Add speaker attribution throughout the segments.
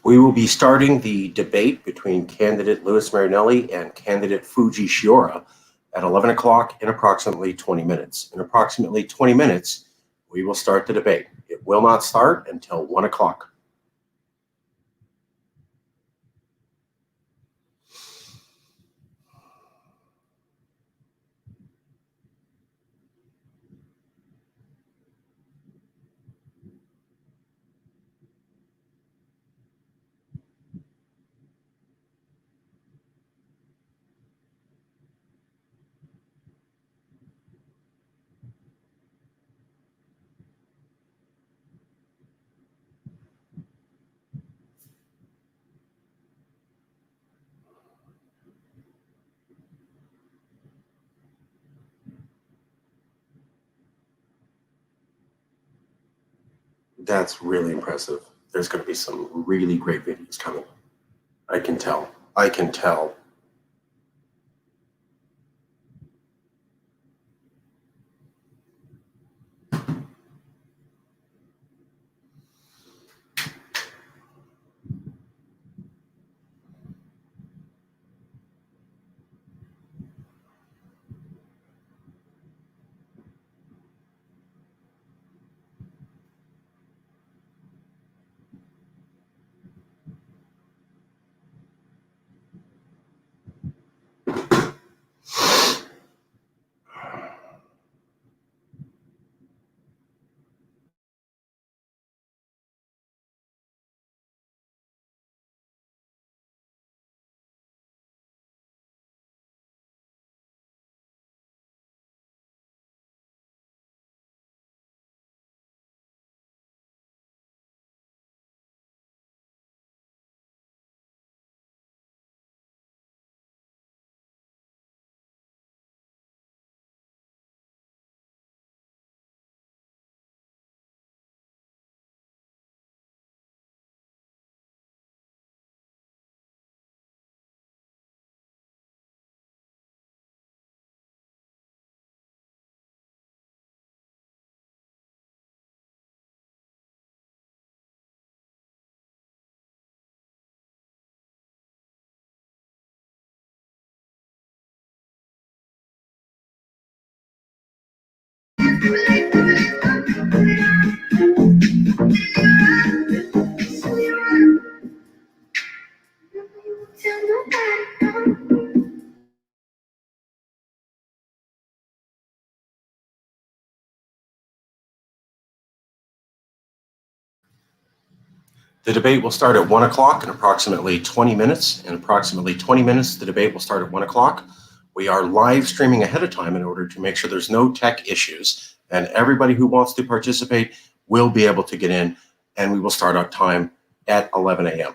Speaker 1: We will be starting the debate between candidate Louis Marinelli and candidate Fuji at 11 o'clock in approximately 20 minutes. In approximately 20 minutes, we will start the debate. It will not start until 1 o'clock. That's really impressive. There's going to be some really great videos coming. I can tell. I can tell. The debate will start at 1 o'clock in approximately 20 minutes. In approximately 20 minutes, the debate will start at 1 o'clock. We are live streaming ahead of time in order to make sure there's no tech issues, and everybody who wants to participate will be able to get in, and we will start our time at 11 a.m.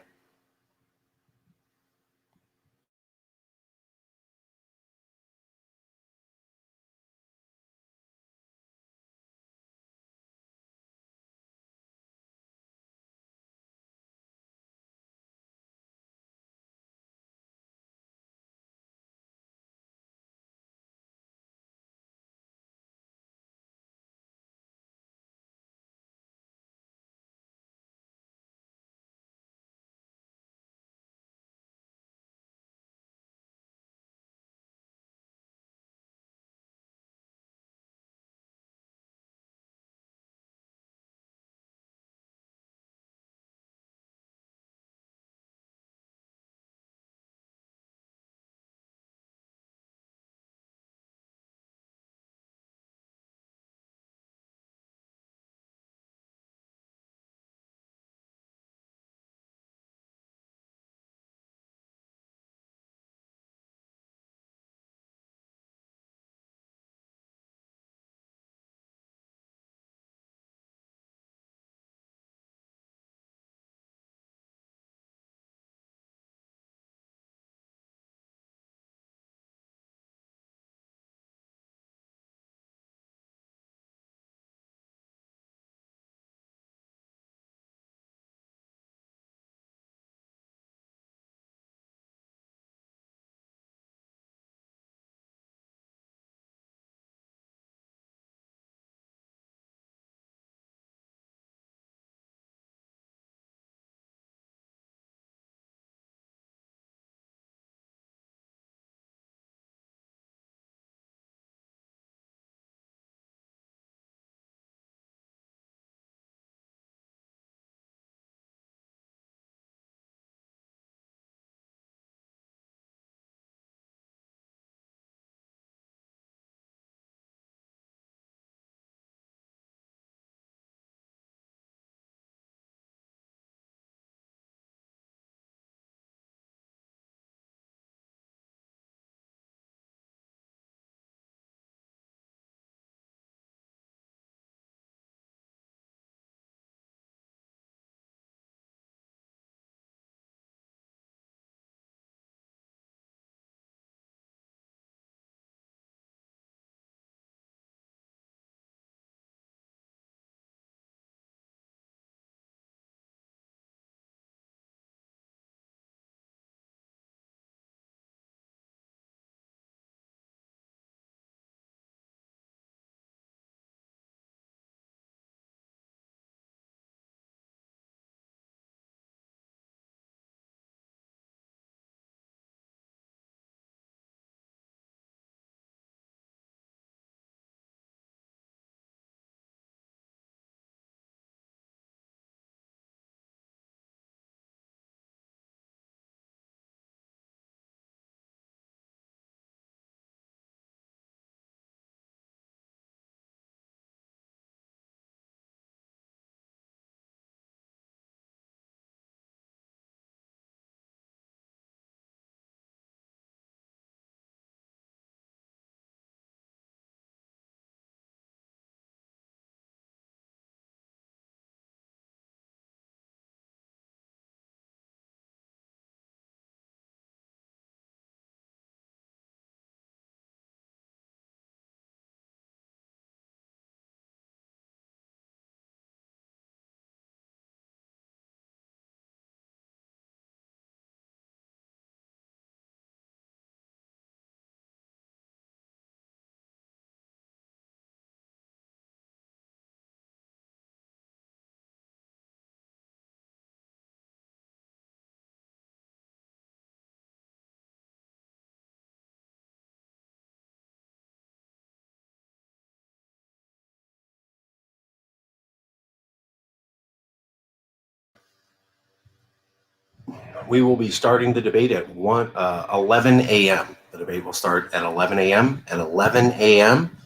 Speaker 1: We will be starting the debate at 11 a.m. The debate will start at 11 a.m. At 11 a.m.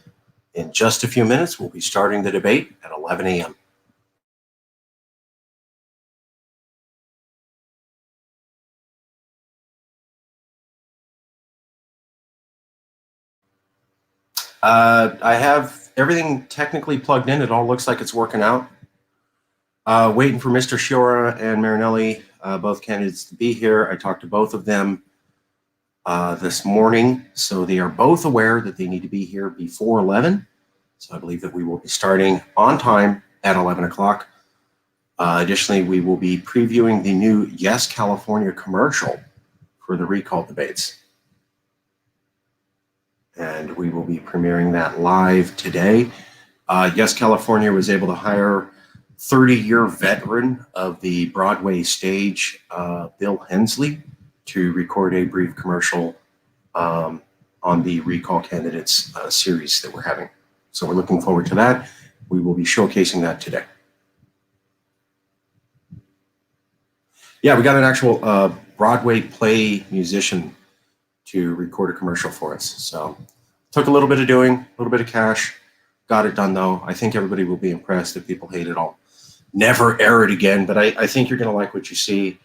Speaker 1: in just a few minutes, we'll be starting the debate at 11 a.m. I have everything technically plugged in. It all looks like it's working out. Waiting for Mr. Shiora and Marinelli, both candidates, to be here. I talked to both of them this morning, so they are both aware that they need to be here before 11. So I believe that we will be starting on time at 11 o'clock. Additionally, we will be previewing the new Yes California commercial for the recall debates. And we will be premiering that live today. Yes California was able to hire 30-year veteran of the Broadway stage, Bill Hensley, to record a brief commercial on the recall candidates series that we're having. So we're looking forward to that. We will be showcasing that today. Yeah, we got an actual Broadway play musician to record a commercial for us. So took a little bit of doing, a little bit of cash. Got it done, though. I think everybody will be impressed if people hate it all. Never air it again, but I think you're going to like what you see.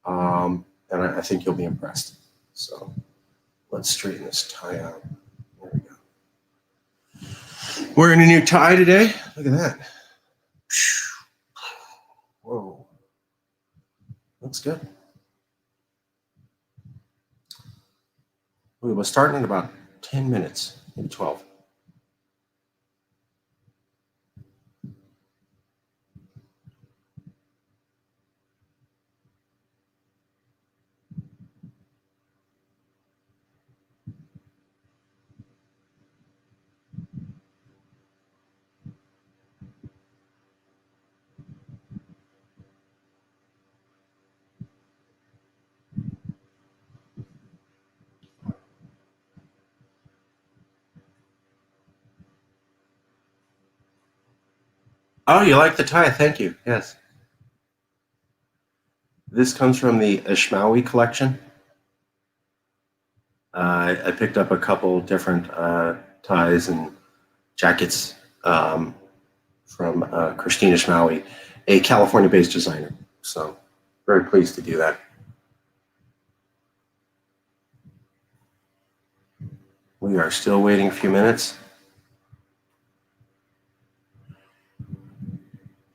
Speaker 1: And I think you'll be impressed. So let's straighten this tie out. There we go. Wearing a new tie today. Look at that. Whoa. Looks good. We will start in about 10 minutes, maybe 12. Oh, you like the tie? Thank you. Yes. This comes from the Ishmawi collection. I picked up a couple different ties and jackets from Christine Ishmawi, a California-based designer. So very pleased to do that. We are still waiting a few minutes.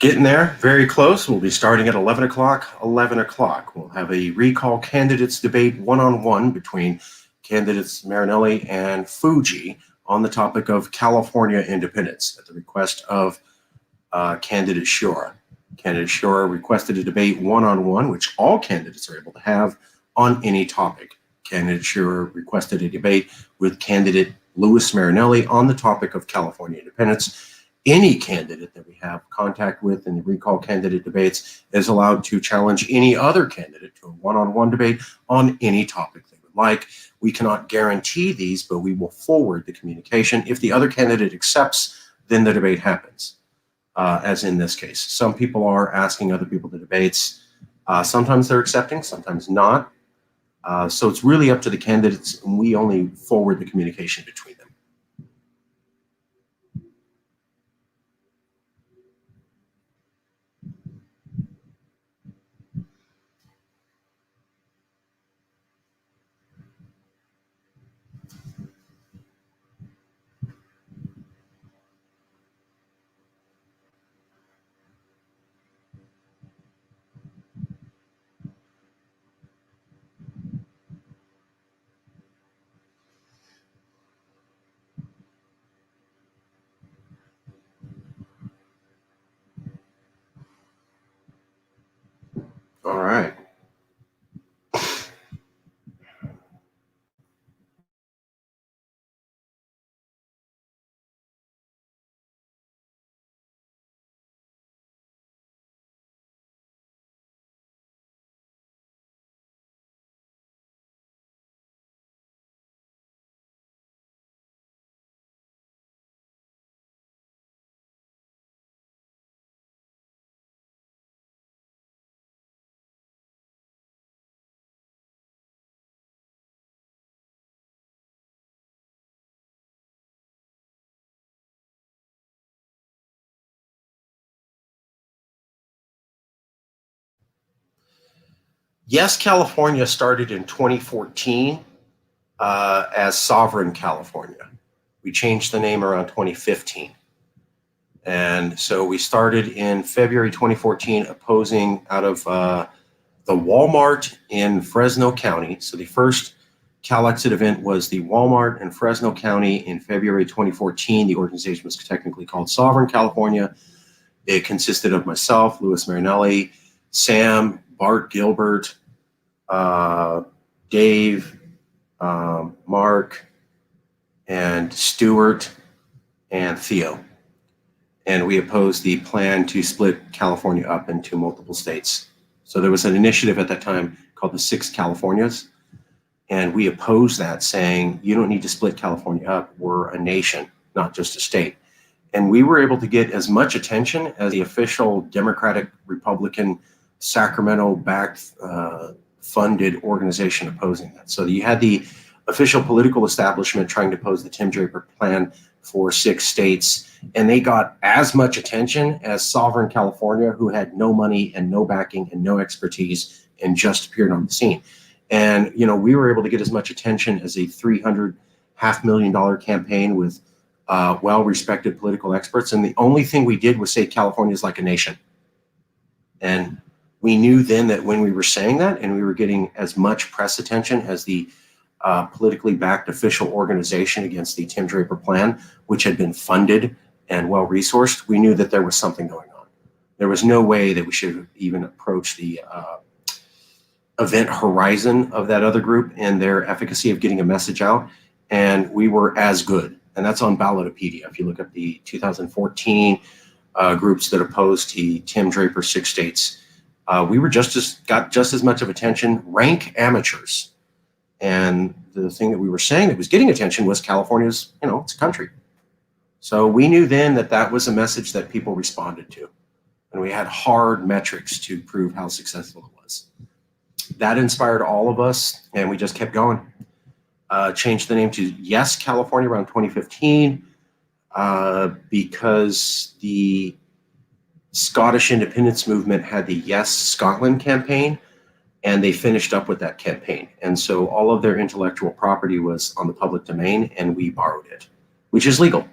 Speaker 1: Getting there, very close. We'll be starting at 11 o'clock. 11 o'clock. We'll have a recall candidates debate one-on-one between candidates Marinelli and Fuji on the topic of California independence at the request of candidate Shiora. Candidate Shiora requested a debate one-on-one, which all candidates are able to have on any topic. Candidate Shiora requested a debate with candidate Louis Marinelli on the topic of California independence. Any candidate that we have contact with in the recall candidate debates is allowed to challenge any other candidate to a one-on-one debate on any topic they would like. We cannot guarantee these, but we will forward the communication. If the other candidate accepts, then the debate happens, as in this case. Some people are asking other people to debates. Sometimes they're accepting, sometimes not. So it's really up to the candidates, and we only forward the communication between them. All right. Yes, California started in 2014 as Sovereign California. We changed the name around 2015. And so we started in February 2014 opposing out of the Walmart in Fresno County. So the first Calexit event was the Walmart in Fresno County in February 2014. The organization was technically called Sovereign California. It consisted of myself, Louis Marinelli, Sam, Bart Gilbert, Dave, Mark, and Stuart, and Theo. And we opposed the plan to split California up into multiple states. So there was an initiative at that time called the Six Californias. And we opposed that, saying, you don't need to split California up. We're a nation, not just a state. And we were able to get as much attention as the official Democratic, Republican, Sacramento-backed, funded organization opposing that. So you had the official political establishment trying to oppose the Tim Draper plan for 6 states, and they got as much attention as Sovereign California, who had no money and no backing and no expertise and just appeared on the scene. And we were able to get as much attention as a $300,500,000 campaign with well-respected political experts. And the only thing we did was say California is like a nation. And we knew then that when we were saying that, and we were getting as much press attention as the politically backed official organization against the Tim Draper plan, which had been funded and well-resourced, we knew that there was something going on. There was no way that we should even approach the event horizon of that other group and their efficacy of getting a message out. And we were as good. And that's on Ballotopedia. If you look at the 2014 groups that opposed the Tim Draper 6 states, we were got just as much of attention, rank amateurs. And the thing that we were saying that was getting attention was California's, it's a country. So we knew then that that was a message that people responded to. And we had hard metrics to prove how successful it was. That inspired all of us, and we just kept going. Changed the name to Yes California around 2015 because the Scottish independence movement had the Yes Scotland campaign, and they finished up with that campaign. And so all of their intellectual property was on the public domain, and we borrowed it, which is legal.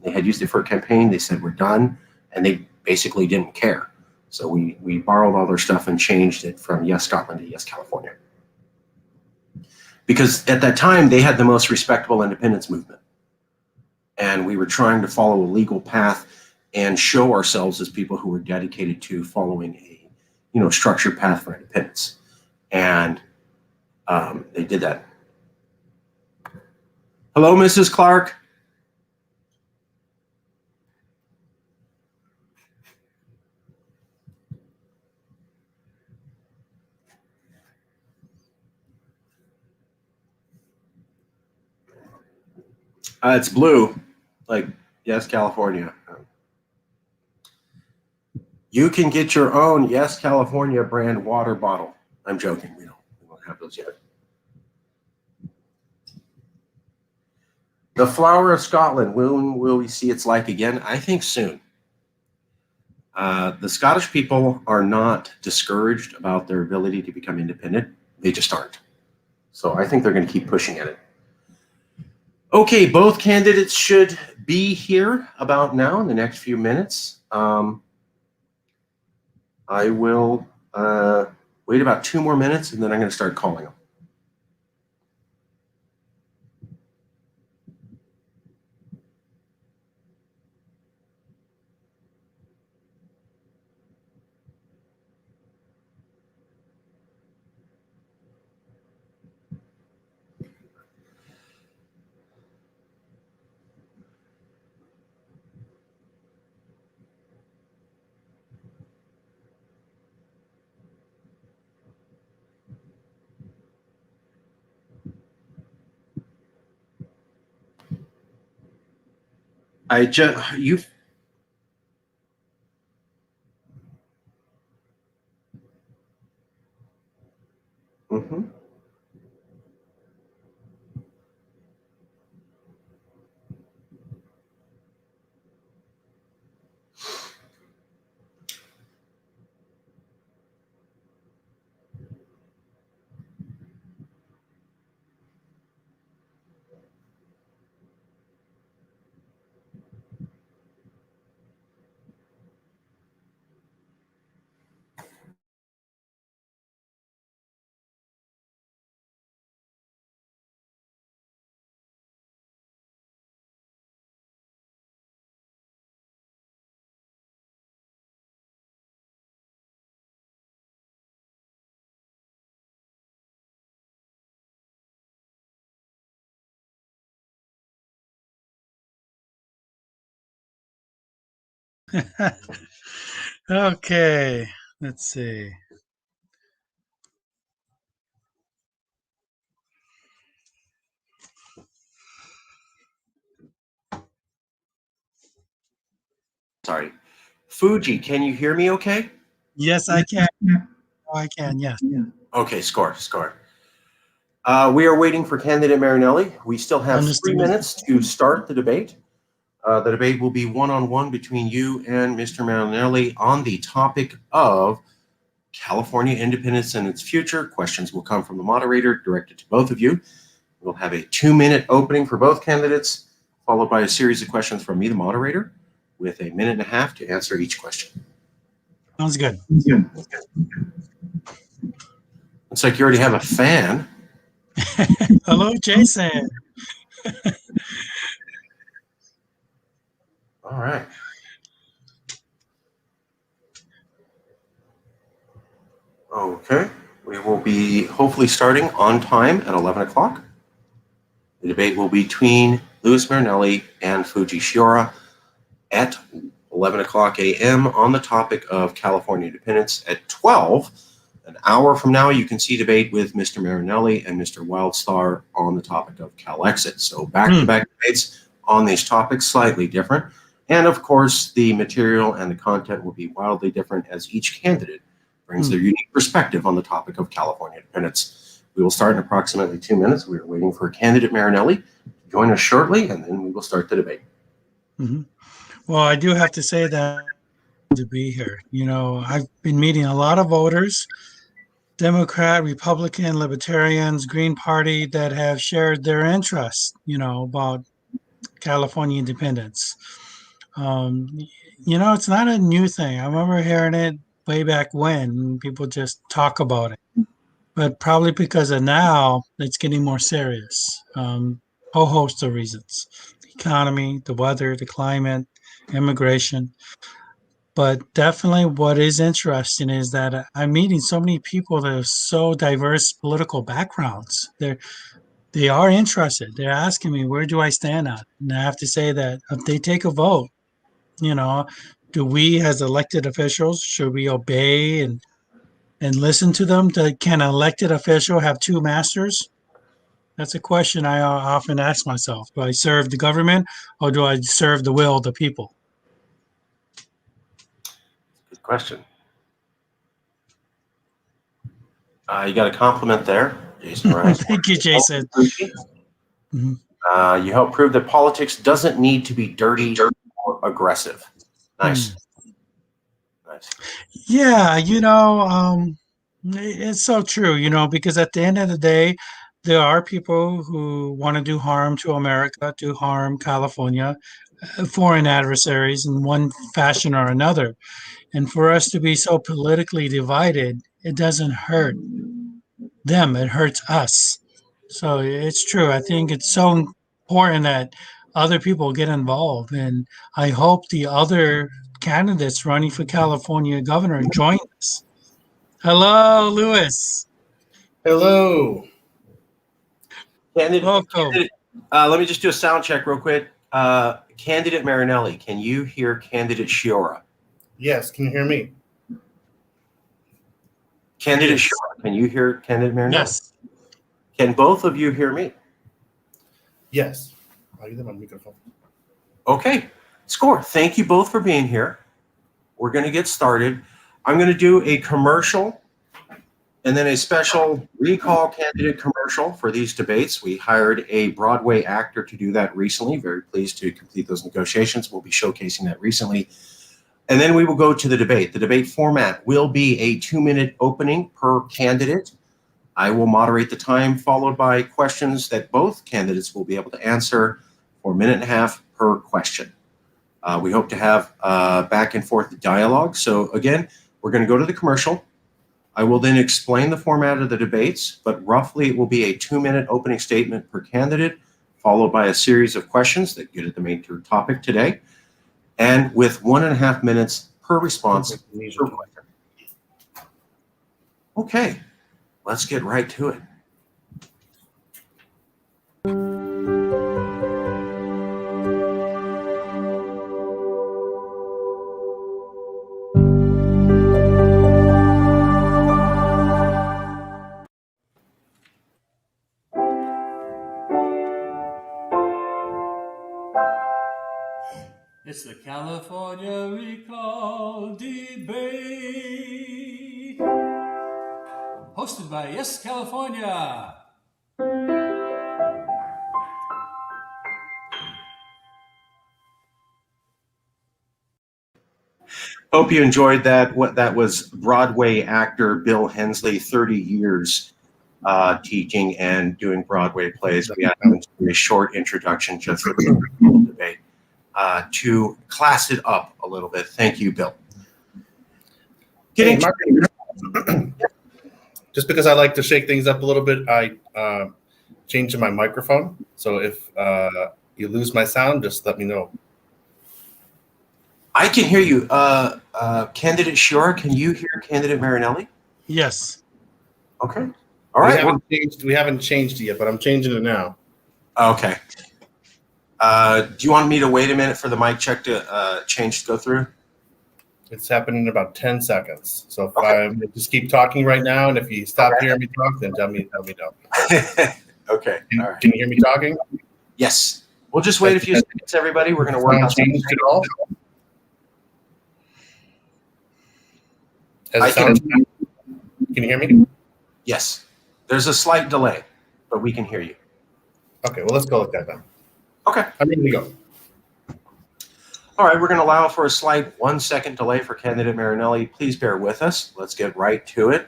Speaker 1: They had used it for a campaign. They said, we're done, and they basically didn't care. So we borrowed all their stuff and changed it from Yes Scotland to Yes California. Because at that time, they had the most respectable independence movement. And we were trying to follow a legal path and show ourselves as people who were dedicated to following a structured path for independence. And they did that. Hello, Mrs. Clark. It's blue, like Yes California. You can get your own Yes California brand water bottle. I'm joking. We won't have those yet. The Flower of Scotland. When will we see its like again? I think soon. The Scottish people are not discouraged about their ability to become independent. They just aren't. So I think they're going to keep pushing at it. Okay, both candidates should be here about now in the next few minutes. I will wait about 2 more minutes, and then I'm going to start calling them. You. Mm-hmm.
Speaker 2: Okay, let's see.
Speaker 1: Sorry. Fuji, can you hear me okay?
Speaker 2: Yes, I can. Oh, I can. Yes.
Speaker 1: Okay, score. We are waiting for candidate Marinelli. We still have 3 minutes to start the debate. The debate will be one-on-one between you and Mr. Marinelli on the topic of California independence and its future. Questions will come from the moderator directed to both of you. We'll have a 2-minute opening for both candidates, followed by a series of questions from me, the moderator, with a minute and a half to answer each question.
Speaker 2: Sounds good.
Speaker 1: Looks like you already have a fan.
Speaker 2: Hello, Jason.
Speaker 1: All right. Okay. We will be hopefully starting on time at 11 o'clock. The debate will be between Louis Marinelli and Fuji Shiora at 11 o'clock a.m. on the topic of California independence. At 12, an hour from now, you can see debate with Mr. Marinelli and Mr. Wildstar on the topic of Calexit. So back-to-back debates on these topics, slightly different. And of course, the material and the content will be wildly different as each candidate brings their unique perspective on the topic of California independence. We will start in approximately 2 minutes. We are waiting for candidate Marinelli to join us shortly, and then we will start the debate.
Speaker 2: Mm-hmm. Well, I do have to say that to be here. You know, I've been meeting a lot of voters, Democrat, Republican, Libertarians, Green Party, that have shared their interest, about California independence. Um, it's not a new thing. I remember hearing it way back when people just talk about it, but probably because of now, it's getting more serious. Whole host of reasons: the economy, the weather, the climate, immigration. But definitely, what is interesting is that I'm meeting so many people that have so diverse political backgrounds. They are interested. They're asking me, where do I stand on it? And I have to say that if they take a vote, you know, do we as elected officials, should we obey and listen to them? Can an elected official have two masters? That's a question I often ask myself. Do I serve the government or do I serve the will of the people?
Speaker 1: Good question. You got a compliment there, Jason Rice.
Speaker 2: Thank you, Jason. Mhm.
Speaker 1: You help prove that politics doesn't need to be dirty or aggressive. Nice. Nice.
Speaker 2: Yeah, it's so true, because at the end of the day, there are people who want to do harm to America, do harm California, foreign adversaries in one fashion or another. And for us to be so politically divided, it doesn't hurt them, it hurts us. So it's true. I think it's so important that other people get involved. And I hope the other candidates running for California governor join us. Hello, Lewis.
Speaker 3: Hello.
Speaker 2: Welcome.
Speaker 1: Let me just do a sound check real quick. Candidate Marinelli, can you hear candidate Shiora?
Speaker 3: Yes, can you hear me?
Speaker 1: Candidate
Speaker 2: Yes.
Speaker 1: Shiora, can you hear candidate Marinelli?
Speaker 2: Yes.
Speaker 1: Can both of you hear me?
Speaker 3: Yes. I'll use my microphone.
Speaker 1: Okay. Score. Thank you both for being here. We're going to get started. I'm going to do a commercial and then a special recall candidate commercial for these debates. We hired a Broadway actor to do that recently. Very pleased to complete those negotiations. We'll be showcasing that recently. And then we will go to the debate. The debate format will be a 2-minute opening per candidate. I will moderate the time, followed by questions that both candidates will be able to answer for a minute and a half per question. We hope to have back and forth dialogue. So again, we're going to go to the commercial. I will then explain the format of the debates, but roughly it will be a 2-minute opening statement per candidate, followed by a series of questions that get at the main topic today, and with 1.5 minutes per response per question. Okay, let's get right to it.
Speaker 4: debate. Hosted by Yes California.
Speaker 1: Hope you enjoyed that. What that was, Broadway actor Bill Hensley, 30 years teaching and doing Broadway plays. We had a short introduction just for the debate to class it up a little bit. Thank you, Bill.
Speaker 3: Hey, Mark, just because I like to shake things up a little bit, I changed my microphone. So if you lose my sound, just let me know.
Speaker 1: I can hear you. Candidate Shura, can you hear Candidate Marinelli?
Speaker 2: Yes.
Speaker 1: Okay. All right.
Speaker 3: We haven't changed it yet, but I'm changing it now.
Speaker 1: Okay. Do you want me to wait a minute for the mic check to change to go through?
Speaker 3: It's happening in about 10 seconds. So if
Speaker 1: Okay.
Speaker 3: I just keep talking right now, and if you stop hearing me talk, then tell me no.
Speaker 1: Okay. All right.
Speaker 3: Can you hear me talking?
Speaker 1: Yes. We'll just wait a few seconds, everybody. We're going to work on
Speaker 3: changed at all? Has
Speaker 1: I
Speaker 3: it sound- Can you hear me?
Speaker 1: Yes. There's a slight delay, but we can hear you.
Speaker 3: Okay, well, let's go with that then.
Speaker 1: Okay.
Speaker 3: I'm ready to go.
Speaker 1: All right, we're going to allow for a slight 1 second delay for candidate Marinelli. Please bear with us. Let's get right to it.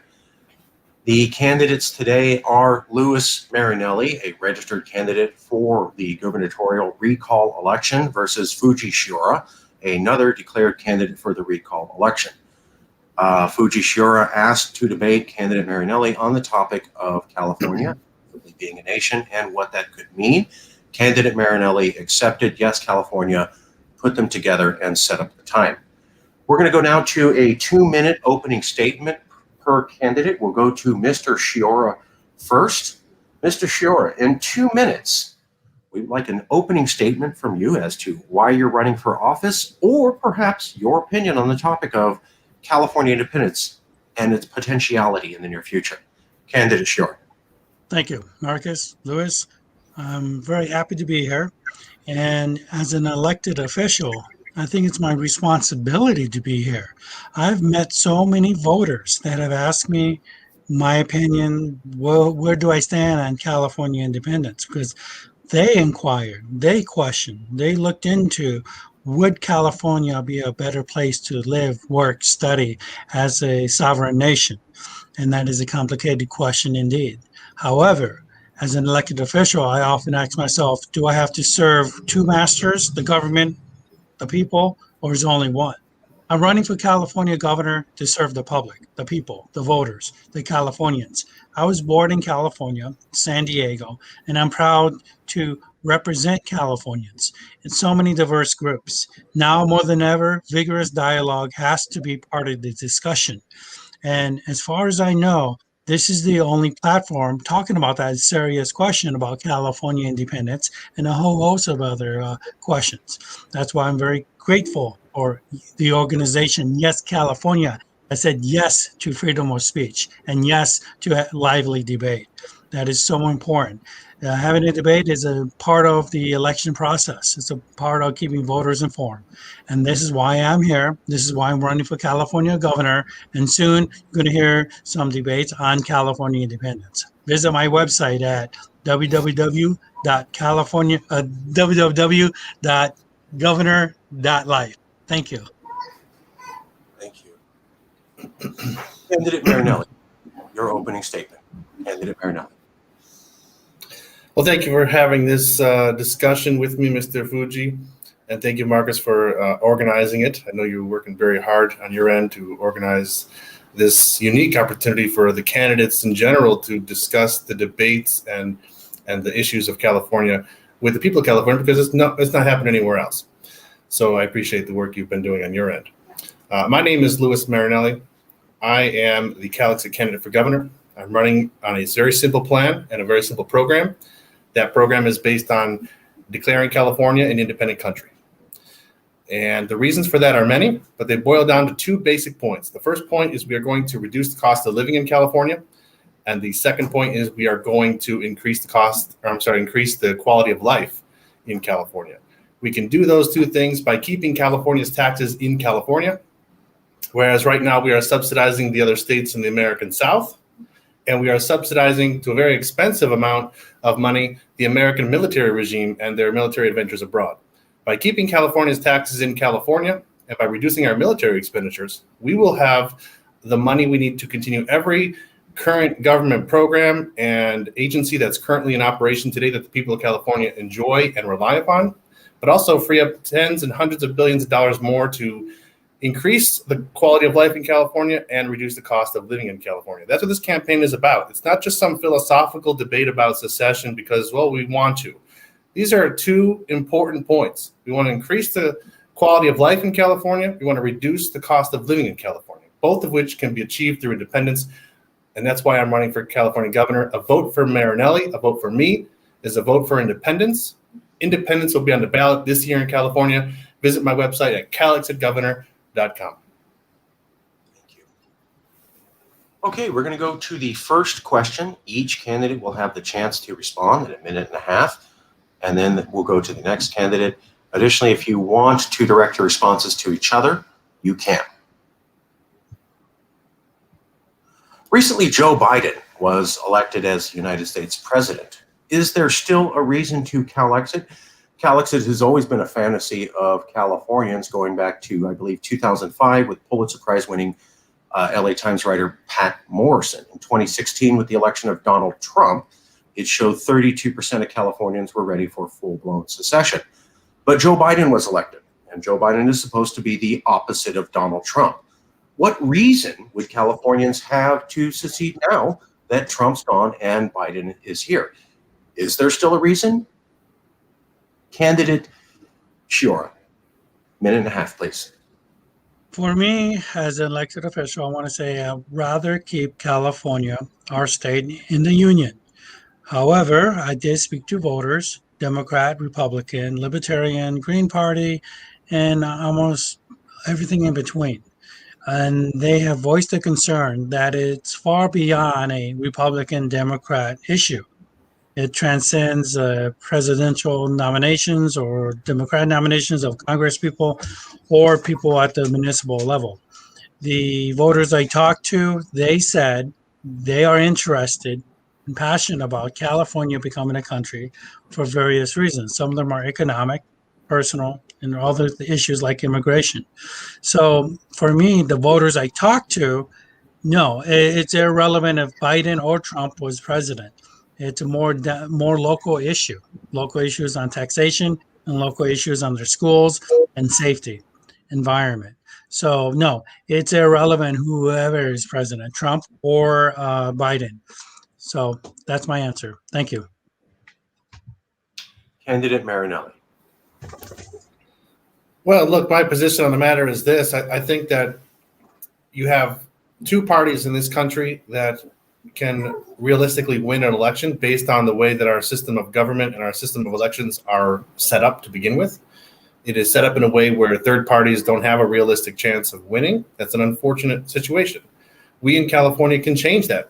Speaker 1: The candidates today are Louis Marinelli, a registered candidate for the gubernatorial recall election, versus Fuji Shura, another declared candidate for the recall election. Fuji Shura asked to debate candidate Marinelli on the topic of California being a nation and what that could mean. Candidate Marinelli accepted. Yes, California, put them together and set up the time. We're going to go now to a 2-minute opening statement per candidate. We'll go to Mr. Shura first. Mr. Shura, in 2 minutes, we'd like an opening statement from you as to why you're running for office, or perhaps your opinion on the topic of California independence and its potentiality in the near future. Candidate Shura.
Speaker 2: Thank you, Marcus, Louis. I'm very happy to be here. And as an elected official, I think it's my responsibility to be here. I've met so many voters that have asked me my opinion, where do I stand on California independence? Because they inquired, they questioned, they looked into, would California be a better place to live, work, study as a sovereign nation? And that is a complicated question indeed. However, as an elected official, I often ask myself, do I have to serve two masters, the government, the people, or is only one? I'm running for California governor to serve the public, the people, the voters, the Californians. I was born in California, San Diego, and I'm proud to represent Californians in so many diverse groups. Now more than ever, vigorous dialogue has to be part of the discussion. And as far as I know, this is the only platform talking about that serious question about California independence and a whole host of other questions. That's why I'm very grateful for the organization, Yes California, that said yes to freedom of speech and yes to a lively debate. That is so important. Having a debate is a part of the election process. It's a part of keeping voters informed. And this is why I'm here. This is why I'm running for California governor. And soon you're going to hear some debates on California independence. Visit my website at www.governor.life. Thank you.
Speaker 1: Thank you. Candidate Marinelli, your opening statement. Candidate Marinelli.
Speaker 3: Well, thank you for having this discussion with me, Mr. Fuji. And thank you, Marcus, for organizing it. I know you're working very hard on your end to organize this unique opportunity for the candidates in general to discuss the debates and the issues of California with the people of California, because it's not happening anywhere else. So I appreciate the work you've been doing on your end. My name is Louis Marinelli. I am the Calexit candidate for governor. I'm running on a very simple plan and a very simple program. That program is based on declaring California an independent country. And the reasons for that are many, but they boil down to two basic points. The first point is we are going to reduce the cost of living in California. And the second point is we are going to increase the quality of life in California. We can do those two things by keeping California's taxes in California. Whereas right now we are subsidizing the other states in the American South, and we are subsidizing to a very expensive amount of money the American military regime and their military adventures abroad. By keeping California's taxes in California and by reducing our military expenditures, we will have the money we need to continue every current government program and agency that's currently in operation today that the people of California enjoy and rely upon, but also free up tens and hundreds of billions of dollars more to increase the quality of life in California and reduce the cost of living in California. That's what this campaign is about. It's not just some philosophical debate about secession because, well, we want to. These are two important points. We want to increase the quality of life in California. We want to reduce the cost of living in California, both of which can be achieved through independence. And that's why I'm running for California governor. A vote for Marinelli, a vote for me, is a vote for independence. Independence will be on the ballot this year in California. Visit my website at calexitgovernor.com.
Speaker 1: Thank you. Okay, we're going to go to the first question. Each candidate will have the chance to respond in a minute and a half, and then we'll go to the next candidate. Additionally, if you want to direct your responses to each other, you can. Recently, Joe Biden was elected as United States president. Is there still a reason to Calexit? Calexit has always been a fantasy of Californians going back to, I believe, 2005 with Pulitzer Prize-winning LA Times writer Pat Morrison. In 2016, with the election of Donald Trump, it showed 32% of Californians were ready for full-blown secession. But Joe Biden was elected, and Joe Biden is supposed to be the opposite of Donald Trump. What reason would Californians have to secede now that Trump's gone and Biden is here? Is there still a reason? Candidate Shiora, minute and a half, please.
Speaker 2: For me, as an elected official, I want to say I'd rather keep California, our state, in the union. However, I did speak to voters, Democrat, Republican, Libertarian, Green Party, and almost everything in between. And they have voiced a concern that it's far beyond a Republican-Democrat issue. It transcends presidential nominations or Democrat nominations of Congress people or people at the municipal level. The voters I talked to, they said they are interested and passionate about California becoming a country for various reasons. Some of them are economic, personal, and other issues like immigration. So for me, the voters I talked to, no, it's irrelevant if Biden or Trump was president. It's a more local issues on taxation and local issues on their schools and safety, environment. So no, it's irrelevant whoever is president, Trump or Biden. So that's my answer. Thank you.
Speaker 1: Candidate Marinelli.
Speaker 3: Well, look, my position on the matter is this. I think that you have two parties in this country that can realistically win an election based on the way that our system of government and our system of elections are set up to begin with. It is set up in a way where third parties don't have a realistic chance of winning. That's an unfortunate situation. We in California can change that.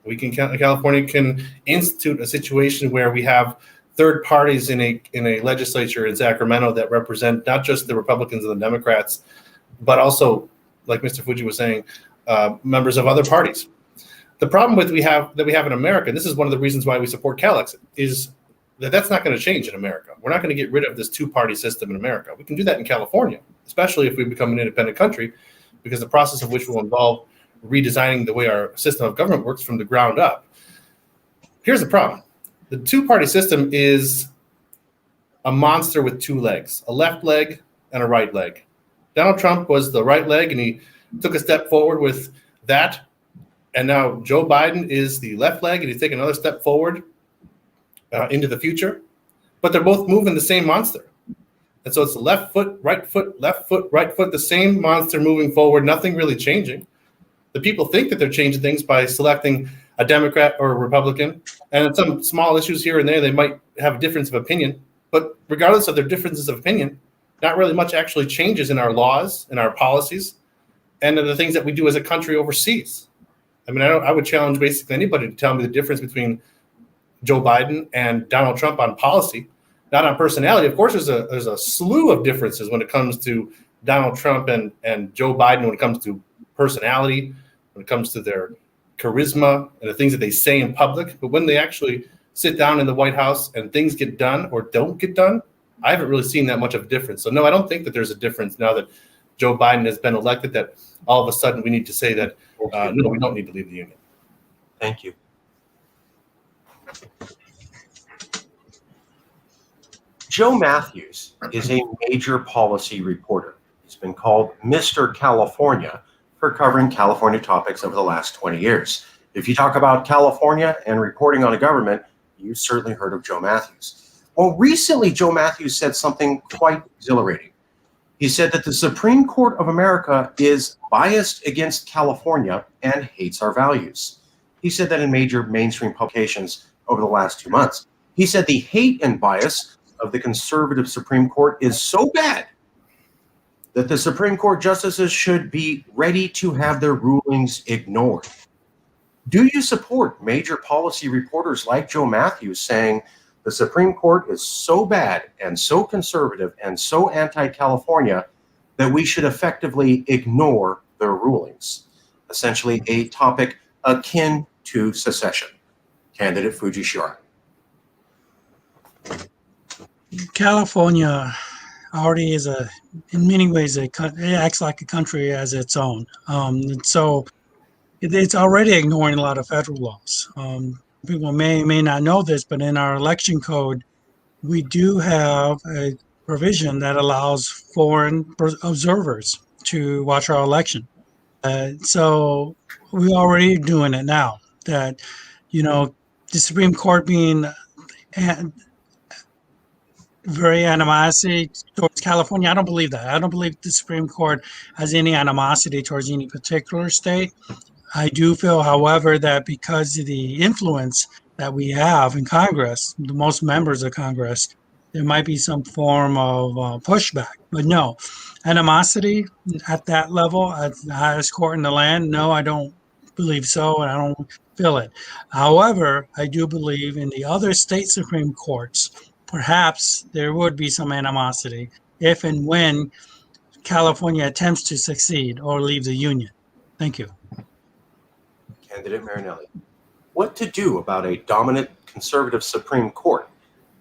Speaker 3: California can institute a situation where we have third parties in a legislature in Sacramento that represent not just the Republicans and the Democrats, but also, like Mr. Fuji was saying, members of other parties. The problem that we have in America, and this is one of the reasons why we support Calexit, is that that's not going to change in America. We're not going to get rid of this two-party system in America. We can do that in California, especially if we become an independent country, because the process of which will involve redesigning the way our system of government works from the ground up. Here's the problem. The two-party system is a monster with two legs, a left leg and a right leg. Donald Trump was the right leg, and he took a step forward with that. And now Joe Biden is the left leg, and he's taking another step forward into the future. But they're both moving the same monster. And so it's the left foot, right foot, the same monster moving forward, nothing really changing. The people think that they're changing things by selecting a Democrat or a Republican. And in some small issues here and there, they might have a difference of opinion. But regardless of their differences of opinion, not really much actually changes in our laws and our policies and in the things that we do as a country overseas. I mean, I would challenge basically anybody to tell me the difference between Joe Biden and Donald Trump on policy, not on personality. Of course, there's a slew of differences when it comes to Donald Trump and Joe Biden when it comes to personality, when it comes to their charisma and the things that they say in public. But when they actually sit down in the White House and things get done or don't get done, I haven't really seen that much of a difference. So no, I don't think that there's a difference now that Joe Biden has been elected, that all of a sudden we need to say that, no, we don't need to leave the union.
Speaker 1: Thank you. Joe Matthews is a major policy reporter. He's been called Mr. California for covering California topics over the last 20 years. If you talk about California and reporting on a government, you've certainly heard of Joe Matthews. Well, recently, Joe Matthews said something quite exhilarating. He said that the Supreme Court of America is biased against California and hates our values. He said that in major mainstream publications over the last 2 months. He said the hate and bias of the conservative Supreme Court is so bad that the Supreme Court justices should be ready to have their rulings ignored. Do you support major policy reporters like Joe Matthews saying the Supreme Court is so bad and so conservative and so anti-California that we should effectively ignore their rulings? Essentially a topic akin to secession. Candidate Fuji Shirai.
Speaker 2: California already is in many ways, it acts like a country as its own. So it's already ignoring a lot of federal laws. People may not know this, but in our election code, we do have a provision that allows foreign observers to watch our election. So we're already doing it now. That, the Supreme Court being very animosity towards California. I don't believe that. I don't believe the Supreme Court has any animosity towards any particular state. I do feel, however, that because of the influence that we have in Congress, the most members of Congress, there might be some form of pushback. But no, animosity at that level, at the highest court in the land, no, I don't believe so, and I don't feel it. However, I do believe in the other state Supreme Courts, perhaps there would be some animosity if and when California attempts to succeed or leave the union. Thank you.
Speaker 1: Candidate Marinelli. What to do about a dominant conservative Supreme Court?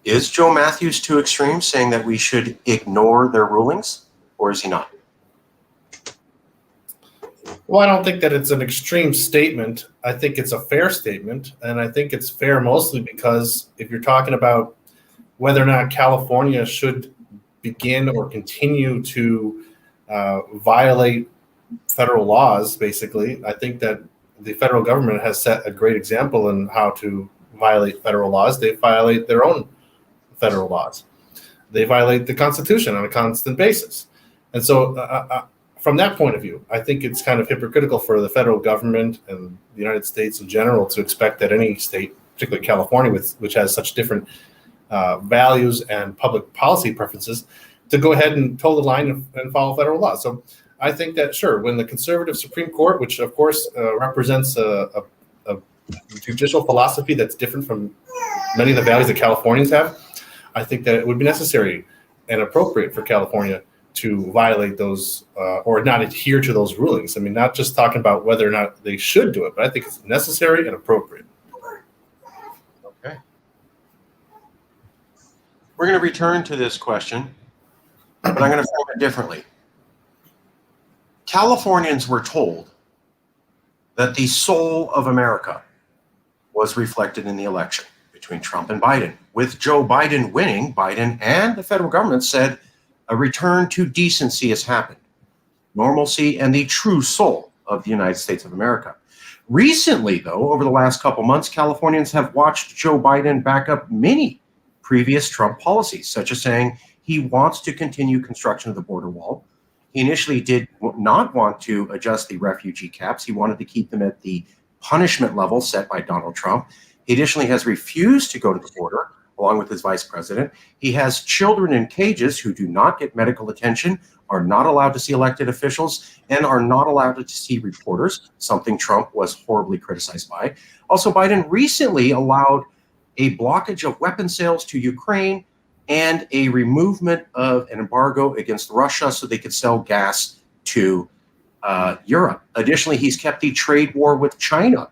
Speaker 1: Is Joe Matthews too extreme, saying that we should ignore their rulings, or is he not?
Speaker 3: Well, I don't think that it's an extreme statement. I think it's a fair statement, and I think it's fair mostly because if you're talking about whether or not California should begin or continue to violate federal laws, basically, I think that the federal government has set a great example in how to violate federal laws. They violate their own federal laws. They violate the Constitution on a constant basis. And so from that point of view, I think it's kind of hypocritical for the federal government and the United States in general to expect that any state, particularly California, which has such different values and public policy preferences, to go ahead and toe the line and follow federal law. So I think that, sure, when the conservative Supreme Court, which of course represents a judicial philosophy that's different from many of the values that Californians have, I think that it would be necessary and appropriate for California to violate those or not adhere to those rulings. I mean, not just talking about whether or not they should do it, but I think it's necessary and appropriate.
Speaker 1: Okay. We're going to return to this question, but I'm going to frame it differently. Californians were told that the soul of America was reflected in the election between Trump and Biden. With Joe Biden winning, Biden and the federal government said a return to decency has happened, normalcy, and the true soul of the United States of America. Recently, though, over the last couple months, Californians have watched Joe Biden back up many previous Trump policies, such as saying he wants to continue construction of the border wall. He initially did not want to adjust the refugee caps. He wanted to keep them at the punishment level set by Donald Trump. He additionally has refused to go to the border, along with his vice president. He has children in cages who do not get medical attention, are not allowed to see elected officials, and are not allowed to see reporters, something Trump was horribly criticized by. Also, Biden recently allowed a blockage of weapon sales to Ukraine and a removal of an embargo against Russia so they could sell gas to Europe. Additionally, he's kept the trade war with China.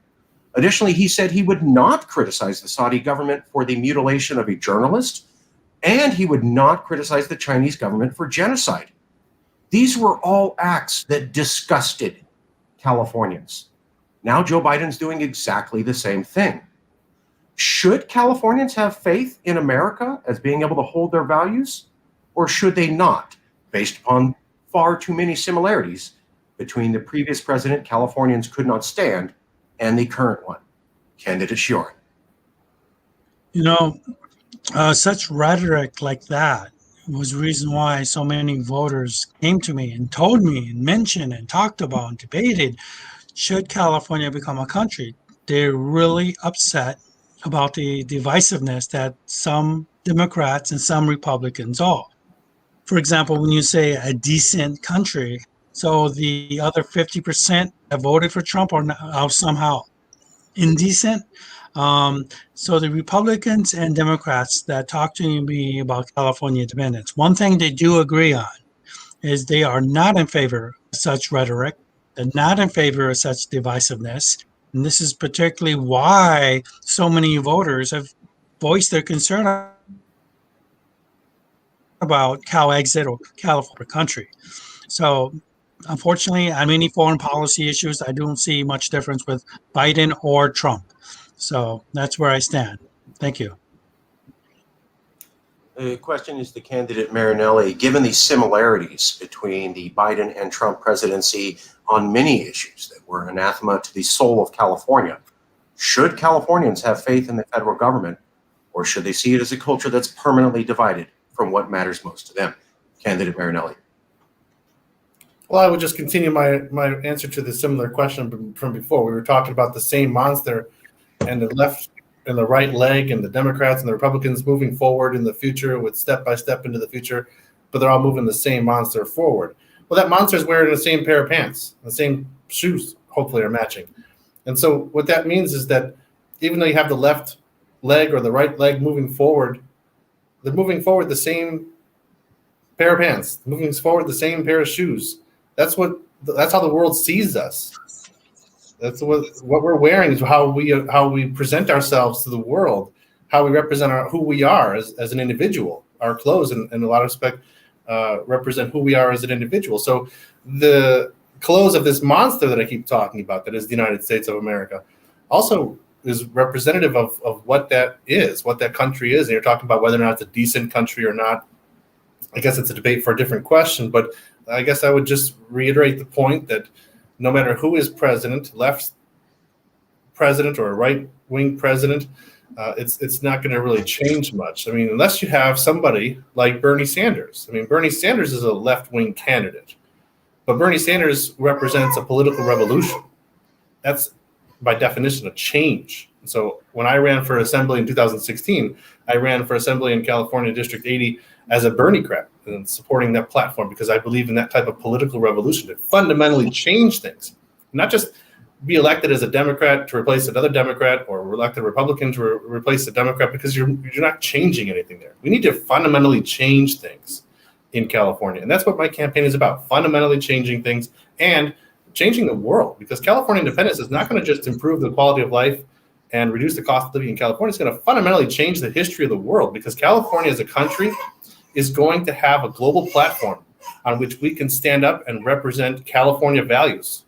Speaker 1: Additionally, he said he would not criticize the Saudi government for the mutilation of a journalist, and he would not criticize the Chinese government for genocide. These were all acts that disgusted Californians. Now Joe Biden's doing exactly the same thing. Should Californians have faith in America as being able to hold their values, or should they not, based upon far too many similarities between the previous president Californians could not stand and the current one, candidate Shiori?
Speaker 2: You know, such rhetoric like that was the reason why so many voters came to me and told me and mentioned and talked about and debated, should California become a country? They're really upset about the divisiveness that some Democrats and some Republicans are. For example, when you say a decent country, so the other 50% that voted for Trump are somehow indecent. So the Republicans and Democrats that talk to me about California independence, one thing they do agree on is they are not in favor of such rhetoric. They're not in favor of such divisiveness. And this is particularly why so many voters have voiced their concern about Calexit or California country. So unfortunately, on many foreign policy issues, I don't see much difference with Biden or Trump. So that's where I stand. Thank you.
Speaker 1: The question is to candidate Marinelli. Given the similarities between the Biden and Trump presidency on many issues that were anathema to the soul of California, should Californians have faith in the federal government, or should they see it as a culture that's permanently divided from what matters most to them? Candidate Marinelli.
Speaker 3: Well, I would just continue my answer to the similar question from before. We were talking about the same monster and the left and the right leg and the Democrats and the Republicans moving forward in the future with step by step into the future, but they're all moving the same monster forward. Well, that monster is wearing the same pair of pants, the same shoes, hopefully are matching. And so what that means is that even though you have the left leg or the right leg moving forward, they're moving forward the same pair of pants, moving forward the same pair of shoes. That's how the world sees us. That's what we're wearing is how we present ourselves to the world, how we represent who we are as an individual. Our clothes, in a lot of respect, represent who we are as an individual. So the clothes of this monster that I keep talking about, that is the United States of America, also is representative of what that is, what that country is. And you're talking about whether or not it's a decent country or not. I guess it's a debate for a different question, but I guess I would just reiterate the point that no matter who is president, left president or a right-wing president, it's not going to really change much. I mean, unless you have somebody like Bernie Sanders. I mean, Bernie Sanders is a left-wing candidate, but Bernie Sanders represents a political revolution. That's, by definition, a change. So when I ran for assembly in 2016, I ran for assembly in California District 80 as a Bernie-crat and supporting that platform because I believe in that type of political revolution to fundamentally change things, not just be elected as a Democrat to replace another Democrat or elected Republican to replace a Democrat because you're not changing anything there. We need to fundamentally change things in California. And that's what my campaign is about, fundamentally changing things and changing the world, because California independence is not going to just improve the quality of life and reduce the cost of living in California. It's going to fundamentally change the history of the world, because California as a country is going to have a global platform on which we can stand up and represent California values.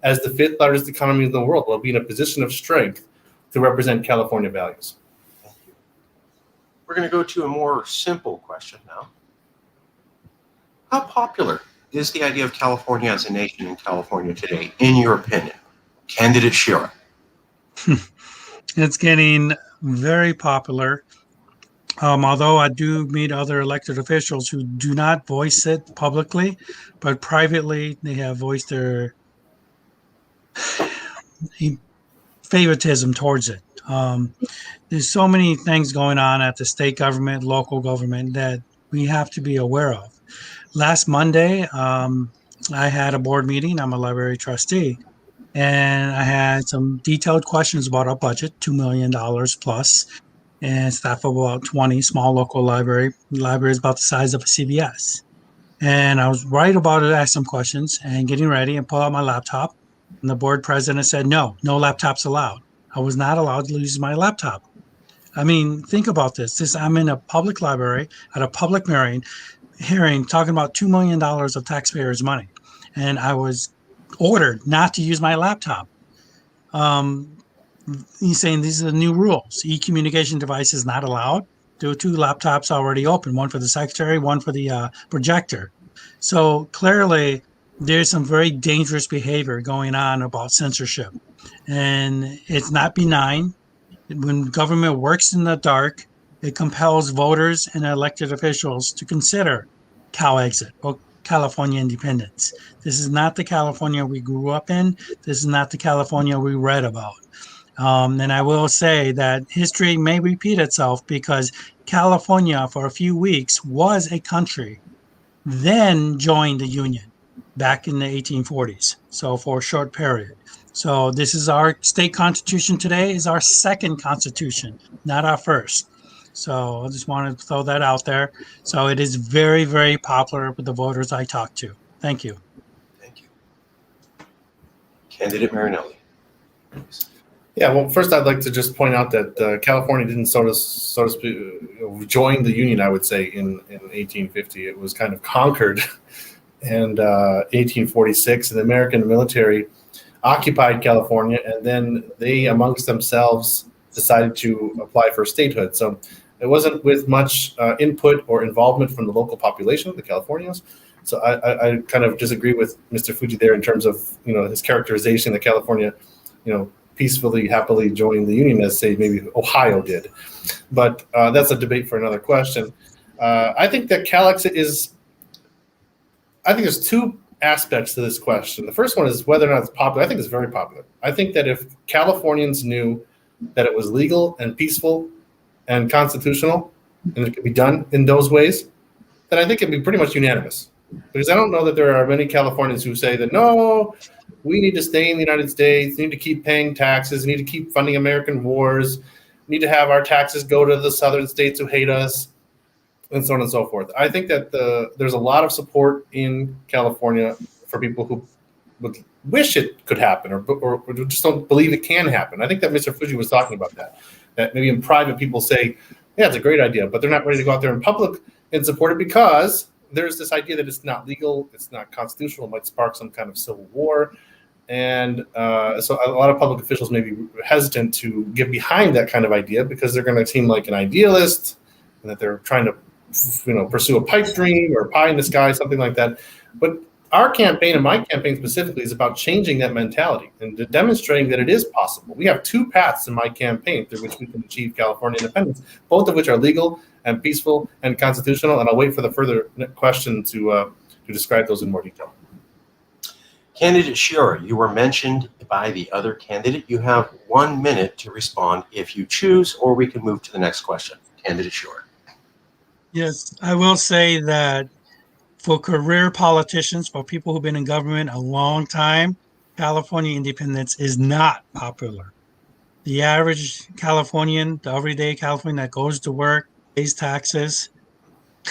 Speaker 3: As the fifth largest economy in the world, we'll be in a position of strength to represent California values.
Speaker 1: Thank you. We're going to go to a more simple question now. How popular is the idea of California as a nation in California today, in your opinion? Candidate Shira.
Speaker 2: It's getting very popular. Although I do meet other elected officials who do not voice it publicly, but privately they have voiced their favoritism towards it. There's so many things going on at the state government, local government that we have to be aware of. Last Monday, I had a board meeting. I'm a library trustee, and I had some detailed questions about our budget, $2 million plus. and staff of about 20, small local library. The library is about the size of a CVS. And I was right about to ask some questions and getting ready and pull out my laptop. And the board president said, no laptops allowed. I was not allowed to use my laptop. I mean, think about this. I'm in a public library at a public hearing talking about $2 million of taxpayers' money. And I was ordered not to use my laptop. He's saying these are the new rules. E-communication device is not allowed. There were 2 laptops already open, one for the secretary, one for the projector. So clearly, there's some very dangerous behavior going on about censorship. And it's not benign. When government works in the dark, it compels voters and elected officials to consider Calexit or California independence. This is not the California we grew up in. This is not the California we read about. And I will say that history may repeat itself because California, for a few weeks, was a country, then joined the Union back in the 1840s. So for a short period. So this is our state constitution today, is our second constitution, not our first. So I just wanted to throw that out there. So it is very, very popular with the voters I talk to. Thank you.
Speaker 1: Thank you. Candidate Marinelli.
Speaker 3: Yeah, well, first I'd like to just point out that California didn't, so to speak, join the Union, I would say, in 1850. It was kind of conquered in 1846, and the American military occupied California, and then they, amongst themselves, decided to apply for statehood. So it wasn't with much input or involvement from the local population, the Californians. So I kind of disagree with Mr. Fuji there in terms of, his characterization that California, peacefully, happily joined the Union as, say, maybe Ohio did. But that's a debate for another question. I think that Calexit I think there's 2 aspects to this question. The first one is whether or not it's popular. I think it's very popular. I think that if Californians knew that it was legal and peaceful and constitutional, and it could be done in those ways, then I think it'd be pretty much unanimous. Because I don't know that there are many Californians who say that, no, we need to stay in the United States, need to keep paying taxes, need to keep funding American wars, need to have our taxes go to the southern states who hate us, and so on and so forth. I think that there's a lot of support in California for people who would wish it could happen or just don't believe it can happen. I think that Mr. Fuji was talking about that maybe in private people say, yeah, it's a great idea, but they're not ready to go out there in public and support it because there's this idea that it's not legal, it's not constitutional, it might spark some kind of civil war. And so a lot of public officials may be hesitant to get behind that kind of idea because they're going to seem like an idealist and that they're trying to pursue a pipe dream or pie in the sky, something like that. But our campaign, and my campaign specifically, is about changing that mentality and demonstrating that it is possible. We have 2 paths in my campaign through which we can achieve California independence, both of which are legal and peaceful and constitutional. And I'll wait for the further question to describe those in more detail.
Speaker 1: Candidate Sure, you were mentioned by the other candidate. You have 1 minute to respond if you choose, or we can move to the next question. Candidate Sure.
Speaker 2: Yes, I will say that for career politicians, for people who've been in government a long time, California independence is not popular. The average Californian, the everyday Californian that goes to work, pays taxes,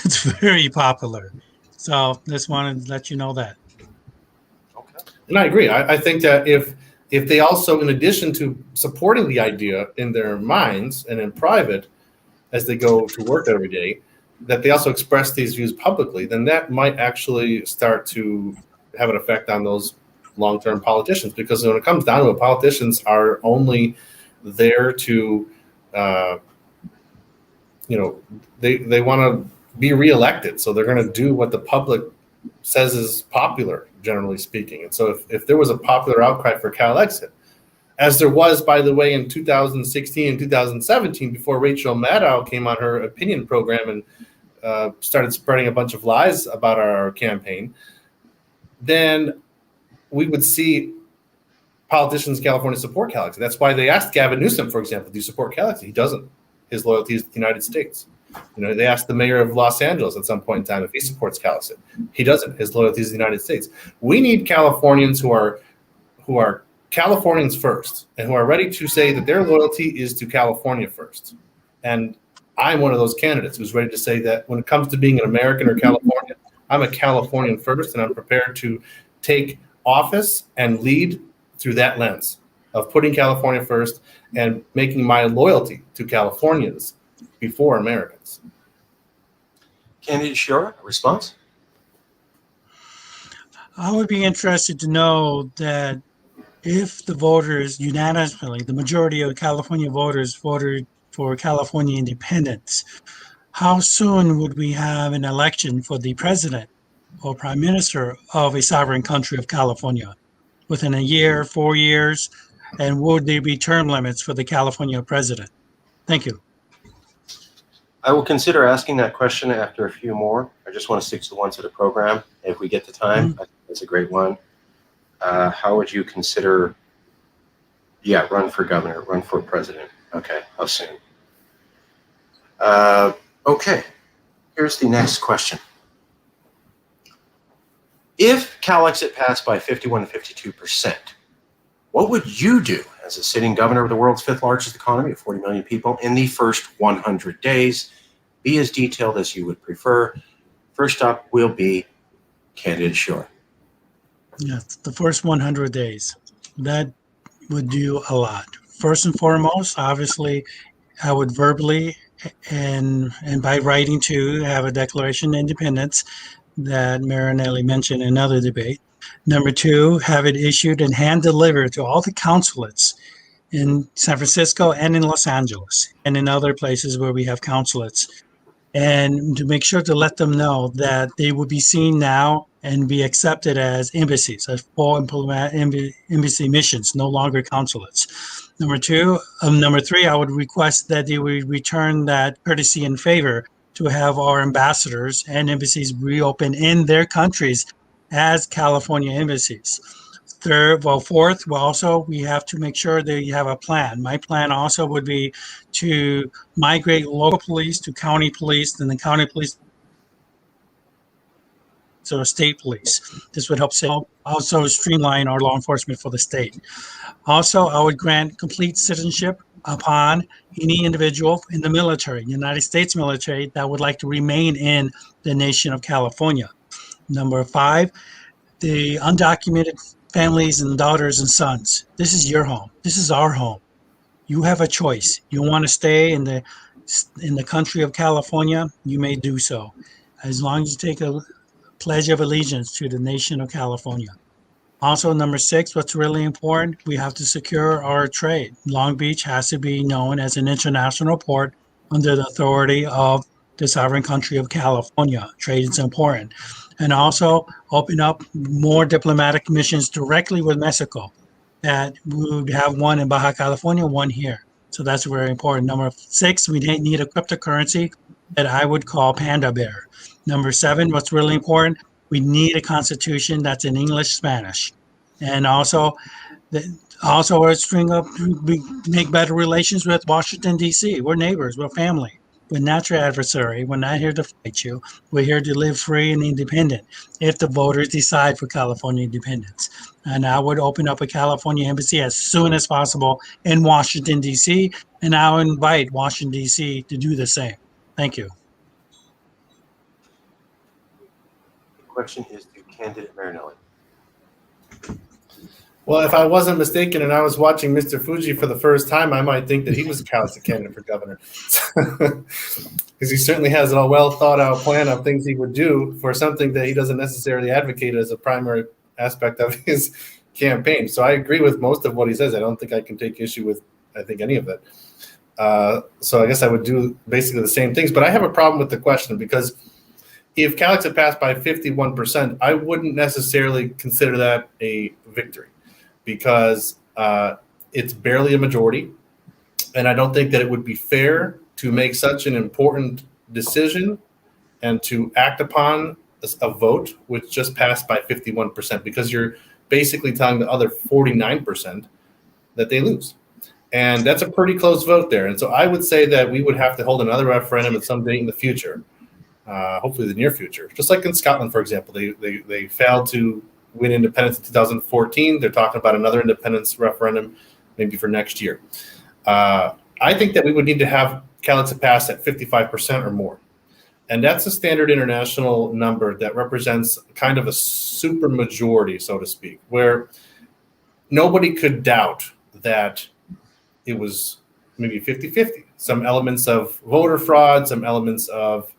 Speaker 2: it's very popular. So just wanted to let you know that.
Speaker 1: Okay.
Speaker 3: And I agree. I think that if they also, in addition to supporting the idea in their minds and in private as they go to work every day, that they also express these views publicly, then that might actually start to have an effect on those long-term politicians. Because when it comes down to it, politicians are only there to, they want to be reelected. So they're going to do what the public says is popular, generally speaking. And so if there was a popular outcry for Calexit, as there was, by the way, in 2016 and 2017, before Rachel Maddow came on her opinion program and started spreading a bunch of lies about our campaign, then we would see politicians in California support Calexit. That's why they asked Gavin Newsom, for example, do you support Calexit? He doesn't. His loyalty is to the United States. They asked the mayor of Los Angeles at some point in time if he supports Calexit. He doesn't. His loyalty is to the United States. We need Californians who are Californians first and who are ready to say that their loyalty is to California first. And I'm one of those candidates who's ready to say that when it comes to being an American or Californian, I'm a Californian first, and I'm prepared to take office and lead through that lens of putting California first and making my loyalty to Californians before Americans.
Speaker 1: Candidate Shiora, a response?
Speaker 2: I would be interested to know that if the voters unanimously, the majority of California voters voted for California independence, how soon would we have an election for the president or prime minister of a sovereign country of California? Within a year, 4 years? And would there be term limits for the California president? Thank you.
Speaker 1: I will consider asking that question after a few more. I just want to stick to the ones of the program. If we get the time, I think that's a great one. How would you consider, run for governor, run for president? Okay, how soon? Okay, here's the next question. If Calexit passed by 51 to 52%, what would you do as a sitting governor of the world's fifth largest economy of 40 million people in the first 100 days? Be as detailed as you would prefer. First up will be candidate Shiora.
Speaker 2: Yes, the first 100 days. That would do a lot. First and foremost, obviously, I would verbally and by writing too have a declaration of independence that Marinelli mentioned in another debate. Number two, have it issued and hand delivered to all the consulates in San Francisco and in Los Angeles and in other places where we have consulates. And to make sure to let them know that they would be seen now and be accepted as embassies, as full embassy missions, no longer consulates. Number three, I would request that they would return that courtesy and favor to have our ambassadors and embassies reopen in their countries as California embassies. Fourth, we have to make sure that you have a plan. My plan also would be to migrate local police to county police, and the county police to state police. This would help also streamline our law enforcement for the state. Also, I would grant complete citizenship upon any individual in the military, United States military, that would like to remain in the nation of California. Number five, the undocumented families and daughters and sons. This is your home. This is our home. You have a choice. You want to stay in the country of California, you may do so, as long as you take a pledge of allegiance to the nation of California. Also, number six, what's really important, we have to secure our trade. Long Beach has to be known as an international port under the authority of the sovereign country of California. Trade is important. And also open up more diplomatic missions directly with Mexico. That we would have one in Baja California, one here. So that's very important. Number six, we need a cryptocurrency that I would call Panda Bear. Number seven, what's really important, we need a constitution that's in English, Spanish. And also a string up, make better relations with Washington, D.C. We're neighbors, we're family. We're not your adversary. We're not here to fight you. We're here to live free and independent if the voters decide for California independence. And I would open up a California embassy as soon as possible in Washington, D.C., and I'll invite Washington, D.C. to do the same. Thank you.
Speaker 1: The question is to candidate Marinelli.
Speaker 3: Well, if I wasn't mistaken and I was watching Mr. Fuji for the first time, I might think that he was a Calexit candidate for governor. Because he certainly has a well thought out plan of things he would do for something that he doesn't necessarily advocate as a primary aspect of his campaign. So I agree with most of what he says. I don't think I can take issue with, any of it. So I guess I would do basically the same things. But I have a problem with the question because if Calexit passed by 51%, I wouldn't necessarily consider that a victory. Because it's barely a majority, and I don't think that it would be fair to make such an important decision and to act upon a vote which just passed by 51%, because you're basically telling the other 49% that they lose. And that's a pretty close vote there. And so I would say that we would have to hold another referendum at some date in the future, hopefully the near future. Just like in Scotland, for example, they failed to win independence in 2014. They're talking about another independence referendum maybe for next year. I think that we would need to have Calexit passed at 55% or more. And that's a standard international number that represents kind of a super majority, so to speak, where nobody could doubt that it was maybe 50-50. Some elements of voter fraud, some elements of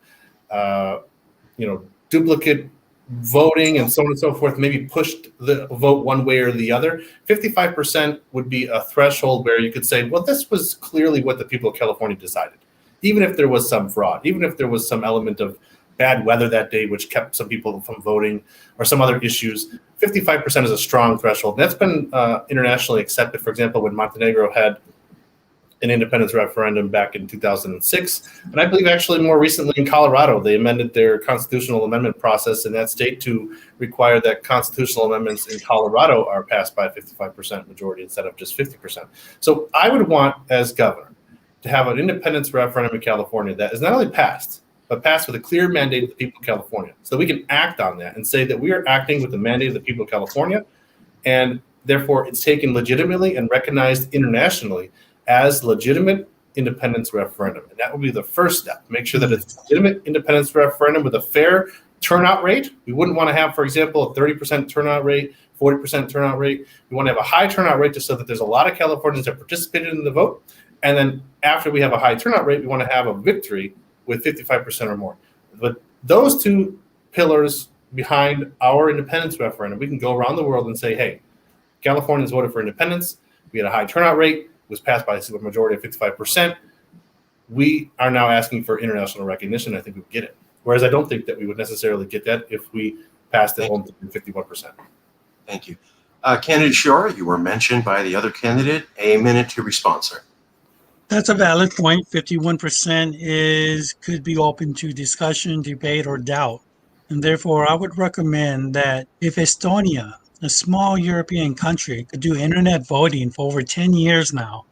Speaker 3: duplicate voting and so on and so forth, maybe pushed the vote one way or the other. 55% would be a threshold where you could say, well, this was clearly what the people of California decided. Even if there was some fraud, even if there was some element of bad weather that day, which kept some people from voting, or some other issues, 55% is a strong threshold. And that's been internationally accepted. For example, when Montenegro had an independence referendum back in 2006. And I believe actually more recently in Colorado, they amended their constitutional amendment process in that state to require that constitutional amendments in Colorado are passed by a 55% majority instead of just 50%. So I would want, as governor, to have an independence referendum in California that is not only passed, but passed with a clear mandate of the people of California, so that we can act on that and say that we are acting with the mandate of the people of California, and therefore it's taken legitimately and recognized internationally as legitimate independence referendum. And that would be the first step. Make sure that it's a legitimate independence referendum with a fair turnout rate. We wouldn't want to have, for example, a 30% turnout rate, 40% turnout rate. We want to have a high turnout rate just so that there's a lot of Californians that participated in the vote. And then after we have a high turnout rate, we want to have a victory with 55% or more. But those two pillars behind our independence referendum, we can go around the world and say, hey, Californians voted for independence. We had a high turnout rate. Was passed by a super majority of 55%. We are now asking for international recognition. I think we would get it. Whereas I don't think that we would necessarily get that if we passed it only 51%.
Speaker 1: Thank you. Candidate Shore, you were mentioned by the other candidate. A minute to respond, sir.
Speaker 2: That's a valid point. 51% could be open to discussion, debate, or doubt. And therefore, I would recommend that if Estonia, a small European country, could do internet voting for over 10 years now,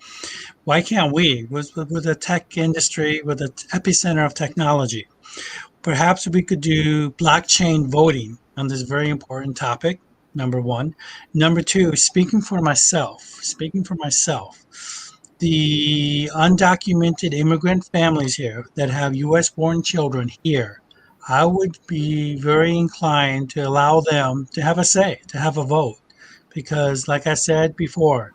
Speaker 2: why can't we, with the tech industry, with the epicenter of technology? Perhaps we could do blockchain voting on this very important topic, number one. Number two, speaking for myself, the undocumented immigrant families here that have US-born children here, I would be very inclined to allow them to have a say, to have a vote. Because like I said before,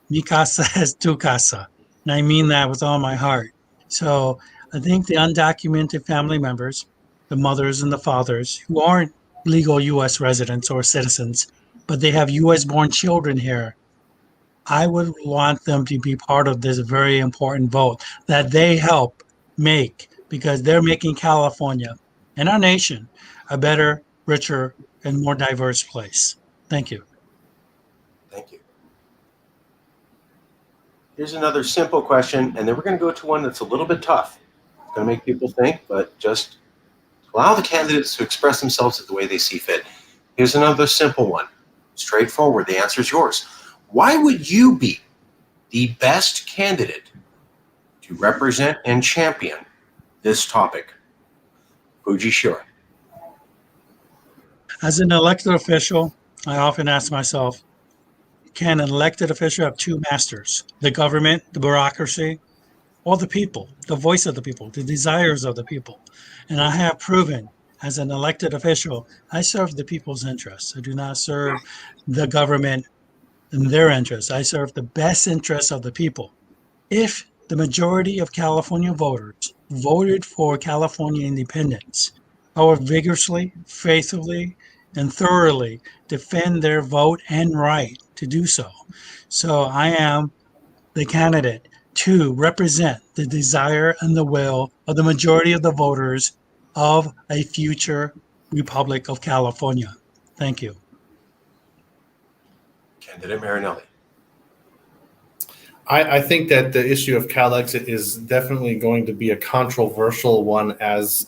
Speaker 2: mi casa es tu casa. And I mean that with all my heart. So I think the undocumented family members, the mothers and the fathers, who aren't legal US residents or citizens, but they have US-born children here, I would want them to be part of this very important vote that they help make, because they're making California and our nation a better, richer, and more diverse place. Thank you.
Speaker 1: Thank you. Here's another simple question, and then we're going to go to one that's a little bit tough. It's going to make people think, but just allow the candidates to express themselves the way they see fit. Here's another simple one. Straightforward. The answer is yours. Why would you be the best candidate to represent and champion this topic? Fuji Shore.
Speaker 2: As an elected official, I often ask myself, can an elected official have two masters? The government, the bureaucracy, or the people, the voice of the people, the desires of the people? And I have proven as an elected official, I serve the people's interests. I do not serve the government in their interests. I serve the best interests of the people. If the majority of California voters voted for California independence, I will vigorously, faithfully, and thoroughly defend their vote and right to do so. So I am the candidate to represent the desire and the will of the majority of the voters of a future Republic of California. Thank you.
Speaker 1: Candidate Marinelli.
Speaker 3: I think that the issue of Calexit is definitely going to be a controversial one as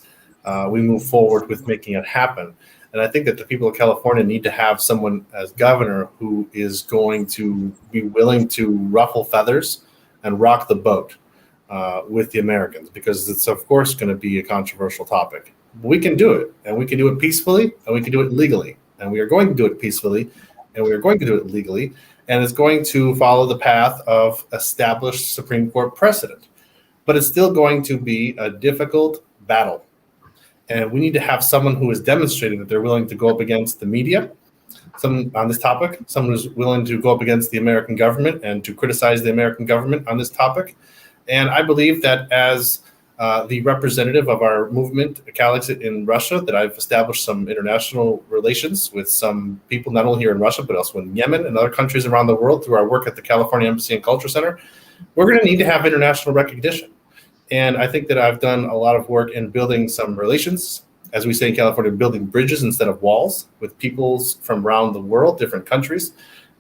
Speaker 3: we move forward with making it happen. And I think that the people of California need to have someone as governor who is going to be willing to ruffle feathers and rock the boat with the Americans, because it's, of course, going to be a controversial topic. But we can do it, and we can do it peacefully, and we can do it legally. And we are going to do it peacefully, and we are going to do it legally. And it's going to follow the path of established Supreme Court precedent. but it's still going to be a difficult battle. And we need to have someone who is demonstrating that they're willing to go up against the media, some on this topic, someone who's willing to go up against the American government and to criticize the American government on this topic. And I believe that as the representative of our movement, Calexit in Russia, that I've established some international relations with some people, not only here in Russia, but also in Yemen and other countries around the world through our work at the California Embassy and Culture Center. We're going to need to have international recognition. And I think that I've done a lot of work in building some relations, as we say in California, building bridges instead of walls with peoples from around the world, different countries.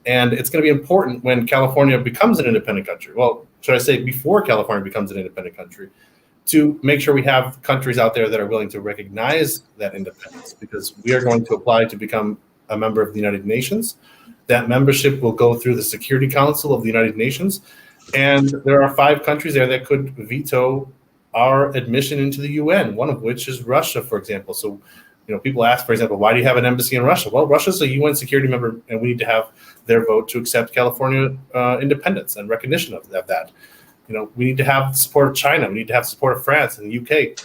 Speaker 3: And it's going to be important when California becomes an independent country. Well, should I say before California becomes an independent country, to make sure we have countries out there that are willing to recognize that independence, because we are going to apply to become a member of the United Nations. That membership will go through the Security Council of the United Nations. And there are 5 countries there that could veto our admission into the UN, one of which is Russia, for example. So, people ask, for example, why do you have an embassy in Russia? Well, Russia's a UN security member, and we need to have their vote to accept California independence and recognition of that. We need to have the support of China. We need to have support of France and the UK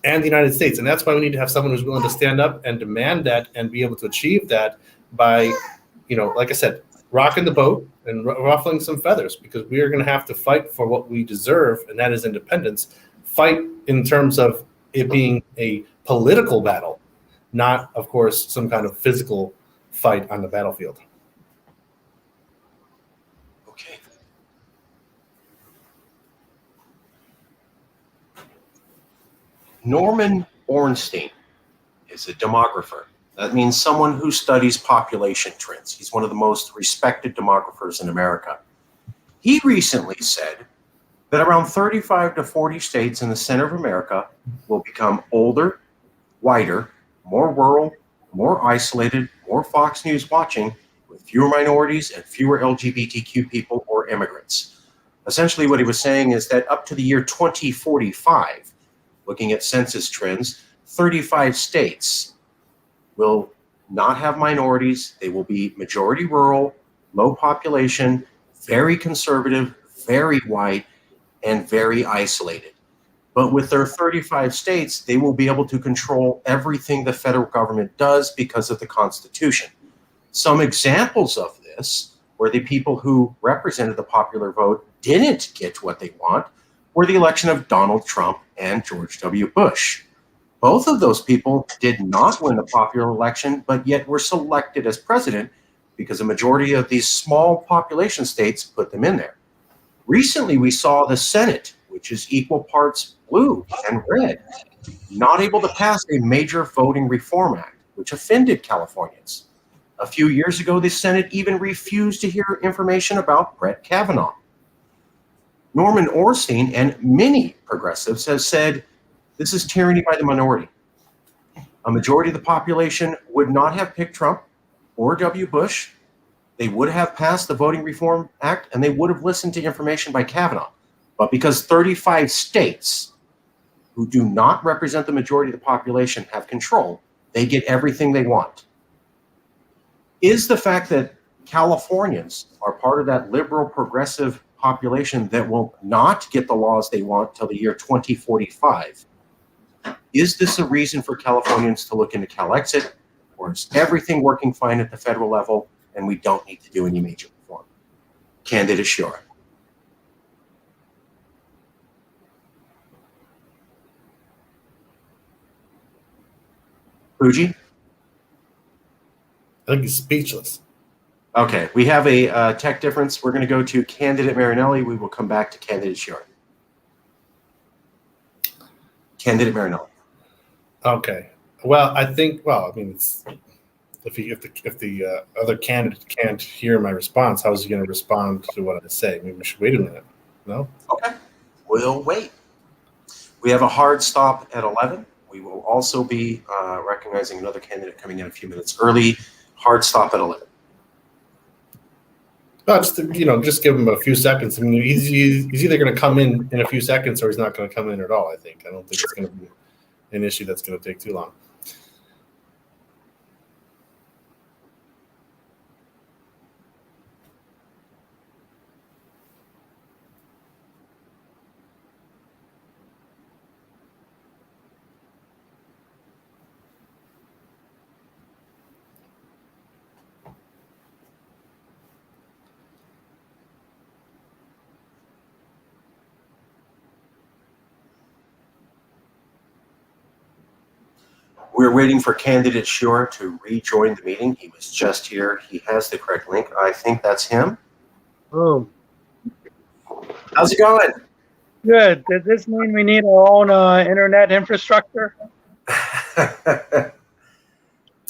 Speaker 3: and the United States. And that's why we need to have someone who's willing to stand up and demand that and be able to achieve that by, like I said, rocking the boat and ruffling some feathers, because we are going to have to fight for what we deserve, and that is independence. Fight in terms of it being a political battle, not, of course, some kind of physical fight on the battlefield.
Speaker 1: Okay. Norman Ornstein is a demographer. That means someone who studies population trends. He's one of the most respected demographers in America. He recently said that around 35 to 40 states in the center of America will become older, whiter, more rural, more isolated, more Fox News watching, with fewer minorities and fewer LGBTQ people or immigrants. Essentially, what he was saying is that up to the year 2045, looking at census trends, 35 states will not have minorities. They will be majority rural, low population, very conservative, very white, and very isolated. But with their 35 states, they will be able to control everything the federal government does because of the Constitution. Some examples of this, where the people who represented the popular vote didn't get what they want, were the election of Donald Trump and George W. Bush. Both of those people did not win the popular election, but yet were selected as president because a majority of these small population states put them in there. Recently, we saw the Senate, which is equal parts blue and red, not able to pass a major voting reform act, which offended Californians. A few years ago, the Senate even refused to hear information about Brett Kavanaugh. Norman Ornstein and many progressives have said this is tyranny by the minority. A majority of the population would not have picked Trump or W. Bush. They would have passed the Voting Reform Act, and they would have listened to information by Kavanaugh. But because 35 states who do not represent the majority of the population have control, they get everything they want. Is the fact that Californians are part of that liberal progressive population that will not get the laws they want till the year 2045, is this a reason for Californians to look into Calexit, or is everything working fine at the federal level and we don't need to do any major reform? Candidate Shore. Fuji?
Speaker 3: I think he's speechless.
Speaker 1: Okay, we have a tech difference. We're going to go to Candidate Marinelli. We will come back to Candidate Shore. Candidate Marinelli.
Speaker 3: Okay. Well, I think. Well, I mean, it's, if the other candidate can't hear my response, how is he going to respond to what I say? Maybe we should wait a minute. No.
Speaker 1: Okay, we'll wait. We have a hard stop at 11. We will also be recognizing another candidate coming in a few minutes early. Hard stop at 11.
Speaker 3: No, just give him a few seconds. I mean, he's either going to come in a few seconds or he's not going to come in at all. I don't think it's going to be an issue that's going to take too long.
Speaker 1: We're waiting for candidate Shure to rejoin the meeting. He was just here. He has the correct link. I think that's him.
Speaker 2: Oh,
Speaker 1: How's it going?
Speaker 2: good. Does this mean we need our own internet infrastructure?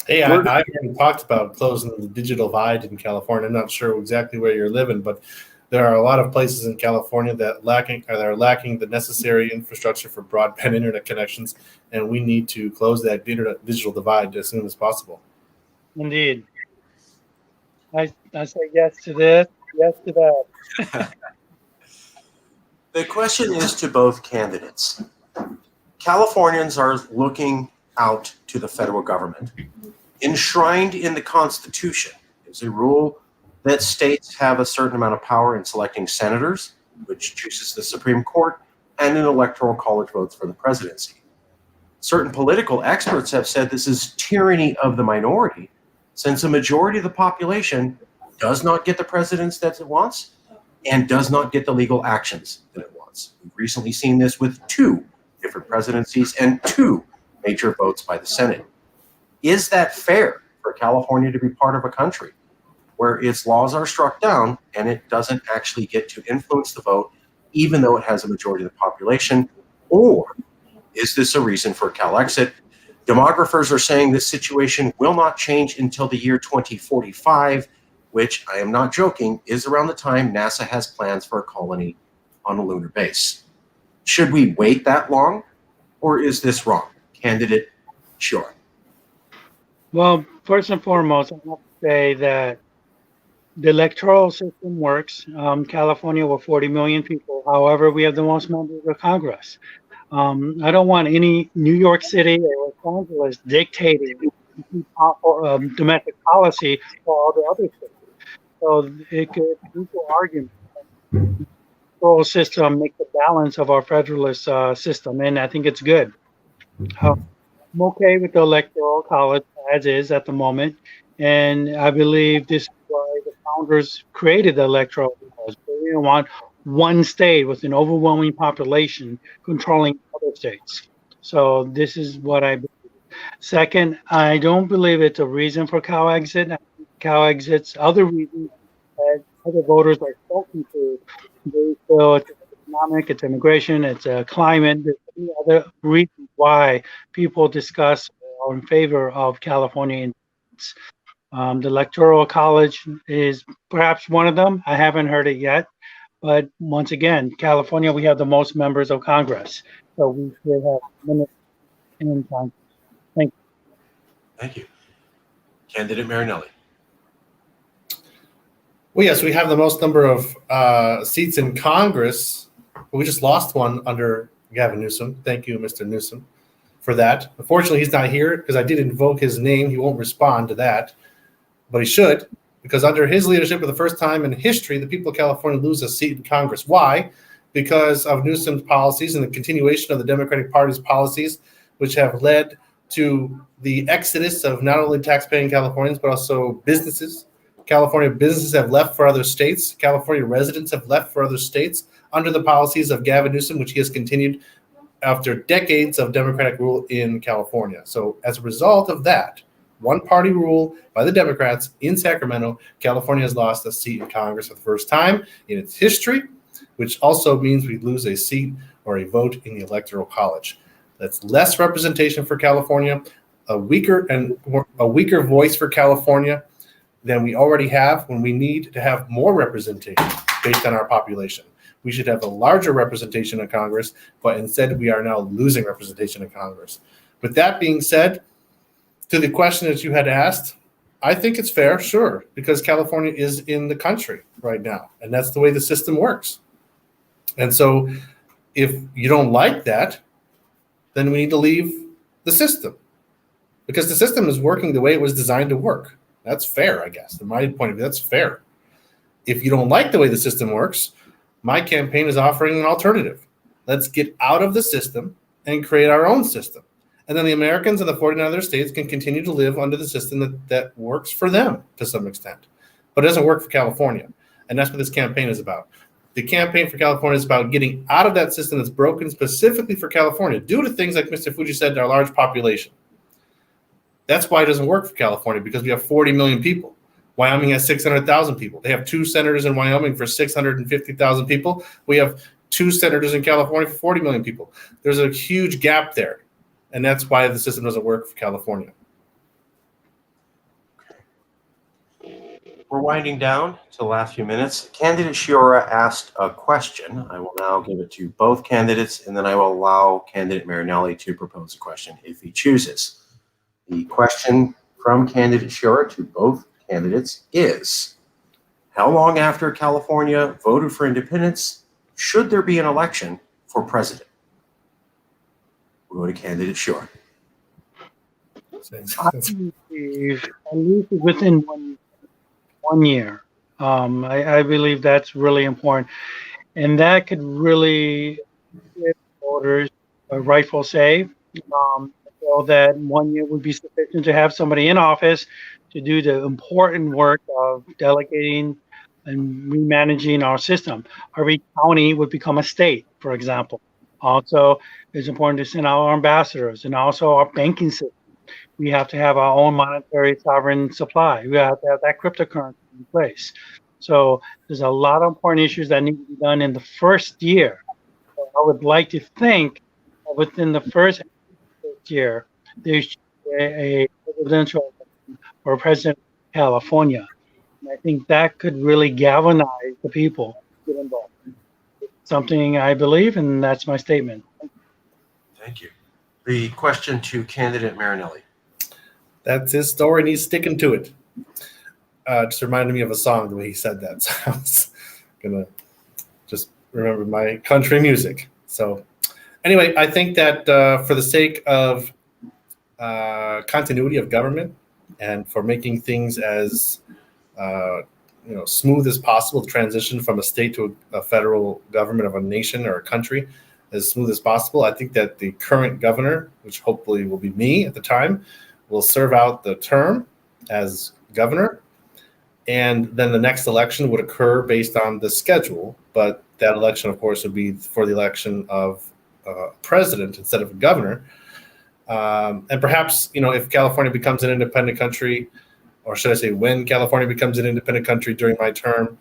Speaker 3: Hey, I haven't talked about closing the digital divide in California. I'm not sure exactly where you're living, but there are a lot of places in California that are lacking the necessary infrastructure for broadband internet connections, and we need to close that digital divide as soon as possible.
Speaker 2: Indeed. I say yes to this, yes to that.
Speaker 1: The question is to both candidates. Californians are looking out to the federal government. Enshrined in the Constitution is a rule that states have a certain amount of power in selecting senators, which chooses the Supreme Court, and in electoral college votes for the presidency. Certain political experts have said this is tyranny of the minority, since a majority of the population does not get the presidents that it wants and does not get the legal actions that it wants. We've recently seen this with 2 different presidencies and 2 major votes by the Senate. Is that fair for California to be part of a country where its laws are struck down and it doesn't actually get to influence the vote, even though it has a majority of the population? Or is this a reason for Calexit? Demographers are saying this situation will not change until the year 2045, which, I am not joking, is around the time NASA has plans for a colony on a lunar base. Should we wait that long, or is this wrong? Candidate, sure.
Speaker 2: Well, first and foremost, I have to say that the electoral system works. California with 40 million people. However, we have the most members of Congress. I don't want any New York City or Los Angeles dictating domestic policy for all the other states. So it could equal argument. The electoral system make the balance of our federalist system, and I think it's good. I'm okay with the electoral college as is at the moment, and I believe this is why the founders created the electoral college. They didn't want one state with an overwhelming population controlling other states. So this is what I believe. Second, I don't believe it's a reason for Calexit. Calexit's other reasons that other voters are spoken to, they feel it's economic, it's immigration, it's climate. There's many other reasons why people discuss or in favor of California. The electoral college is perhaps one of them. I haven't heard it yet. But once again, California, we have the most members of Congress. So we should have minutes in Congress. Thank you.
Speaker 1: Thank you. Candidate Marinelli.
Speaker 3: Well, yes, we have the most number of seats in Congress. We just lost one under Gavin Newsom. Thank you, Mr. Newsom, for that. Unfortunately, he's not here because I did invoke his name. He won't respond to that, but he should, because under his leadership, for the first time in history, the people of California lose a seat in Congress. Why? Because of Newsom's policies and the continuation of the Democratic Party's policies, which have led to the exodus of not only taxpaying Californians, but also businesses. California businesses have left for other states. California residents have left for other states under the policies of Gavin Newsom, which he has continued after decades of Democratic rule in California. So as a result of that, one-party rule by the Democrats in Sacramento, California has lost a seat in Congress for the first time in its history, which also means we lose a seat or a vote in the Electoral College. That's less representation for California, a weaker voice for California than we already have when we need to have more representation based on our population. We should have a larger representation in Congress, but instead we are now losing representation in Congress. With that being said, to the question that you had asked, I think it's fair, sure, because California is in the country right now, and that's the way the system works. And so if you don't like that, then we need to leave the system because the system is working the way it was designed to work. That's fair, I guess. From my point of view, that's fair. If you don't like the way the system works, my campaign is offering an alternative. Let's get out of the system and create our own system. And then the Americans in the 49 other states can continue to live under the system that works for them to some extent. But it doesn't work for California. And that's what this campaign is about. The campaign for California is about getting out of that system that's broken specifically for California due to things like Mr. Fuji said, our large population. That's why it doesn't work for California, because we have 40 million people. Wyoming has 600,000 people. They have 2 senators in Wyoming for 650,000 people. We have 2 senators in California for 40 million people. There's a huge gap there, and that's why the system doesn't work for California.
Speaker 1: We're winding down to the last few minutes. Candidate Shiora asked a question. I will now give it to both candidates, and then I will allow candidate Marinelli to propose a question if he chooses. The question from candidate Shiora to both candidates is, how long after California voted for independence should there be an election for president? We'll go to candidate Shiora.
Speaker 2: I believe at least within 1 year. I believe that's really important, and that could really give voters a rightful say. So that 1 year would be sufficient to have somebody in office to do the important work of delegating and remanaging our system. Every county would become a state, for example. Also, it's important to send out our ambassadors and also our banking system. We have to have our own monetary sovereign supply. We have to have that cryptocurrency in place. So there's a lot of important issues that need to be done in the first year. So I would like to think that within the first year, there should be a presidential election for President of California. And I think that could really galvanize the people to get involved. It's something I believe, and that's my statement.
Speaker 1: Thank you. The question to candidate Marinelli.
Speaker 3: That's his story, and he's sticking to it. Just reminded me of a song the way he said that. So I was gonna just remember my country music. So anyway, I think that for the sake of continuity of government and for making things as smooth as possible, the transition from a state to a federal government of a nation or a country as smooth as possible, I think that the current governor, which hopefully will be me at the time, will serve out the term as governor. And then the next election would occur based on the schedule. But that election, of course, would be for the election of president instead of a governor. And perhaps, if California becomes an independent country, or should I say when California becomes an independent country during my term,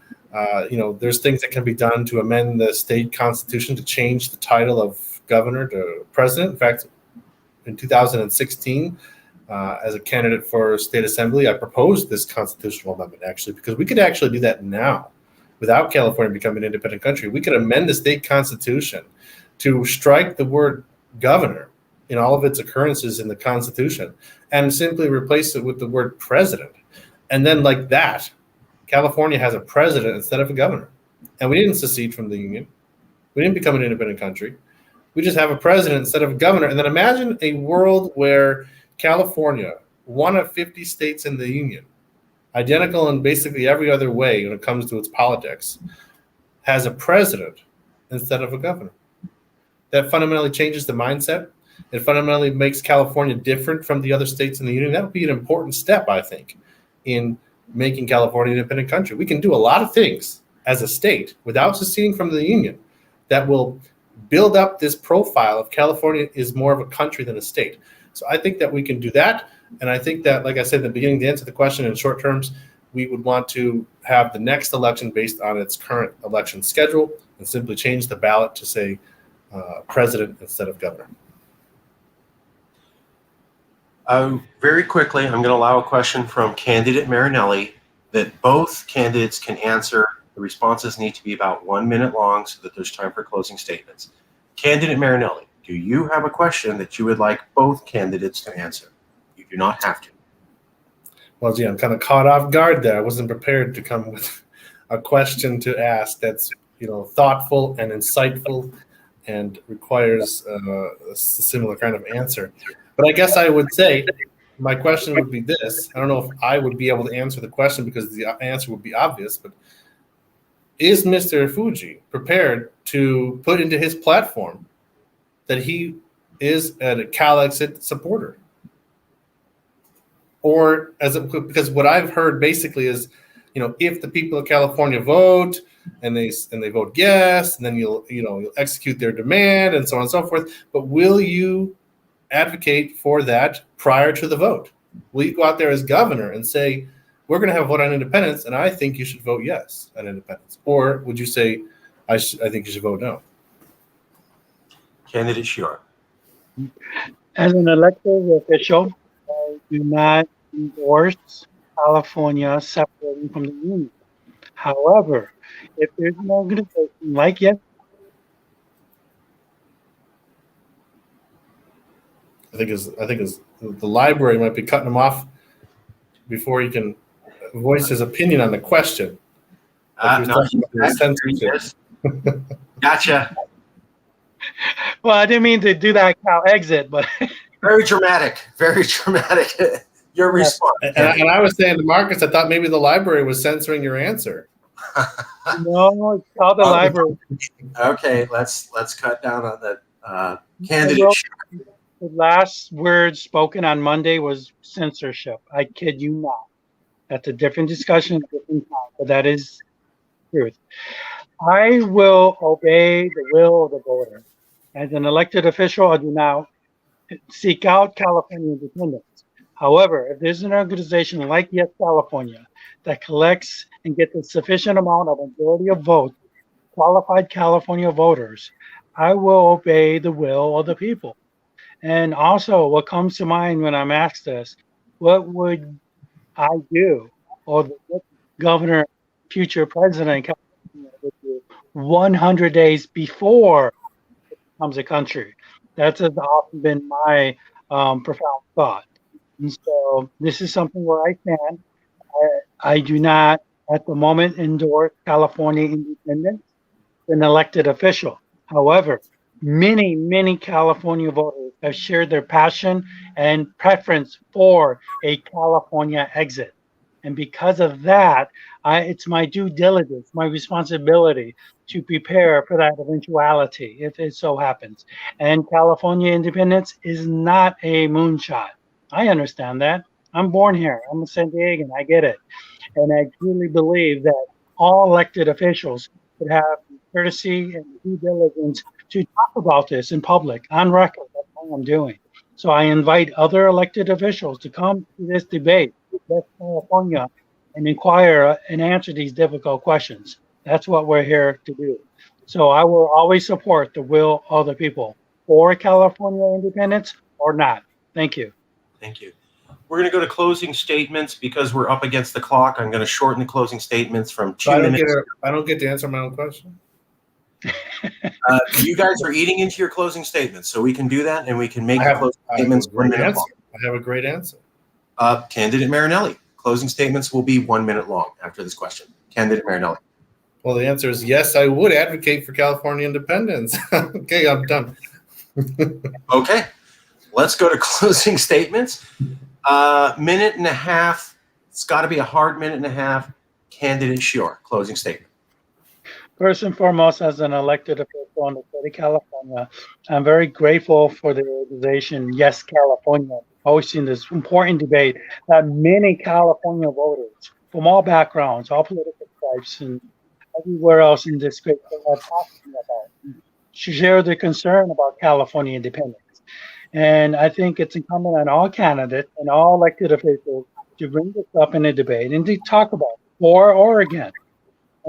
Speaker 3: there's things that can be done to amend the state constitution to change the title of governor to president. In fact, in 2016, as a candidate for state assembly, I proposed this constitutional amendment, actually, because we could actually do that now without California becoming an independent country. We could amend the state constitution to strike the word governor in all of its occurrences in the Constitution and simply replace it with the word president. And then like that, California has a president instead of a governor. And we didn't secede from the Union. We didn't become an independent country. We just have a president instead of a governor. And then imagine a world where California, one of 50 states in the Union, identical in basically every other way when it comes to its politics, has a president instead of a governor. That fundamentally changes the mindset. It fundamentally makes California different from the other states in the Union. That would be an important step, I think, in making California an independent country. We can do a lot of things as a state without seceding from the Union that will build up this profile of California is more of a country than a state. So I think that we can do that. And I think that, like I said in the beginning, to answer the question in short terms, we would want to have the next election based on its current election schedule and simply change the ballot to say president instead of governor.
Speaker 1: Very quickly, I'm going to allow a question from candidate Marinelli that both candidates can answer. The responses need to be about 1 minute long so that there's time for closing statements. Candidate Marinelli, do you have a question that you would like both candidates to answer? You do not have to.
Speaker 3: Well, gee, I'm kind of caught off guard there. I wasn't prepared to come with a question to ask that's, thoughtful and insightful and requires a similar kind of answer. But I guess I would say my question would be this. I don't know if I would be able to answer the question because the answer would be obvious, but is Mr. Fuji prepared to put into his platform that he is a Calexit supporter? Or because what I've heard basically is, if the people of California vote and they vote yes, and then you'll execute their demand and so on and so forth. But will you advocate for that prior to the vote? Will you go out there as governor and say, we're going to have a vote on independence, and I think you should vote yes on independence? Or would you say, I think you should vote no?
Speaker 1: Candidate Shior.
Speaker 2: As an elected official, I do not endorse California separating from the Union. However, if there's an organization like Yes,
Speaker 3: I think the library might be cutting him off before he can voice his opinion on the question.
Speaker 1: No, gotcha.
Speaker 2: well, I didn't mean to do that Calexit, but
Speaker 1: Very dramatic. Very dramatic. Your response.
Speaker 3: And I was saying to Marcus, I thought maybe the library was censoring your answer.
Speaker 2: no, it's called the library.
Speaker 1: Okay, let's cut down on that. Candidate.
Speaker 2: The last word spoken on Monday was censorship. I kid you not. That's a different discussion, different time, but that is truth. I will obey the will of the voter. As an elected official, I do not seek out California independence. However, if there's an organization like Yes California that collects and gets a sufficient amount of majority of votes, qualified California voters, I will obey the will of the people. And also, what comes to mind when I'm asked this, what would I do, or the governor, future president would do 100 days before it becomes a country? That has often been my profound thought. And so this is something where I stand. I do not, at the moment, endorse California independence as an elected official. However, many California voters have shared their passion and preference for a California exit. And because of that, it's my due diligence, my responsibility to prepare for that eventuality if it so happens. And California independence is not a moonshot. I understand that. I'm born here. I'm a San Diegan. I get it. And I truly believe that all elected officials should have courtesy and due diligence to talk about this in public, on record. That's all I'm doing. So I invite other elected officials to come to this debate with West California and inquire and answer these difficult questions. That's what we're here to do. So I will always support the will of the people for California independence or not. Thank you.
Speaker 1: Thank you. We're going to go to closing statements because we're up against the clock. I'm going to shorten the closing statements from 2 minutes.
Speaker 3: I don't get to answer my own question.
Speaker 1: You guys are eating into your closing statements, so we can do that, and we can make the closing statements 1 minute long.
Speaker 3: I have a great answer.
Speaker 1: Candidate Marinelli, closing statements will be 1 minute long after this question. Candidate Marinelli.
Speaker 3: Well, the answer is yes, I would advocate for California independence. Okay, I'm done.
Speaker 1: Okay, let's go to closing statements. Minute and a half. It's got to be a hard minute and a half. Candidate Shior, closing statement.
Speaker 2: First and foremost, as an elected official in the state of California, I'm very grateful for the organization Yes California hosting this important debate that many California voters from all backgrounds, all political stripes, and everywhere else in this great thing are talking about, share their concern about California independence. And I think it's incumbent on all candidates and all elected officials to bring this up in a debate and to talk about it for or against.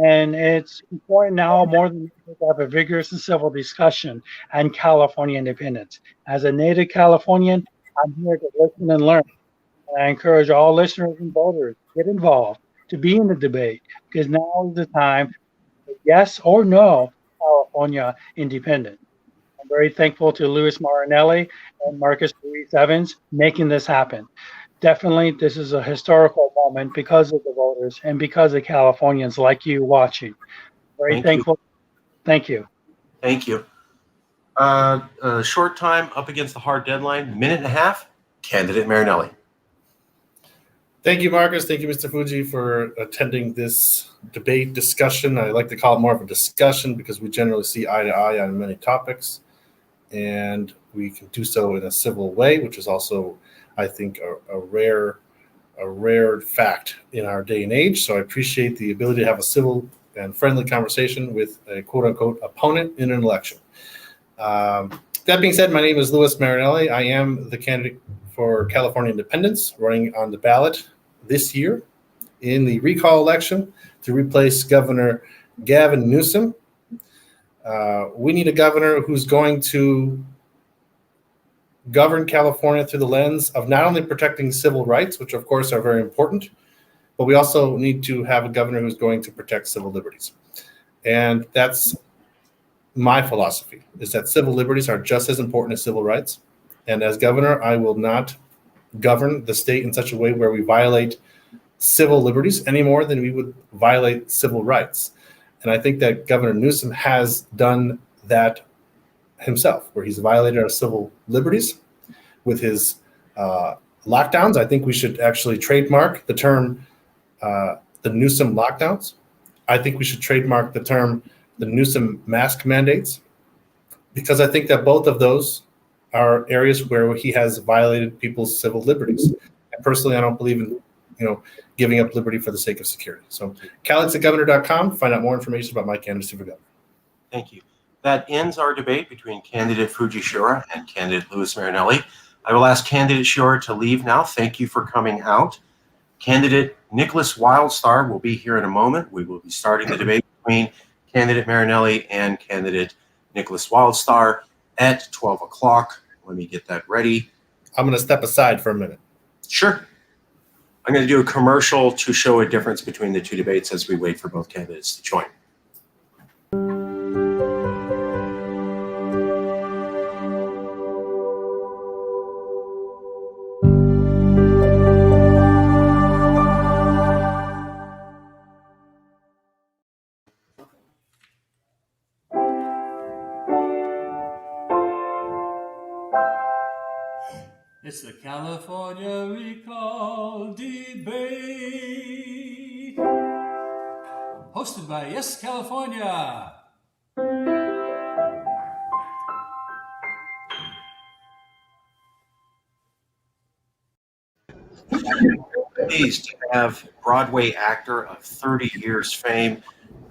Speaker 2: And it's important now more than ever to have a vigorous and civil discussion on California independence. As a native Californian, I'm here to listen and learn. And I encourage all listeners and voters to get involved, to be in the debate, because now is the time for yes or no California independence. I'm very thankful to Louis Marinelli and Marcus Ruiz Evans making this happen. Definitely, this is a historical moment because of the voters and because of Californians like you watching. Very thankful. Thank you.
Speaker 1: Thank you. Short time, up against the hard deadline, minute and a half. Candidate Marinelli.
Speaker 3: Thank you, Marcus. Thank you, Mr. Fuji, for attending this debate discussion. I like to call it more of a discussion because we generally see eye to eye on many topics, and we can do so in a civil way, which is also, I think, a rare fact in our day and age. So I appreciate the ability to have a civil and friendly conversation with a quote-unquote opponent in an election. That being said, my name is Louis Marinelli. I am the candidate for California independence running on the ballot this year in the recall election to replace Governor Gavin Newsom. We need a governor who's going to govern California through the lens of not only protecting civil rights, which of course are very important, but we also need to have a governor who's going to protect civil liberties. And that's my philosophy, is that civil liberties are just as important as civil rights. And as governor, I will not govern the state in such a way where we violate civil liberties any more than we would violate civil rights. And I think that Governor Newsom has done that himself, where he's violated our civil liberties with his lockdowns. I think we should actually trademark the term the Newsom lockdowns. I think we should trademark the term the Newsom mask mandates, because I think that both of those are areas where he has violated people's civil liberties. And personally, I don't believe in giving up liberty for the sake of security. So calexitgovernor.com, find out more information about my candidacy for governor.
Speaker 1: Thank you. That ends our debate between candidate Fuji Shiora and candidate Louis Marinelli. I will ask candidate Shiora to leave now. Thank you for coming out. Candidate Nicholas Wildstar will be here in a moment. We will be starting the debate between candidate Marinelli and candidate Nicholas Wildstar at 12 o'clock. Let me get that ready.
Speaker 3: I'm going to step aside for a minute.
Speaker 1: Sure. I'm going to do a commercial to show a difference between the two debates as we wait for both candidates to join.
Speaker 4: It's the California Recall Debate, hosted by Yes California.
Speaker 1: Pleased to have Broadway actor of 30 years fame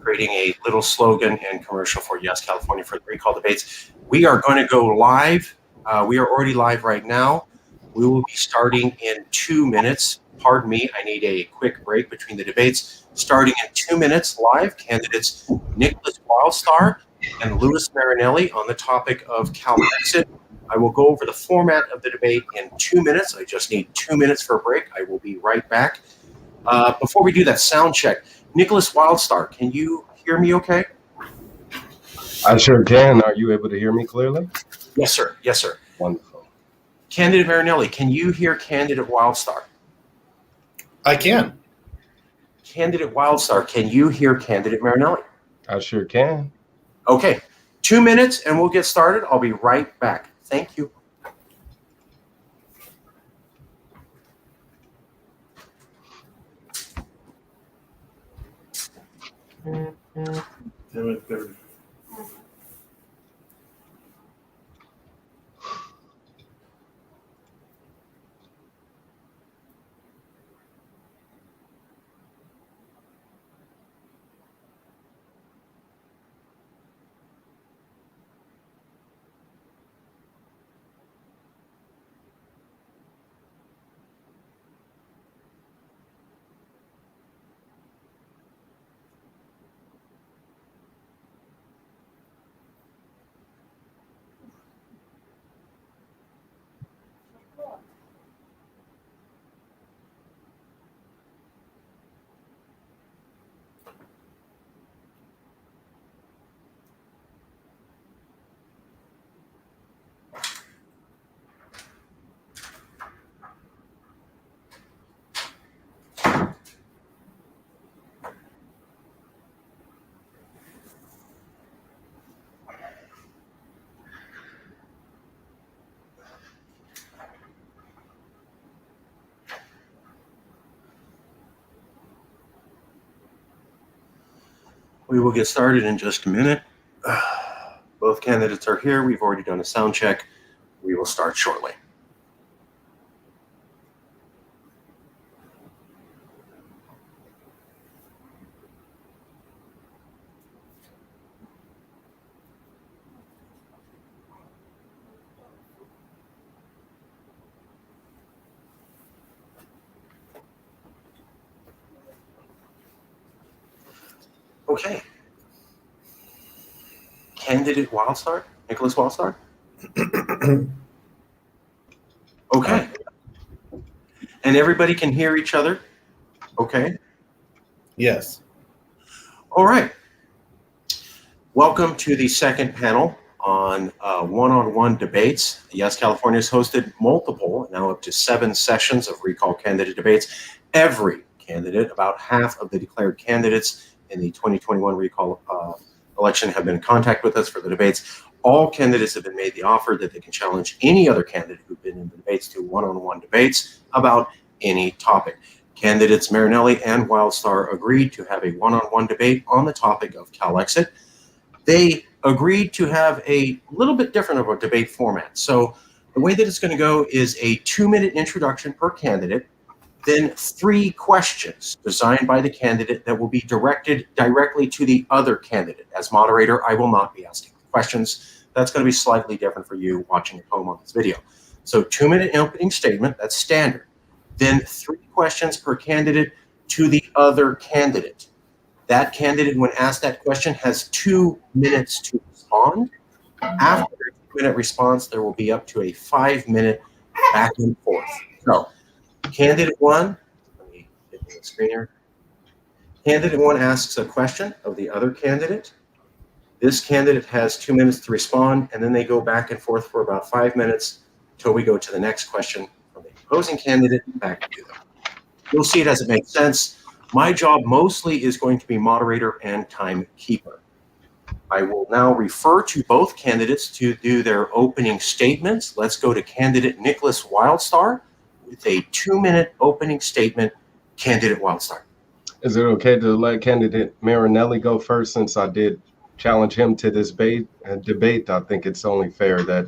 Speaker 1: creating a little slogan and commercial for Yes California for the Recall Debates. We are going to go live. We are already live right now. We will be starting in 2 minutes. Pardon me, I need a quick break between the debates. Starting in 2 minutes live, candidates Nicholas Wildstar and Louis Marinelli on the topic of Calexit. I will go over the format of the debate in 2 minutes. I just need 2 minutes for a break. I will be right back. Before we do that, sound check. Nicholas Wildstar, can you hear me okay?
Speaker 5: I sure can. Are you able to hear me clearly?
Speaker 1: Yes, sir. Yes, sir.
Speaker 5: Wonderful.
Speaker 1: Candidate Marinelli, can you hear candidate Wildstar?
Speaker 3: I can.
Speaker 1: Candidate Wildstar, can you hear candidate Marinelli?
Speaker 5: I sure can.
Speaker 1: Okay, 2 minutes and we'll get started. I'll be right back. Thank you. We will get started in just a minute. Both candidates are here. We've already done a sound check. We will start shortly. Okay. Candidate Wildstar? Nicholas Wildstar? Okay. And everybody can hear each other? Okay.
Speaker 3: Yes.
Speaker 1: All right. Welcome to the second panel on one-on-one debates. Yes, California has hosted multiple, now up to 7 sessions of recall candidate debates. Every candidate, about half of the declared candidates in the 2021 recall election have been in contact with us for the debates. All candidates have been made the offer that they can challenge any other candidate who've been in the debates to one-on-one debates about any topic. Candidates Marinelli and Wildstar agreed to have a one-on-one debate on the topic of Calexit. They agreed to have a little bit different of a debate format. So the way that it's going to go is a 2-minute introduction per candidate, then 3 questions designed by the candidate that will be directed directly to the other candidate. As moderator, I will not be asking questions. That's going to be slightly different for you watching at home on this video. So 2-minute opening statement, that's standard. Then 3 questions per candidate to the other candidate. That candidate, when asked that question, has 2 minutes to respond. After a 2-minute response, there will be up to a 5-minute back and forth. So, candidate 1, let me get the screen here. Candidate 1 asks a question of the other candidate. This candidate has 2 minutes to respond, and then they go back and forth for about 5 minutes until we go to the next question from the opposing candidate back to them. You'll see it as it makes sense. My job mostly is going to be moderator and timekeeper. I will now refer to both candidates to do their opening statements. Let's go to candidate Nicholas Wildstar with a 2-minute opening statement. Candidate Wildstar.
Speaker 5: Is it okay to let candidate Marinelli go first, since I did challenge him to this debate? I think it's only fair that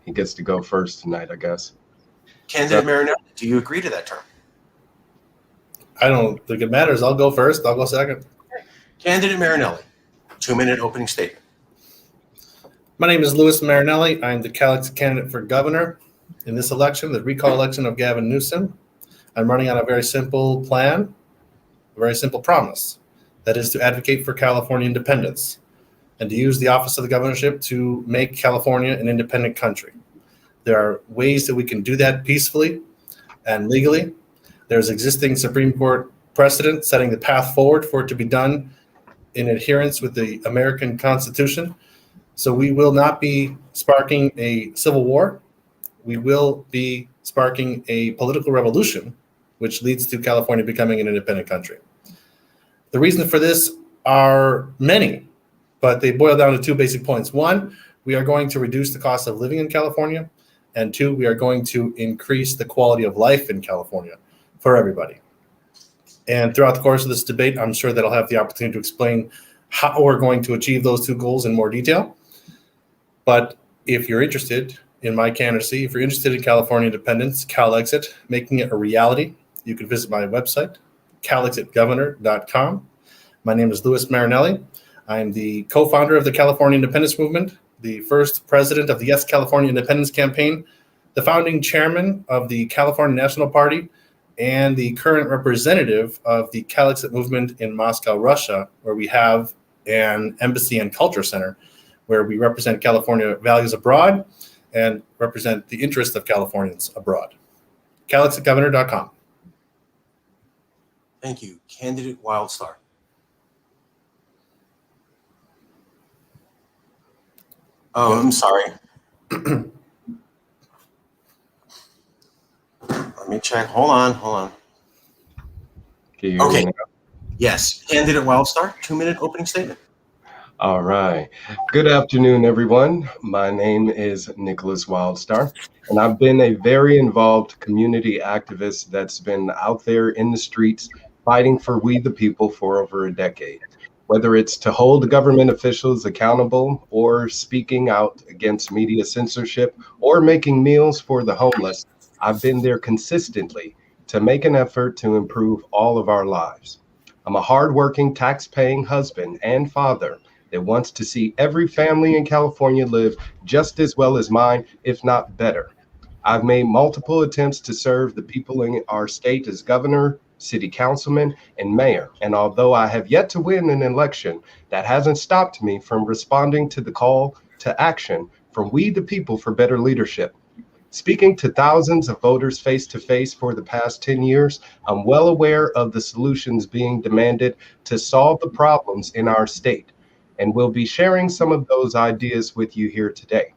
Speaker 5: he gets to go first tonight, I guess.
Speaker 1: Candidate Marinelli, do you agree to that term?
Speaker 3: I don't think it matters. I'll go first. I'll go second.
Speaker 1: Candidate Marinelli, 2-minute opening statement.
Speaker 3: My name is Louis Marinelli. I'm the Calexit candidate for governor in this election, the recall election of Gavin Newsom. I'm running on a very simple plan, a very simple promise. That is to advocate for California independence and to use the office of the governorship to make California an independent country. There are ways that we can do that peacefully and legally. There's existing Supreme Court precedent setting the path forward for it to be done in adherence with the American Constitution. So we will not be sparking a civil war. We will be sparking a political revolution, which leads to California becoming an independent country. The reasons for this are many, but they boil down to 2 basic points. 1, we are going to reduce the cost of living in California. And 2, we are going to increase the quality of life in California for everybody. And throughout the course of this debate, I'm sure that I'll have the opportunity to explain how we're going to achieve those 2 goals in more detail. But if you're interested in my candidacy, if you're interested in California independence, Calexit, making it a reality, you can visit my website, calexitgovernor.com. My name is Louis Marinelli. I'm the co-founder of the California Independence Movement, the first president of the Yes California Independence Campaign, the founding chairman of the California National Party, and the current representative of the Calexit movement in Moscow, Russia, where we have an embassy and culture center where we represent California values abroad and represent the interests of Californians abroad. CalexitGovernor.com.
Speaker 1: Thank you. Candidate Wildstar. Oh, I'm sorry. Let me check. Hold on.
Speaker 5: Can you hear me
Speaker 1: Okay.
Speaker 5: now?
Speaker 1: Yes. Candidate Wildstar, 2-minute opening statement.
Speaker 5: All right. Good afternoon, everyone. My name is Nicholas Wildstar, and I've been a very involved community activist that's been out there in the streets fighting for we the people for over a decade. Whether it's to hold government officials accountable or speaking out against media censorship or making meals for the homeless, I've been there consistently to make an effort to improve all of our lives. I'm a hardworking, tax-paying husband and father that wants to see every family in California live just as well as mine, if not better. I've made multiple attempts to serve the people in our state as governor city councilman, and mayor. And although I have yet to win an election, that hasn't stopped me from responding to the call to action from we the people for better leadership. Speaking to thousands of voters face to face for the past 10 years, I'm well aware of the solutions being demanded to solve the problems in our state, and will be sharing some of those ideas with you here today.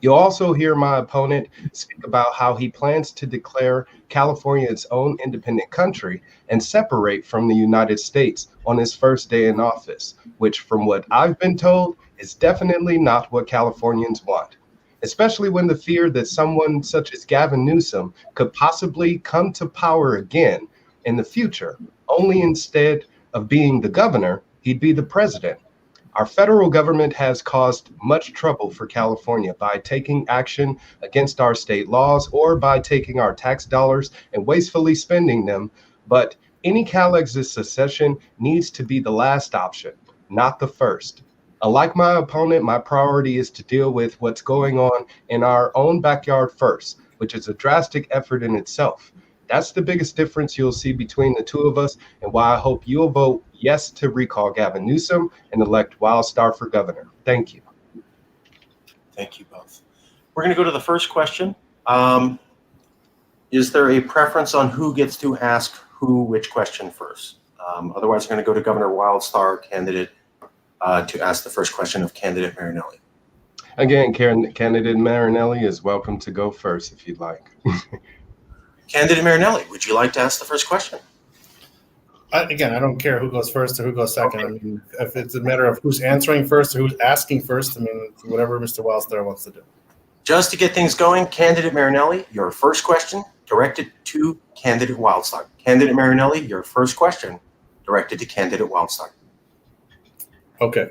Speaker 5: You'll also hear my opponent speak about how he plans to declare California its own independent country and separate from the United States on his first day in office, which, from what I've been told, is definitely not what Californians want, especially when the fear that someone such as Gavin Newsom could possibly come to power again in the future, only instead of being the governor, he'd be the president. Our federal government has caused much trouble for California by taking action against our state laws or by taking our tax dollars and wastefully spending them. But any Calexit secession needs to be the last option, not the first. Unlike my opponent, my priority is to deal with what's going on in our own backyard first, which is a drastic effort in itself. That's the biggest difference you'll see between the two of us, and why I hope you'll vote yes to recall Gavin Newsom and elect Wildstar for governor. Thank you.
Speaker 1: Thank you both. We're going to go to the first question. Is there a preference on who gets to ask who which question first? Otherwise, I'm going to go to Governor Wildstar candidate to ask the first question of candidate Marinelli.
Speaker 5: Again, candidate Marinelli is welcome to go first if you'd like.
Speaker 1: Candidate Marinelli, would you like to ask the first question?
Speaker 3: Again, I don't care who goes first or who goes second. I mean, if it's a matter of who's answering first or who's asking first, I mean, whatever Mr. Wildstar wants to do.
Speaker 1: Just to get things going, candidate Marinelli, your first question directed to candidate Wildstar. Candidate Marinelli, your first question directed to candidate Wildstar.
Speaker 3: Okay.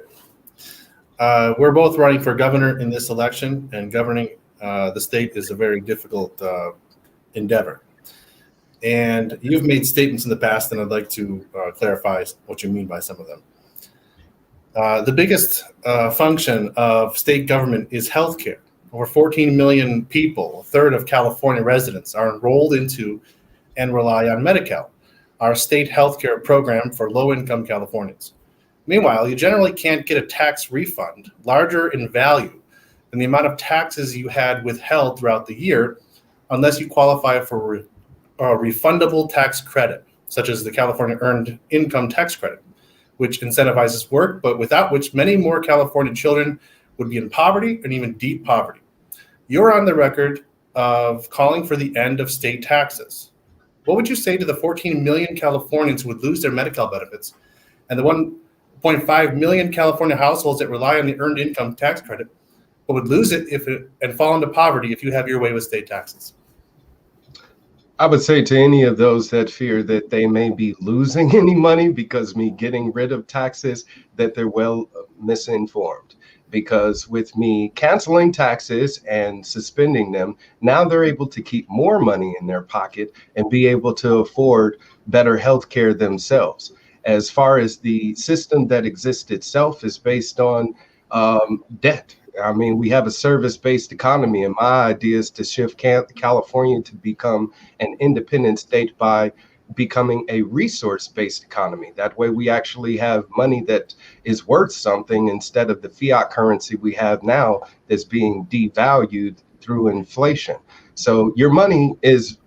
Speaker 3: We're both running for governor in this election, and governing the state is a very difficult endeavor. And you've made statements in the past, and I'd like to clarify what you mean by some of them. The biggest function of state government is healthcare. Over 14 million people, a third of California residents, are enrolled into and rely on Medi-Cal, our state healthcare program for low-income Californians. Meanwhile, you generally can't get a tax refund larger in value than the amount of taxes you had withheld throughout the year unless you qualify for a refundable tax credit, such as the California Earned Income Tax Credit, which incentivizes work, but without which many more California children would be in poverty and even deep poverty. You're on the record of calling for the end of state taxes. What would you say to the 14 million Californians who would lose their Medi-Cal benefits and the 1.5 million California households that rely on the Earned Income Tax Credit but would lose it and fall into poverty if you have your way with state taxes?
Speaker 5: I would say to any of those that fear that they may be losing any money because me getting rid of taxes, that they're well misinformed. Because with me canceling taxes and suspending them, now they're able to keep more money in their pocket and be able to afford better health care themselves. As far as the system that exists itself is based on debt. I mean, we have a service-based economy, and my idea is to shift California to become an independent state by becoming a resource-based economy. That way we actually have money that is worth something instead of the fiat currency we have now that's being devalued through inflation. So your money is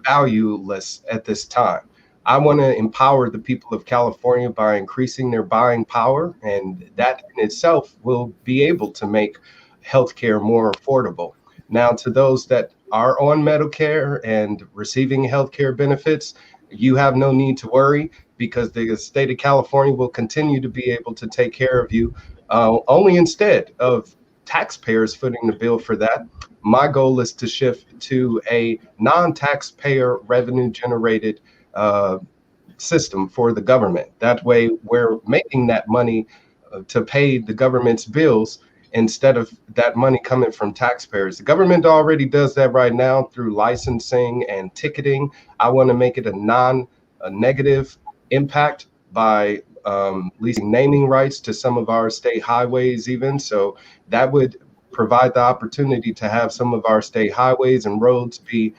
Speaker 5: valueless at this time. I want to empower the people of California by increasing their buying power, and that in itself will be able to make healthcare more affordable. Now, to those that are on Medicare and receiving healthcare benefits, you have no need to worry, because the state of California will continue to be able to take care of you, only instead of taxpayers footing the bill for that. My goal is to shift to a non-taxpayer revenue generated system for the government. That way we're making that money to pay the government's bills instead of that money coming from taxpayers. The government already does that right now through licensing and ticketing. I want to make it a negative impact by leasing naming rights to some of our state highways even. So that would provide the opportunity to have some of our state highways and roads be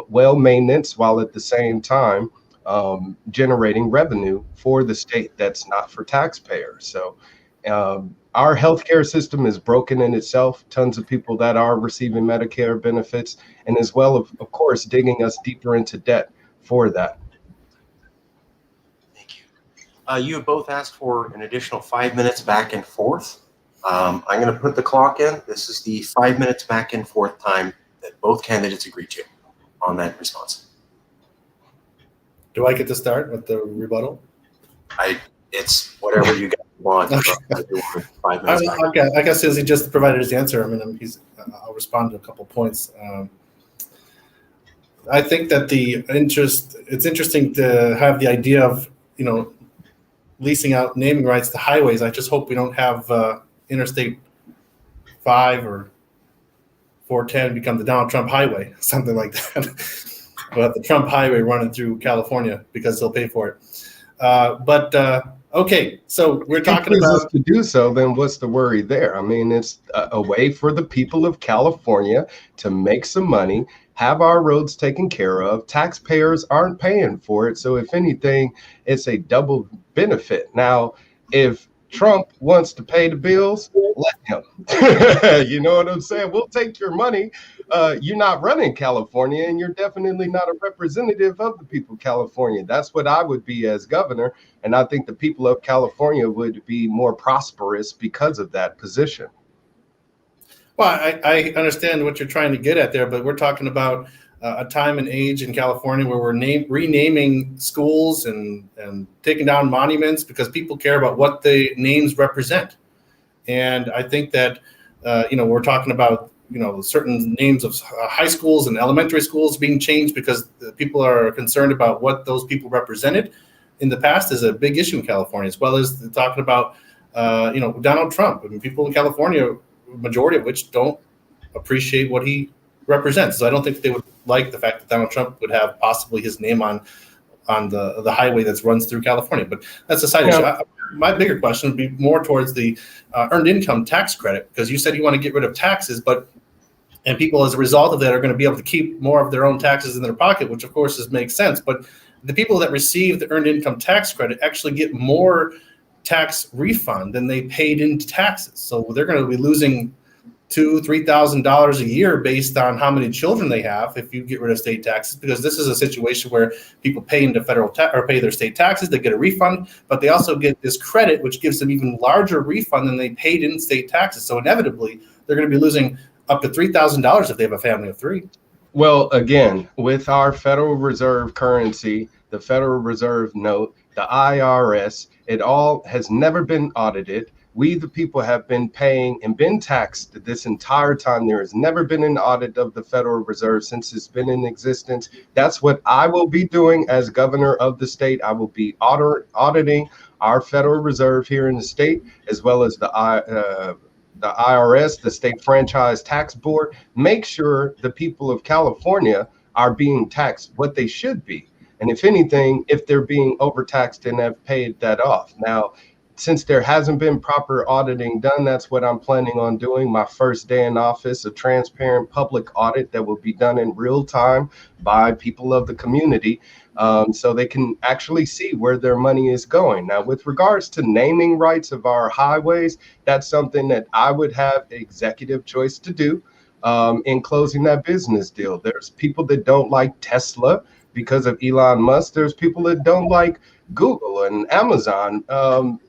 Speaker 5: well maintenance, while at the same time generating revenue for the state that's not for taxpayers. So our healthcare system is broken in itself. Tons of people that are receiving Medicare benefits, and as well, of course, digging us deeper into debt for that.
Speaker 1: Thank you. You have both asked for an additional 5 minutes back and forth. I'm going to put the clock in. This is the 5 minutes back and forth time that both candidates agreed to on that response.
Speaker 3: Do I get to start with the rebuttal?
Speaker 1: It's whatever you guys want.
Speaker 3: Okay.
Speaker 1: 5 minutes back.
Speaker 3: Okay. I guess since he just provided his answer, I mean, I'll respond to a couple points. I think that it's interesting to have the idea of, leasing out naming rights to highways. I just hope we don't have Interstate 5 or 410 become the Donald Trump Highway, something like that. We'll have the Trump Highway running through California because they'll pay for it. Okay, so we're talking about
Speaker 5: to do so. Then what's the worry there? I mean, it's a way for the people of California to make some money, have our roads taken care of. Taxpayers aren't paying for it, so if anything, it's a double benefit. Now, if Trump wants to pay the bills, let him. You know what I'm saying? We'll take your money. You're not running California, and you're definitely not a representative of the people of California. That's what I would be as governor, and I think the people of California would be more prosperous because of that position.
Speaker 3: Well, I understand what you're trying to get at there, but we're talking about a time and age in California where we're renaming schools and taking down monuments because people care about what the names represent. And I think that, we're talking about, certain names of high schools and elementary schools being changed because people are concerned about what those people represented in the past is a big issue in California, as well as talking about, Donald Trump. I mean, people in California, majority of which don't appreciate what he represents. So I don't think they would like the fact that Donald Trump would have possibly his name on the highway that runs through California. But that's a side issue. My bigger question would be more towards the earned income tax credit, because you said you want to get rid of taxes, and people as a result of that are going to be able to keep more of their own taxes in their pocket, which of course makes sense. But the people that receive the earned income tax credit actually get more tax refund than they paid into taxes. So they're going to be losing $2,000-$3,000 a year based on how many children they have if you get rid of state taxes, because this is a situation where people pay into federal or pay their state taxes, they get a refund, but they also get this credit, which gives them even larger refund than they paid in state taxes. So inevitably, they're going to be losing up to $3,000 if they have a family of 3.
Speaker 5: Well, again, with our Federal Reserve currency, the Federal Reserve note, the IRS, it all has never been audited. We, the people, have been paying and been taxed this entire time. There has never been an audit of the Federal Reserve since it's been in existence. That's what I will be doing as governor of the state. I will be auditing our Federal Reserve here in the state, as well as the IRS, the State Franchise Tax Board. Make sure the people of California are being taxed what they should be. And if anything, if they're being overtaxed and have paid that off. Now, since there hasn't been proper auditing done, that's what I'm planning on doing. My first day in office, a transparent public audit that will be done in real time by people of the community, so they can actually see where their money is going. Now, with regards to naming rights of our highways, that's something that I would have executive choice to do in closing that business deal. There's people that don't like Tesla because of Elon Musk. There's people that don't like Google and Amazon,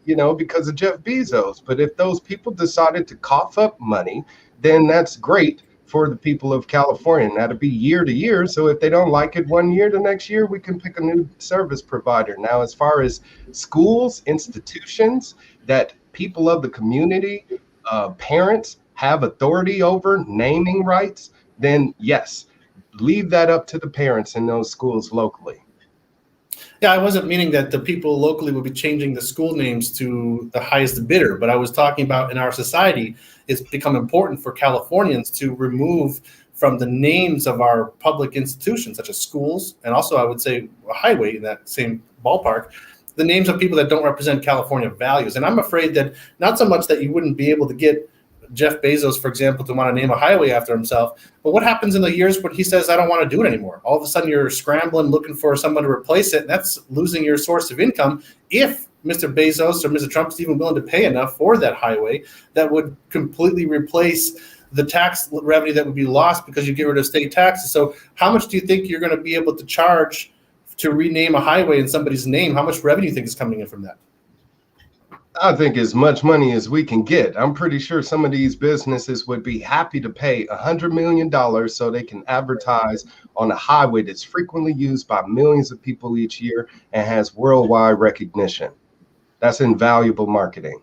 Speaker 5: because of Jeff Bezos. But if those people decided to cough up money, then that's great for the people of California. And that'll be year to year. So if they don't like it one year, the next year we can pick a new service provider. Now, as far as schools, institutions that people of the community, parents have authority over, naming rights, then yes, leave that up to the parents in those schools locally.
Speaker 3: Yeah, I wasn't meaning that the people locally would be changing the school names to the highest bidder, but I was talking about in our society, it's become important for Californians to remove from the names of our public institutions, such as schools, and also I would say a highway in that same ballpark, the names of people that don't represent California values. And I'm afraid that not so much that you wouldn't be able to get Jeff Bezos, for example, to want to name a highway after himself. But what happens in the years when he says, I don't want to do it anymore? All of a sudden, you're scrambling, looking for someone to replace it, and that's losing your source of income. If Mr. Bezos or Mr. Trump is even willing to pay enough for that highway, that would completely replace the tax revenue that would be lost because you get rid of state taxes. So how much do you think you're going to be able to charge to rename a highway in somebody's name? How much revenue do you think is coming in from that?
Speaker 5: I think as much money as we can get. I'm pretty sure some of these businesses would be happy to pay $100 million so they can advertise on a highway that's frequently used by millions of people each year and has worldwide recognition. That's invaluable marketing.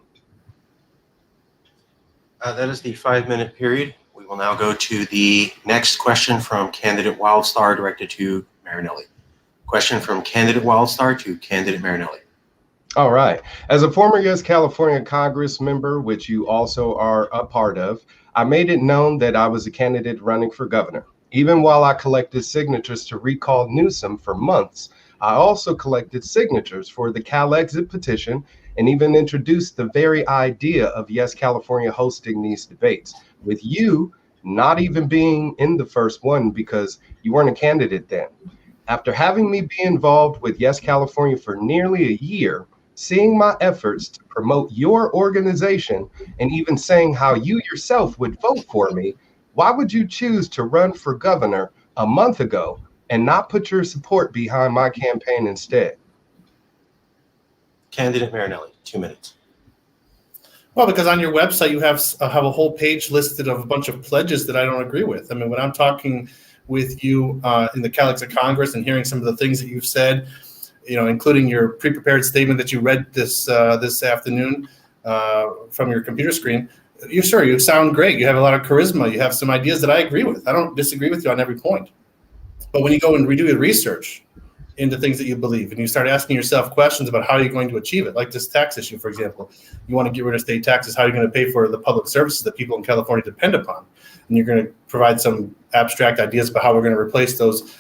Speaker 1: That is the 5-minute period. We will now go to the next question from candidate Wildstar directed to Marinelli. Question from candidate Wildstar to candidate Marinelli.
Speaker 5: All right. As a former U.S. California Congress member, which you also are a part of, I made it known that I was a candidate running for governor. Even while I collected signatures to recall Newsom for months, I also collected signatures for the Calexit petition and even introduced the very idea of Yes California hosting these debates, with you not even being in the first one because you weren't a candidate then. After having me be involved with Yes California for nearly a year, seeing my efforts to promote your organization and even saying how you yourself would vote for me, why would you choose to run for governor a month ago and not put your support behind my campaign instead?
Speaker 1: Candidate Marinelli, 2 minutes.
Speaker 3: Well, because on your website, you have a whole page listed of a bunch of pledges that I don't agree with. I mean, when I'm talking with you in the Calexit Congress and hearing some of the things that you've said, including your pre-prepared statement that you read this afternoon from your computer screen, you sound great. You have a lot of charisma. You have some ideas that I agree with. I don't disagree with you on every point. But when you go and redo your research into things that you believe and you start asking yourself questions about how you're going to achieve it, like this tax issue, for example, you want to get rid of state taxes, how are you going to pay for the public services that people in California depend upon? And you're going to provide some abstract ideas about how we're going to replace those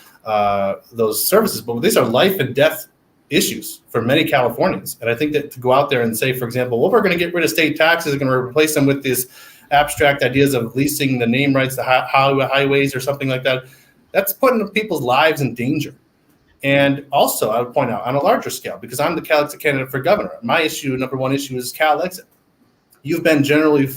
Speaker 3: services. But these are life and death issues for many Californians. And I think that to go out there and say, for example, well, we're going to get rid of state taxes, we're going to replace them with these abstract ideas of leasing the name rights to highways or something like that, that's putting people's lives in danger. And also, I would point out on a larger scale, because I'm the Calexit candidate for governor, my number one issue is Calexit. You've been generally,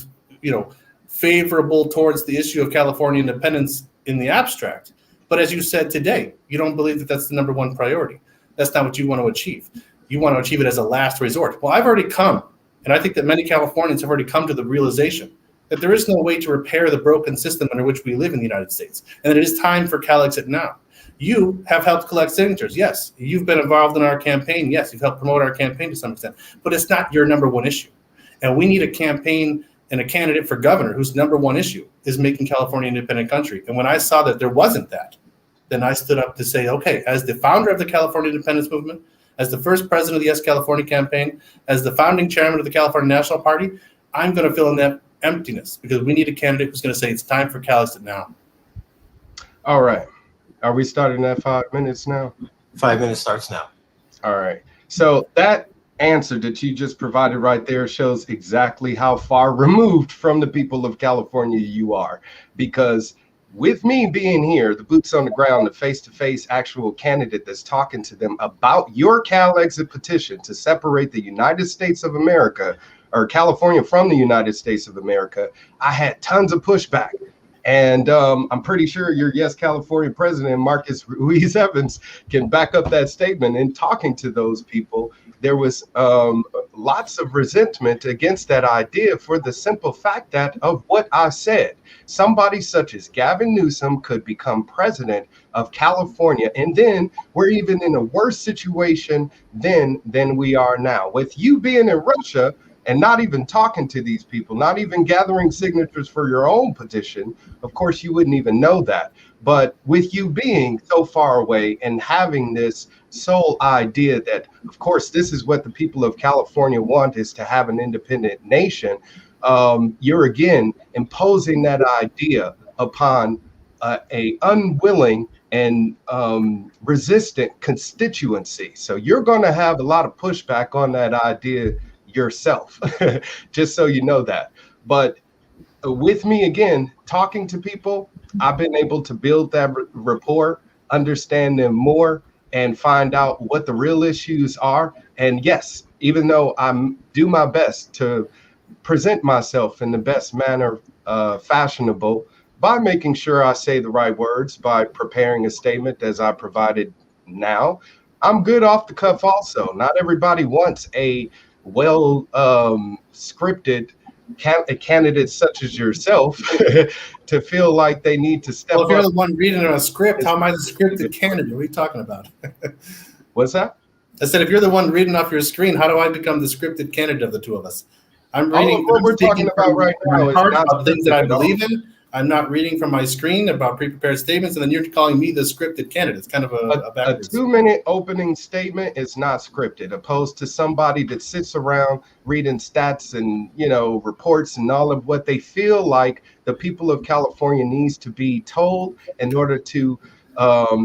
Speaker 3: favorable towards the issue of California independence in the abstract. But as you said today, you don't believe that that's the number one priority. That's not what you want to achieve. You want to achieve it as a last resort. Well, I've already come, and I think that many Californians have already come to the realization that there is no way to repair the broken system under which we live in the United States, and that it is time for Calexit now. You have helped collect signatures. Yes. You've been involved in our campaign. Yes. You've helped promote our campaign to some extent, but it's not your number one issue. And we need a campaign and a candidate for governor whose number one issue is making California an independent country. And when I saw that there wasn't that, then I stood up to say, okay, as the founder of the California independence movement, as the first president of the Yes California campaign, as the founding chairman of the California National Party, I'm going to fill in that emptiness because we need a candidate who's going to say it's time for Calexit now.
Speaker 5: All right. Are we starting at 5 minutes now?
Speaker 1: 5 minutes starts now.
Speaker 5: All right. So that answer that you just provided right there shows exactly how far removed from the people of California you are. Because with me being here, the boots on the ground, the face-to-face actual candidate that's talking to them about your Calexit petition to separate the United States of America or California from the United States of America, I had tons of pushback. And I'm pretty sure your Yes California president, Marcus Ruiz Evans, can back up that statement. In talking to those people, there was lots of resentment against that idea for the simple fact that of what I said. Somebody such as Gavin Newsom could become president of California, and then we're even in a worse situation than we are now. With you being in Russia and not even talking to these people, not even gathering signatures for your own petition, of course, you wouldn't even know that. But with you being so far away and having this sole idea that, of course, this is what the people of California want, is to have an independent nation, you're again imposing that idea upon a unwilling and resistant constituency. So you're going to have a lot of pushback on that idea yourself, just so you know that. But with me again, talking to people, I've been able to build that rapport, understand them more, and find out what the real issues are. And yes, even though I do my best to present myself in the best manner fashionable by making sure I say the right words, by preparing a statement as I provided now, I'm good off the cuff also. Not everybody wants a well scripted candidate such as yourself to feel like they need to step
Speaker 3: Well, if you're
Speaker 5: up.
Speaker 3: the one reading a script, how am I the scripted candidate? What are you talking about?
Speaker 5: What's that?
Speaker 3: I said, if you're the one reading off your screen, how do I become the scripted candidate of the two of us? I'm
Speaker 5: All
Speaker 3: reading.
Speaker 5: of what we're talking about right now is
Speaker 3: heart
Speaker 5: not
Speaker 3: about things that I
Speaker 5: scripted at all.
Speaker 3: believe in. I'm not reading from my screen about pre-prepared statements, and then you're calling me the scripted candidate. It's kind of a
Speaker 5: A
Speaker 3: backwards.
Speaker 5: 2-minute opening statement is not scripted, opposed to somebody that sits around reading stats and reports and all of what they feel like the people of California needs to be told in order to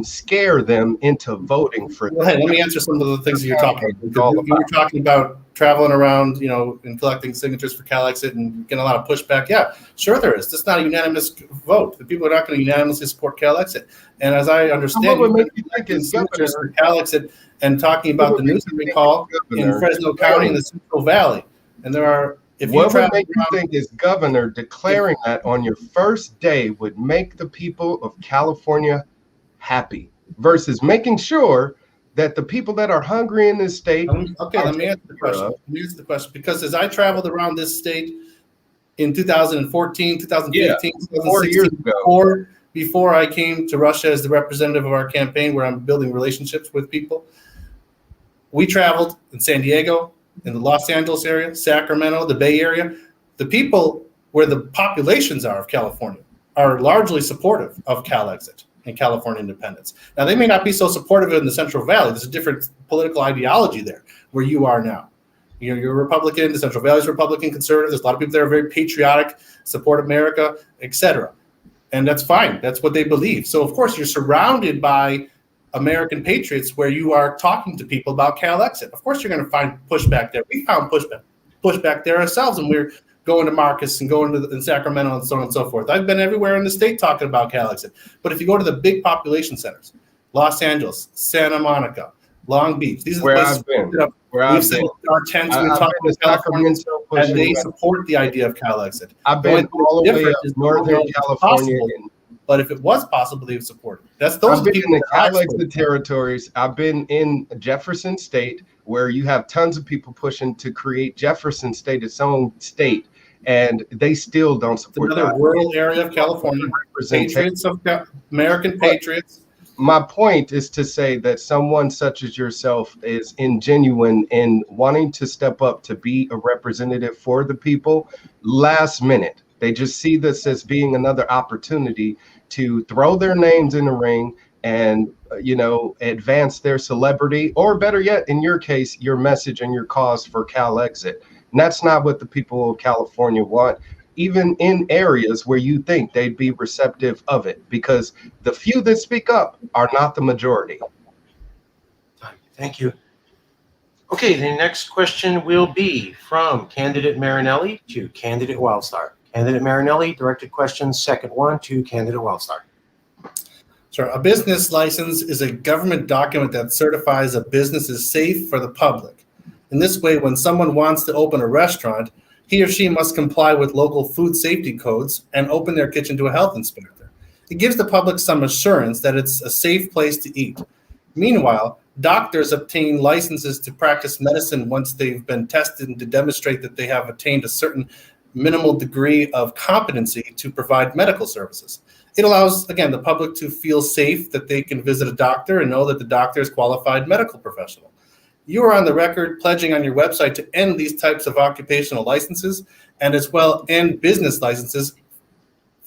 Speaker 5: scare them into voting for them.
Speaker 3: Well, hey, let me answer some of the things that you're talking about.
Speaker 5: It's all
Speaker 3: You were talking about traveling around, and collecting signatures for Calexit and getting a lot of pushback. Yeah, sure there is. That's not a unanimous vote. The people are not going to unanimously support Calexit. And as I understand,
Speaker 5: What would
Speaker 3: you've
Speaker 5: make you think
Speaker 3: been
Speaker 5: is
Speaker 3: signatures
Speaker 5: governor?
Speaker 3: for Calexit and talking about the news recall in Fresno County and the Central Valley. And there are, if you
Speaker 5: What would
Speaker 3: travel
Speaker 5: make you think is governor declaring that on your first day would make the people of California happy versus making sure that the people that are hungry in this state.
Speaker 3: Okay, let me answer the question. Let me answer the question. Because as I traveled around this state in 2014, 2015,
Speaker 5: 4 years
Speaker 3: 2016,
Speaker 5: ago,
Speaker 3: before I came to Russia as the representative of our campaign, where I'm building relationships with people, we traveled in San Diego, in the Los Angeles area, Sacramento, the Bay Area. The people where the populations are of California are largely supportive of Calexit and California independence. Now, they may not be so supportive in the Central Valley. There's a different political ideology there where you are now. You're Republican, the Central Valley is Republican, conservative. There's a lot of people that are very patriotic, support America, etc. And that's fine. That's what they believe. So, of course, you're surrounded by American patriots where you are talking to people about Calexit. Of course, you're going to find pushback there. We found pushback there ourselves, and we're going to Marcus and going to in Sacramento and so on and so forth. I've been everywhere in the state talking about Calexit. But if you go to the big population centers, Los Angeles, Santa Monica, Long Beach, these are
Speaker 5: where
Speaker 3: the
Speaker 5: I've
Speaker 3: places
Speaker 5: been.
Speaker 3: we've set our tents. We're talking to Californians, and they support the idea of Calexit.
Speaker 5: I've been all the way up Northern California.
Speaker 3: But if it was possible, they would support it. Those
Speaker 5: I've been in the Calexit territories. I've been in Jefferson State, where you have tons of people pushing to create Jefferson State its own state, and they still don't support
Speaker 3: another
Speaker 5: that.
Speaker 3: rural area of California. Patriots of American patriots.
Speaker 5: My point is to say that someone such as yourself is ingenuine in wanting to step up to be a representative for the people last minute. They just see this as being another opportunity to throw their names in the ring and, advance their celebrity, or better yet, in your case, your message and your cause for Calexit. And that's not what the people of California want, even in areas where you think they'd be receptive of it, because the few that speak up are not the majority.
Speaker 1: Thank you. Okay, the next question will be from candidate Marinelli to candidate Wildstar. Candidate Marinelli, directed question second one to candidate Wildstar.
Speaker 3: Sure. A business license is a government document that certifies a business is safe for the public. In this way, when someone wants to open a restaurant, he or she must comply with local food safety codes and open their kitchen to a health inspector. It gives the public some assurance that it's a safe place to eat. Meanwhile, doctors obtain licenses to practice medicine once they've been tested and to demonstrate that they have attained a certain minimal degree of competency to provide medical services. It allows, again, the public to feel safe that they can visit a doctor and know that the doctor is a qualified medical professional. You are on the record pledging on your website to end these types of occupational licenses and as well end business licenses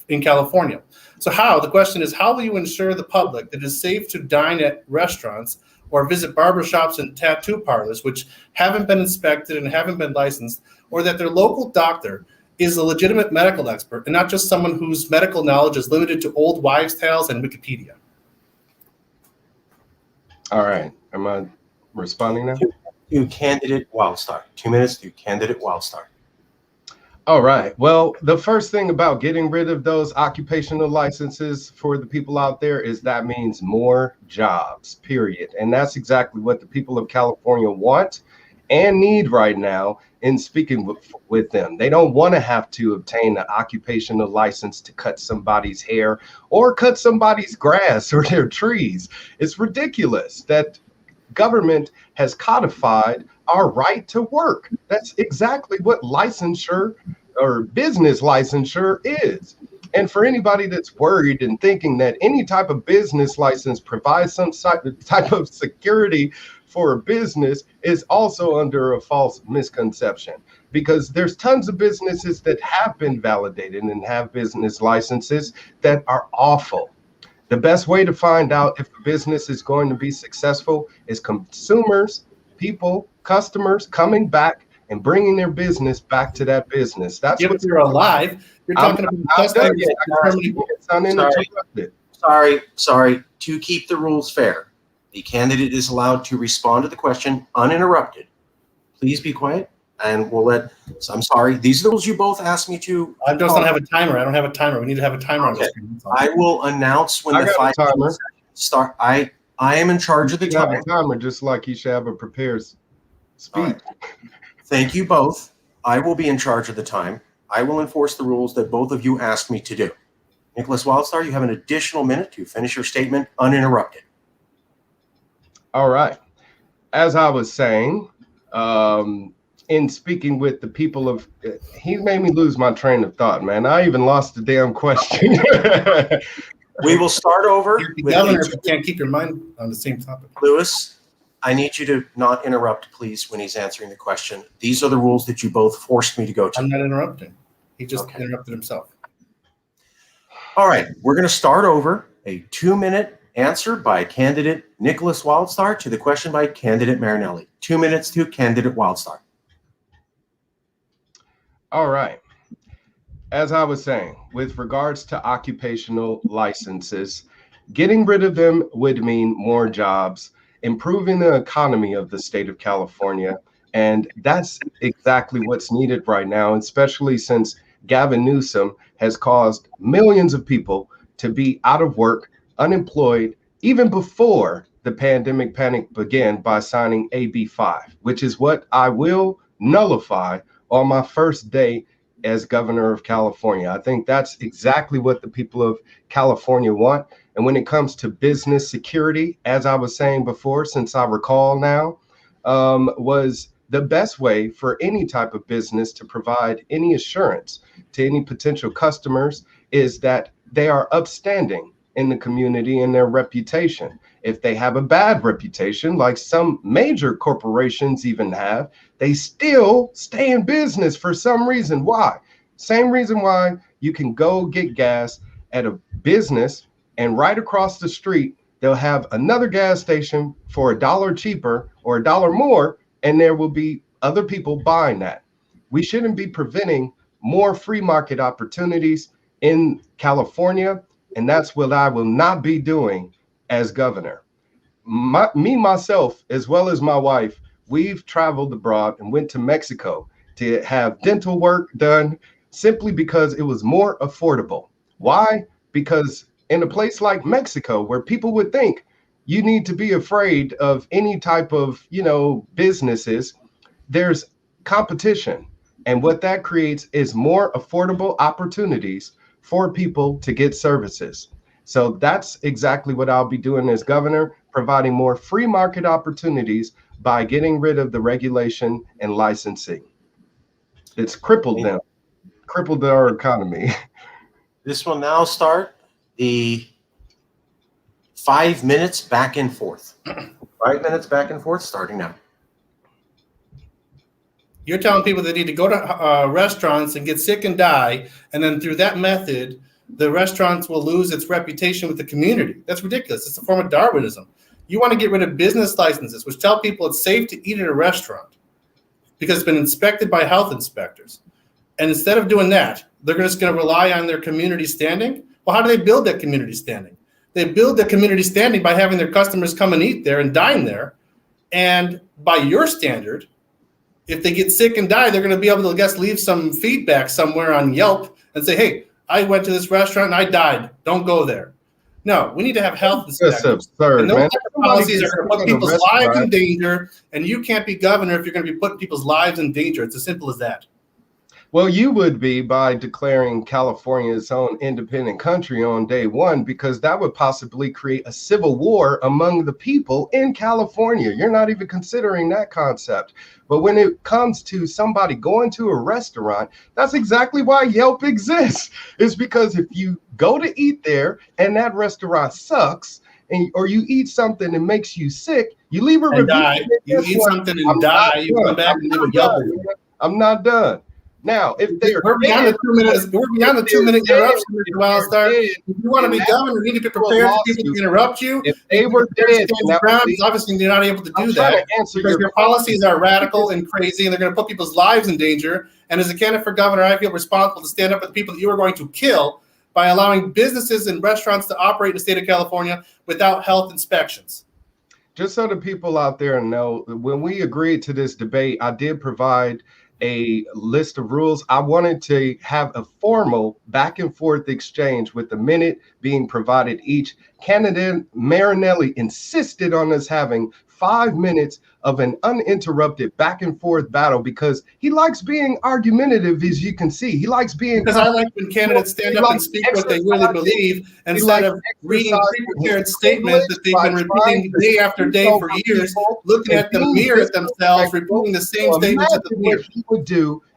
Speaker 3: in California. So the question is, how will you ensure the public that it is safe to dine at restaurants or visit barbershops and tattoo parlors which haven't been inspected and haven't been licensed, or that their local doctor is a legitimate medical expert and not just someone whose medical knowledge is limited to old wives' tales and Wikipedia?
Speaker 5: All right. Am I responding now?
Speaker 1: To candidate Wildstar. 2 minutes to candidate Wildstar.
Speaker 5: All right. Well, the first thing about getting rid of those occupational licenses for the people out there is that means more jobs, period. And that's exactly what the people of California want and need right now in speaking with them. They don't want to have to obtain an occupational license to cut somebody's hair or cut somebody's grass or their trees. It's ridiculous that government has codified our right to work. That's exactly what licensure or business licensure is. And for anybody that's worried and thinking that any type of business license provides some type of security for a business is also under a false misconception, because there's tons of businesses that have been validated and have business licenses that are awful. The best way to find out if a business is going to be successful is consumers, people, customers coming back and bringing their business back to that business. That's
Speaker 3: If
Speaker 5: what
Speaker 3: you're alive, you're talking about customers.
Speaker 5: it's uninterrupted.
Speaker 1: Sorry. To keep the rules fair, the candidate is allowed to respond to the question uninterrupted. Please be quiet, and we'll let. So I'm sorry. These are the rules you both asked me to.
Speaker 3: I just don't have a timer. I don't have a timer. We need to have a timer on the screen.
Speaker 1: I will announce when the 5 minutes start. I am in charge of the
Speaker 5: You have
Speaker 1: time.
Speaker 5: a timer, just like you should have a prepared speech.
Speaker 1: Right. Thank you both. I will be in charge of the time. I will enforce the rules that both of you asked me to do. Nicholas Wildstar, you have an additional minute to finish your statement uninterrupted.
Speaker 5: All right. As I was saying, in speaking with the people of, he made me lose my train of thought, man. I even lost the damn question.
Speaker 1: We will start over.
Speaker 3: You're the governor, if you can't keep your mind on the same topic.
Speaker 1: Lewis, I need you to not interrupt, please, when he's answering the question. These are the rules that you both forced me to go to.
Speaker 3: I'm not interrupting. He just interrupted himself.
Speaker 1: All right, we're going to start over. A 2-minute answer by candidate Nicholas Wildstar to the question by candidate Marinelli. 2 minutes to candidate Wildstar.
Speaker 5: All right. As I was saying, with regards to occupational licenses, getting rid of them would mean more jobs, improving the economy of the state of California. And that's exactly what's needed right now, especially since Gavin Newsom has caused millions of people to be out of work, unemployed, even before the pandemic panic began by signing AB 5, which is what I will nullify on my first day as governor of California. I think that's exactly what the people of California want. And when it comes to business security, as I was saying before, since I recall now, was the best way for any type of business to provide any assurance to any potential customers is that they are upstanding in the community and their reputation. If they have a bad reputation, like some major corporations even have, they still stay in business for some reason. Why? Same reason why you can go get gas at a business and right across the street, they'll have another gas station for $1 cheaper or $1 more, and there will be other people buying that. We shouldn't be preventing more free market opportunities in California, and that's what I will not be doing as governor. Myself, as well as my wife, we've traveled abroad and went to Mexico to have dental work done simply because it was more affordable. Why? Because in a place like Mexico, where people would think you need to be afraid of any type of, businesses, there's competition. And what that creates is more affordable opportunities for people to get services. So that's exactly what I'll be doing as governor, providing more free market opportunities by getting rid of the regulation and licensing. It's crippled our economy.
Speaker 1: This will now start the 5 minutes back and forth. 5 minutes back and forth, starting now.
Speaker 3: You're telling people they need to go to restaurants and get sick and die, and then through that method, the restaurants will lose its reputation with the community. That's ridiculous. It's a form of Darwinism. You want to get rid of business licenses, which tell people it's safe to eat at a restaurant because it's been inspected by health inspectors. And instead of doing that, they're just going to rely on their community standing. Well, how do they build that community standing? They build that community standing by having their customers come and eat there and dine there. And by your standard, if they get sick and die, they're going to be able to, I guess, leave some feedback somewhere on Yelp and say, hey, I went to this restaurant and I died. Don't go there. No, we need to have health inspectors.
Speaker 5: That's absurd,
Speaker 3: and those
Speaker 5: man.
Speaker 3: type of policies are going to put people's lives in danger, and you can't be governor if you're going to be putting people's lives in danger. It's as simple as that.
Speaker 5: Well, you would be by declaring California its own independent country on day one, because that would possibly create a civil war among the people in California. You're not even considering that concept. But when it comes to somebody going to a restaurant, that's exactly why Yelp exists. It's because if you go to eat there and that restaurant sucks, or you eat something that makes you sick, you leave a review.
Speaker 3: You eat something and die, you come back and leave a Yelp review.
Speaker 5: I'm not done. Now, if
Speaker 3: we're beyond the 2 minute interruption, Mr. Wildstar. If you want to be governor, you need to be prepared for people to interrupt you.
Speaker 5: If they were dead,
Speaker 3: obviously you're not able to do that because your policies are radical and crazy, and they're going to put people's lives in danger. And as a candidate for governor, I feel responsible to stand up for the people that you are going to kill by allowing businesses and restaurants to operate in the state of California without health inspections.
Speaker 5: Just so the people out there know, when we agreed to this debate, I did provide a list of rules. I wanted to have a formal back and forth exchange with a minute being provided each. Candidate Marinelli insisted on us having 5 minutes of an uninterrupted back and forth battle because he likes being argumentative, as you can see. He likes being—
Speaker 3: because I like when candidates stand up and speak what they really believe instead of reading pre-prepared statements that they've been repeating day after day for years, looking at the mirror at themselves, repeating the same statements at the mirror.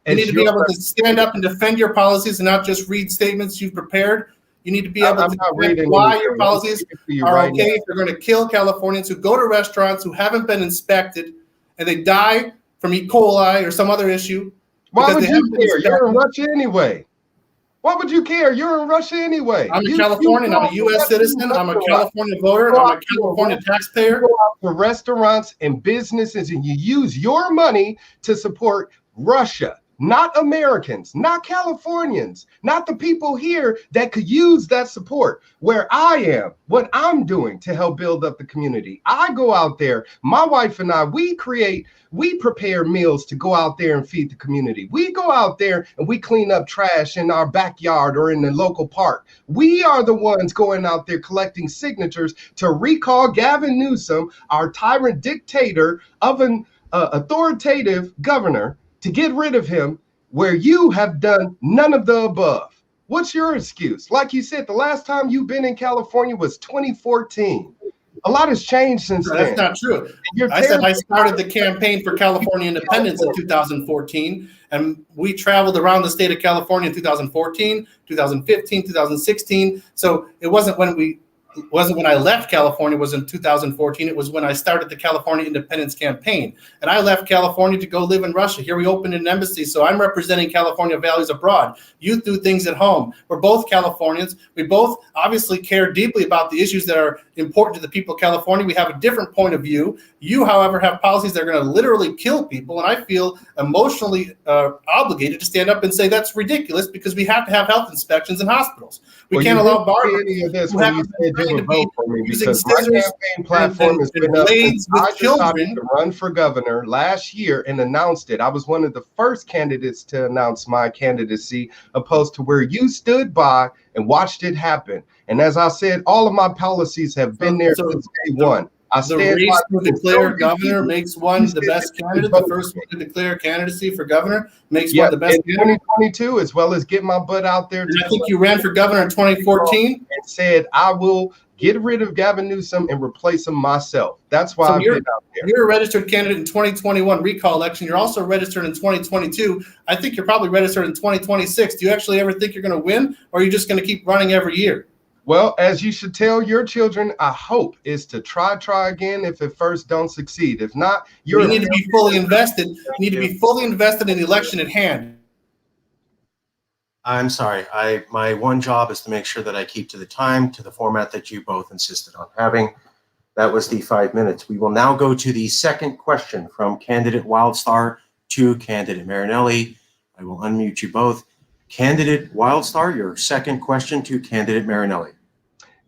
Speaker 3: You need to be able to stand up and defend your policies and not just read statements you've prepared. You need to be able to defend why your policies are okay if you're going to kill Californians who go to restaurants who haven't been inspected and they die from E. coli or some other issue.
Speaker 5: Why would you care? You're in Russia anyway. Why would you care? You're in Russia anyway.
Speaker 3: I'm a Californian. I'm a U.S. citizen. I'm a California voter. I'm a California taxpayer.
Speaker 5: You go out to restaurants and businesses and you use your money to support Russia. Not Americans, not Californians, not the people here that could use that support. Where I am, what I'm doing to help build up the community. I go out there, my wife and I, we prepare meals to go out there and feed the community. We go out there and we clean up trash in our backyard or in the local park. We are the ones going out there collecting signatures to recall Gavin Newsom, our tyrant dictator of an authoritative governor, to get rid of him, where you have done none of the above. What's your excuse? Like you said, the last time you've been in California was 2014. A lot has changed since then.
Speaker 3: That's not true. I said I started the campaign for California independence in 2014, and we traveled around the state of California in 2014, 2015, 2016. So it wasn't when I left California, it was in 2014. It was when I started the California independence campaign. And I left California to go live in Russia. Here we opened an embassy, so I'm representing California values abroad. You do things at home. We're both Californians. We both obviously care deeply about the issues that are important to the people of California. We have a different point of view. You, however, have policies that are going to literally kill people, and I feel emotionally obligated to stand up and say that's ridiculous because we have to have health inspections in hospitals. We can't allow barbers who have to
Speaker 5: vote for me because my campaign platform has been up since I decided to run for governor last year and announced it. I was one of the first candidates to announce my candidacy, opposed to where you stood by and watched it happen. And as I said, all of my policies have been there since day one.
Speaker 3: The race to declare governor makes one the best candidate. The first one to declare candidacy for governor makes one the best candidate.
Speaker 5: 2022, as well as get my butt out there.
Speaker 3: And I think you ran for governor in 2014
Speaker 5: and said I will get rid of Gavin Newsom and replace him myself. That's why I've been out there.
Speaker 3: You're a registered candidate in 2021 recall election. You're also registered in 2022. I think you're probably registered in 2026. Do you actually ever think you're going to win, or are you just going to keep running every year?
Speaker 5: Well, as you should tell your children, I hope is to try again if at first don't succeed. If not,
Speaker 3: you need to be fully invested. You need to be fully invested in the election at hand.
Speaker 1: I'm sorry. My one job is to make sure that I keep to the time, to the format that you both insisted on having. That was the 5 minutes. We will now go to the second question from candidate Wildstar to candidate Marinelli. I will unmute you both. Candidate Wildstar, your second question to candidate Marinelli.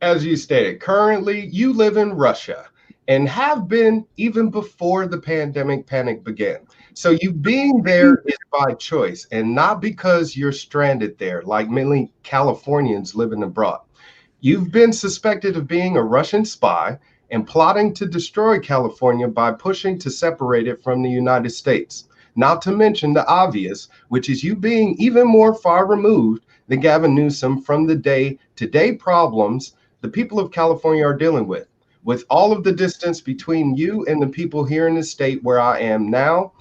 Speaker 5: As you stated, currently you live in Russia and have been even before the pandemic panic began. So you being there is by choice and not because you're stranded there, like many Californians living abroad. You've been suspected of being a Russian spy and plotting to destroy California by pushing to separate it from the United States. Not to mention the obvious, which is you being even more far removed than Gavin Newsom from the day-to-day problems the people of California are dealing with. With all of the distance between you and the people here in the state where I am now,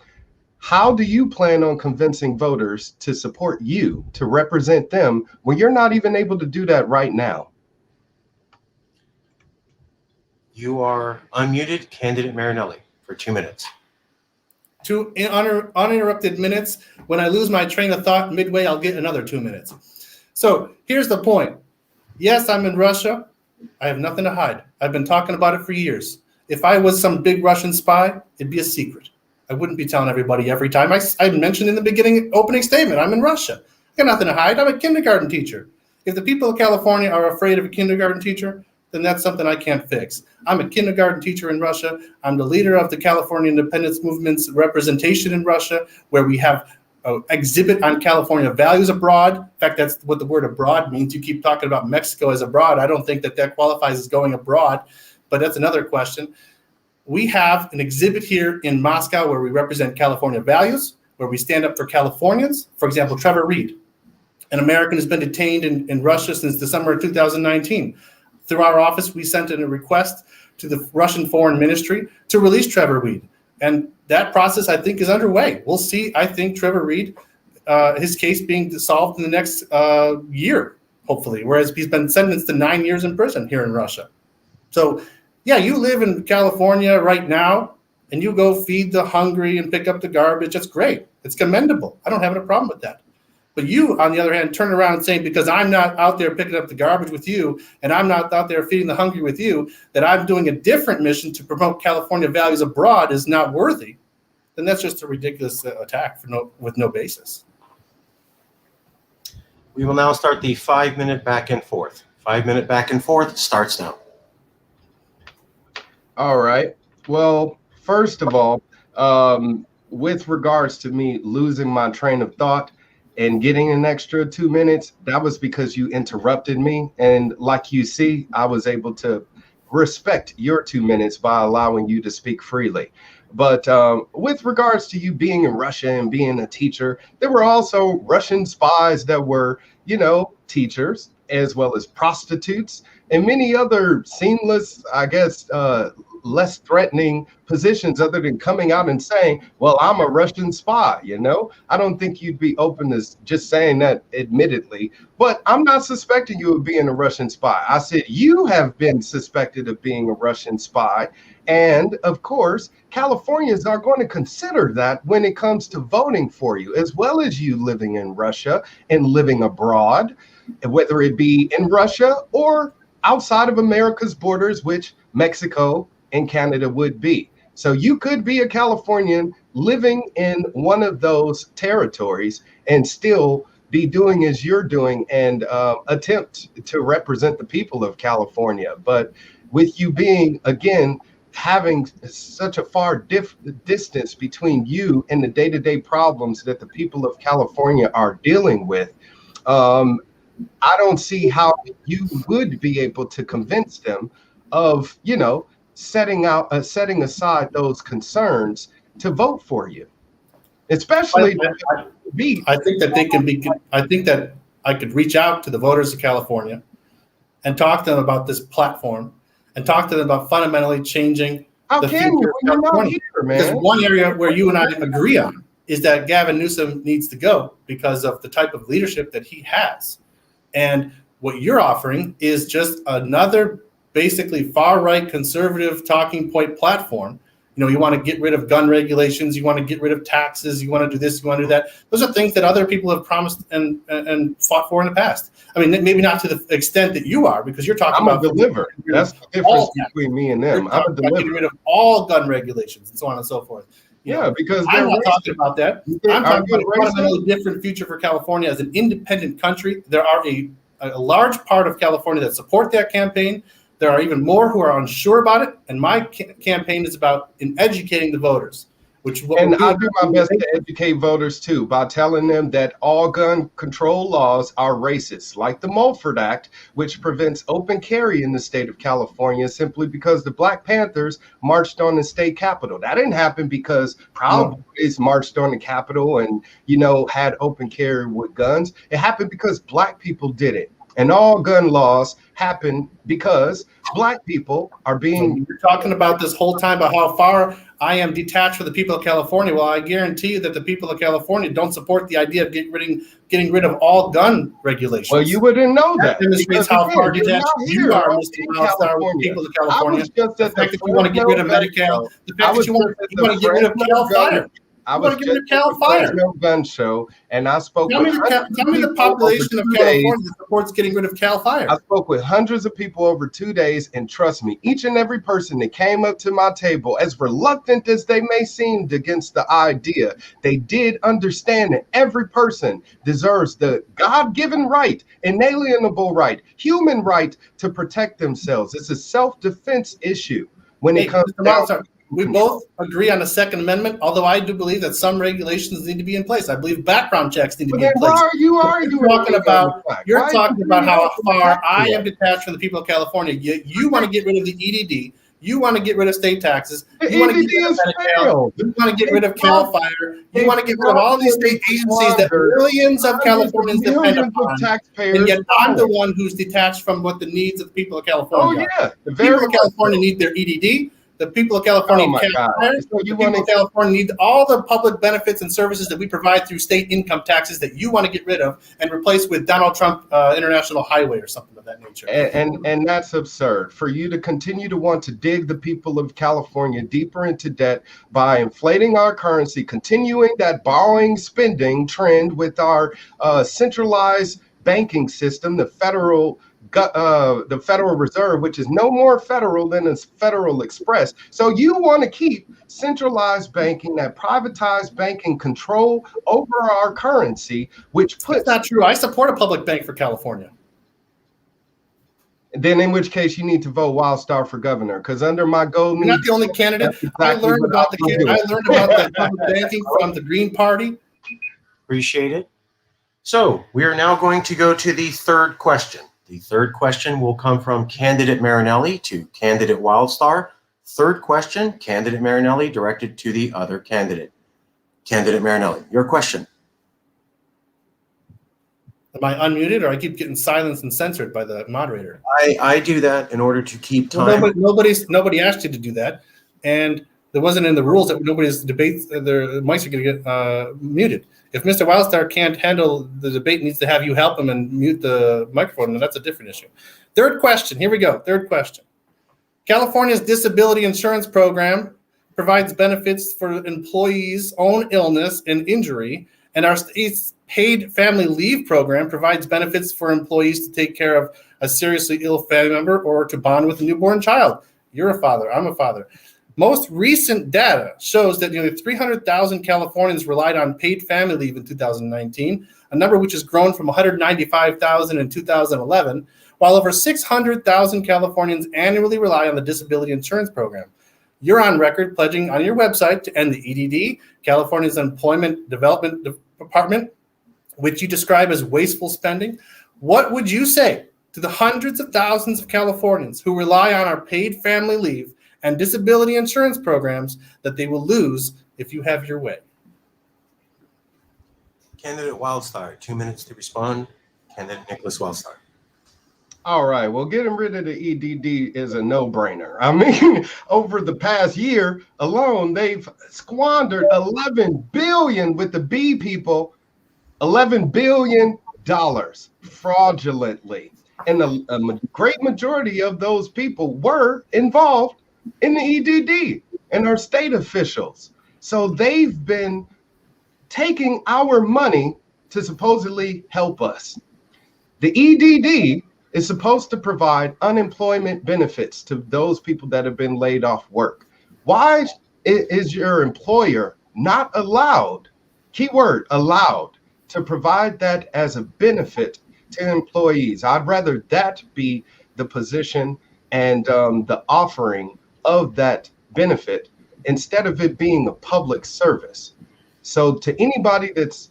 Speaker 5: how do you plan on convincing voters to support you, to represent them, when you're not even able to do that right now?
Speaker 1: You are unmuted, candidate Marinelli, for 2 minutes.
Speaker 3: 2 uninterrupted minutes. When I lose my train of thought midway, I'll get another 2 minutes. So here's the point. Yes, I'm in Russia. I have nothing to hide. I've been talking about it for years. If I was some big Russian spy, it'd be a secret. I wouldn't be telling everybody every time. I mentioned in the beginning opening statement, I'm in Russia. I got nothing to hide. I'm a kindergarten teacher. If the people of California are afraid of a kindergarten teacher, then that's something I can't fix. I'm a kindergarten teacher in Russia. I'm the leader of the California Independence Movement's representation in Russia, where we have an exhibit on California values abroad. In fact, that's what the word abroad means. You keep talking about Mexico as abroad. I don't think that qualifies as going abroad, but that's another question. We have an exhibit here in Moscow where we represent California values, where we stand up for Californians. For example, Trevor Reed, an American, has been detained in Russia since December of 2019. Through our office, we sent in a request to the Russian Foreign Ministry to release Trevor Reed. And that process, I think, is underway. We'll see, I think, Trevor Reed, his case being solved in the next year, hopefully, whereas he's been sentenced to 9 years in prison here in Russia. So, yeah, you live in California right now, and you go feed the hungry and pick up the garbage. That's great. It's commendable. I don't have a problem with that. But you, on the other hand, turn around and say, because I'm not out there picking up the garbage with you, and I'm not out there feeding the hungry with you, that I'm doing a different mission to promote California values abroad is not worthy, then that's just a ridiculous attack with no basis.
Speaker 1: We will now start the 5-minute back and forth. 5-minute back and forth starts now.
Speaker 5: All right. Well, first of all, with regards to me losing my train of thought and getting an extra 2 minutes, that was because you interrupted me. And like you see, I was able to respect your 2 minutes by allowing you to speak freely. But with regards to you being in Russia and being a teacher, there were also Russian spies that were, teachers, as well as prostitutes and many other seamless, I guess, less threatening positions other than coming out and saying, well, I'm a Russian spy, I don't think you'd be open to just saying that admittedly, but I'm not suspecting you of being a Russian spy. I said you have been suspected of being a Russian spy. And of course, Californians are going to consider that when it comes to voting for you, as well as you living in Russia and living abroad, whether it be in Russia or outside of America's borders, which Mexico and Canada would be. So you could be a Californian living in one of those territories and still be doing as you're doing and attempt to represent the people of California. But with you being, again, having such a far distance between you and the day-to-day problems that the people of California are dealing with, I don't see how you would be able to convince them of, setting aside those concerns to vote for you, especially
Speaker 3: I think that they can be. I think that I could reach out to the voters of California and talk to them about this platform and talk to them about fundamentally changing the future of California. Because one area where you and I agree on is that Gavin Newsom needs to go because of the type of leadership that he has. And what you're offering is just another basically far-right conservative talking point platform. You want to get rid of gun regulations, you want to get rid of taxes, you want to do this, you want to do that. Those are things that other people have promised and fought for in the past. I mean, maybe not to the extent that you are, because you're talking about
Speaker 5: deliver. That's the difference between me and them. I'm a deliver.
Speaker 3: Getting rid of all gun regulations and so on and so forth.
Speaker 5: Because
Speaker 3: I'm not talking about that. I'm talking about a fundamentally different future for California as an independent country. There are a large part of California that support that campaign. There are even more who are unsure about it, and my campaign is about educating the voters.
Speaker 5: And I do my best to educate voters too by telling them that all gun control laws are racist, like the Mulford Act, which prevents open carry in the state of California simply because the Black Panthers marched on the state capitol. That didn't happen because Proud Boys marched on the capitol and, had open carry with guns. It happened because Black people did it. And all gun laws happen because Black people are being...
Speaker 3: You're talking about this whole time about how far I am detached from the people of California. Well, I guarantee you that the people of California don't support the idea of getting rid of all gun regulations.
Speaker 5: Well, you wouldn't know that.
Speaker 3: That demonstrates how far detached you are, Mr. Wildstar, with the people of California. The fact that you want to get rid of Medi-Cal, the fact that you want to get rid of Cal Fire.
Speaker 5: I was just at the Fresno Gun Show, and I spoke
Speaker 3: Tell me the population of California that supports getting rid of Cal Fire.
Speaker 5: I spoke with hundreds of people over 2 days, and trust me, each and every person that came up to my table, as reluctant as they may seem against the idea, they did understand that every person deserves the God-given right, inalienable right, human right to protect themselves. It's a self-defense issue when it comes down.
Speaker 3: We both agree on the Second Amendment, although I do believe that some regulations need to be in place. I believe background checks need to be in place.
Speaker 5: Why are you arguing?
Speaker 3: You're talking about how far I am detached from the people of California. You want to get rid of the EDD. You want to get rid of state taxes. You want to get rid of Medi-Cal. You want to get rid of Cal Fire. You want to get rid of all these state agencies that millions of Californians depend upon. And yet I'm the one who's detached from what the needs of the people of California are. The people of California need their EDD. The people of California California need all the public benefits and services that we provide through state income taxes that you want to get rid of and replace with Donald Trump International Highway or something of that nature.
Speaker 5: And that's absurd. For you to continue to want to dig the people of California deeper into debt by inflating our currency, continuing that borrowing spending trend with our centralized banking system, the Federal Reserve, which is no more federal than a Federal Express. So you want to keep centralized banking, that privatized banking control over our currency, which puts...
Speaker 3: That's not true. I support a public bank for California.
Speaker 5: Then in which case you need to vote Wildstar for governor, because under my golden...
Speaker 3: You're not the only candidate. I learned about the public banking from the Green Party.
Speaker 1: Appreciate it. So we are now going to go to the third question. The third question will come from candidate Marinelli to candidate Wildstar. Third question, candidate Marinelli, directed to the other candidate. Candidate Marinelli, your question.
Speaker 3: Am I unmuted, or I keep getting silenced and censored by the moderator?
Speaker 1: I do that in order to keep time.
Speaker 3: Well, nobody asked you to do that, and there wasn't in the rules that nobody's debates, their mics are going to get muted. If Mr. Wildstar can't handle the debate, needs to have you help him and mute the microphone, then that's a different issue. Third question. Here we go. Third question. California's disability insurance program provides benefits for employees' own illness and injury, and our state's paid family leave program provides benefits for employees to take care of a seriously ill family member or to bond with a newborn child. You're a father. I'm a father. Most recent data shows that nearly 300,000 Californians relied on paid family leave in 2019, a number which has grown from 195,000 in 2011, while over 600,000 Californians annually rely on the disability insurance program. You're on record pledging on your website to end the EDD, California's Employment Development Department, which you describe as wasteful spending. What would you say to the hundreds of thousands of Californians who rely on our paid family leave and disability insurance programs that they will lose if you have your way?
Speaker 1: Candidate Wildstar, 2 minutes to respond. Candidate Nicholas Wildstar.
Speaker 5: All right. Well, getting rid of the EDD is a no-brainer. I mean, over the past year alone, they've squandered $11 billion with the B people, $11 billion fraudulently. And a great majority of those people were involved in the EDD and our state officials. So they've been taking our money to supposedly help us. The EDD is supposed to provide unemployment benefits to those people that have been laid off work. Why is your employer not allowed, keyword allowed, to provide that as a benefit to employees? I'd rather that be the position and the offering of that benefit instead of it being a public service. So to anybody that's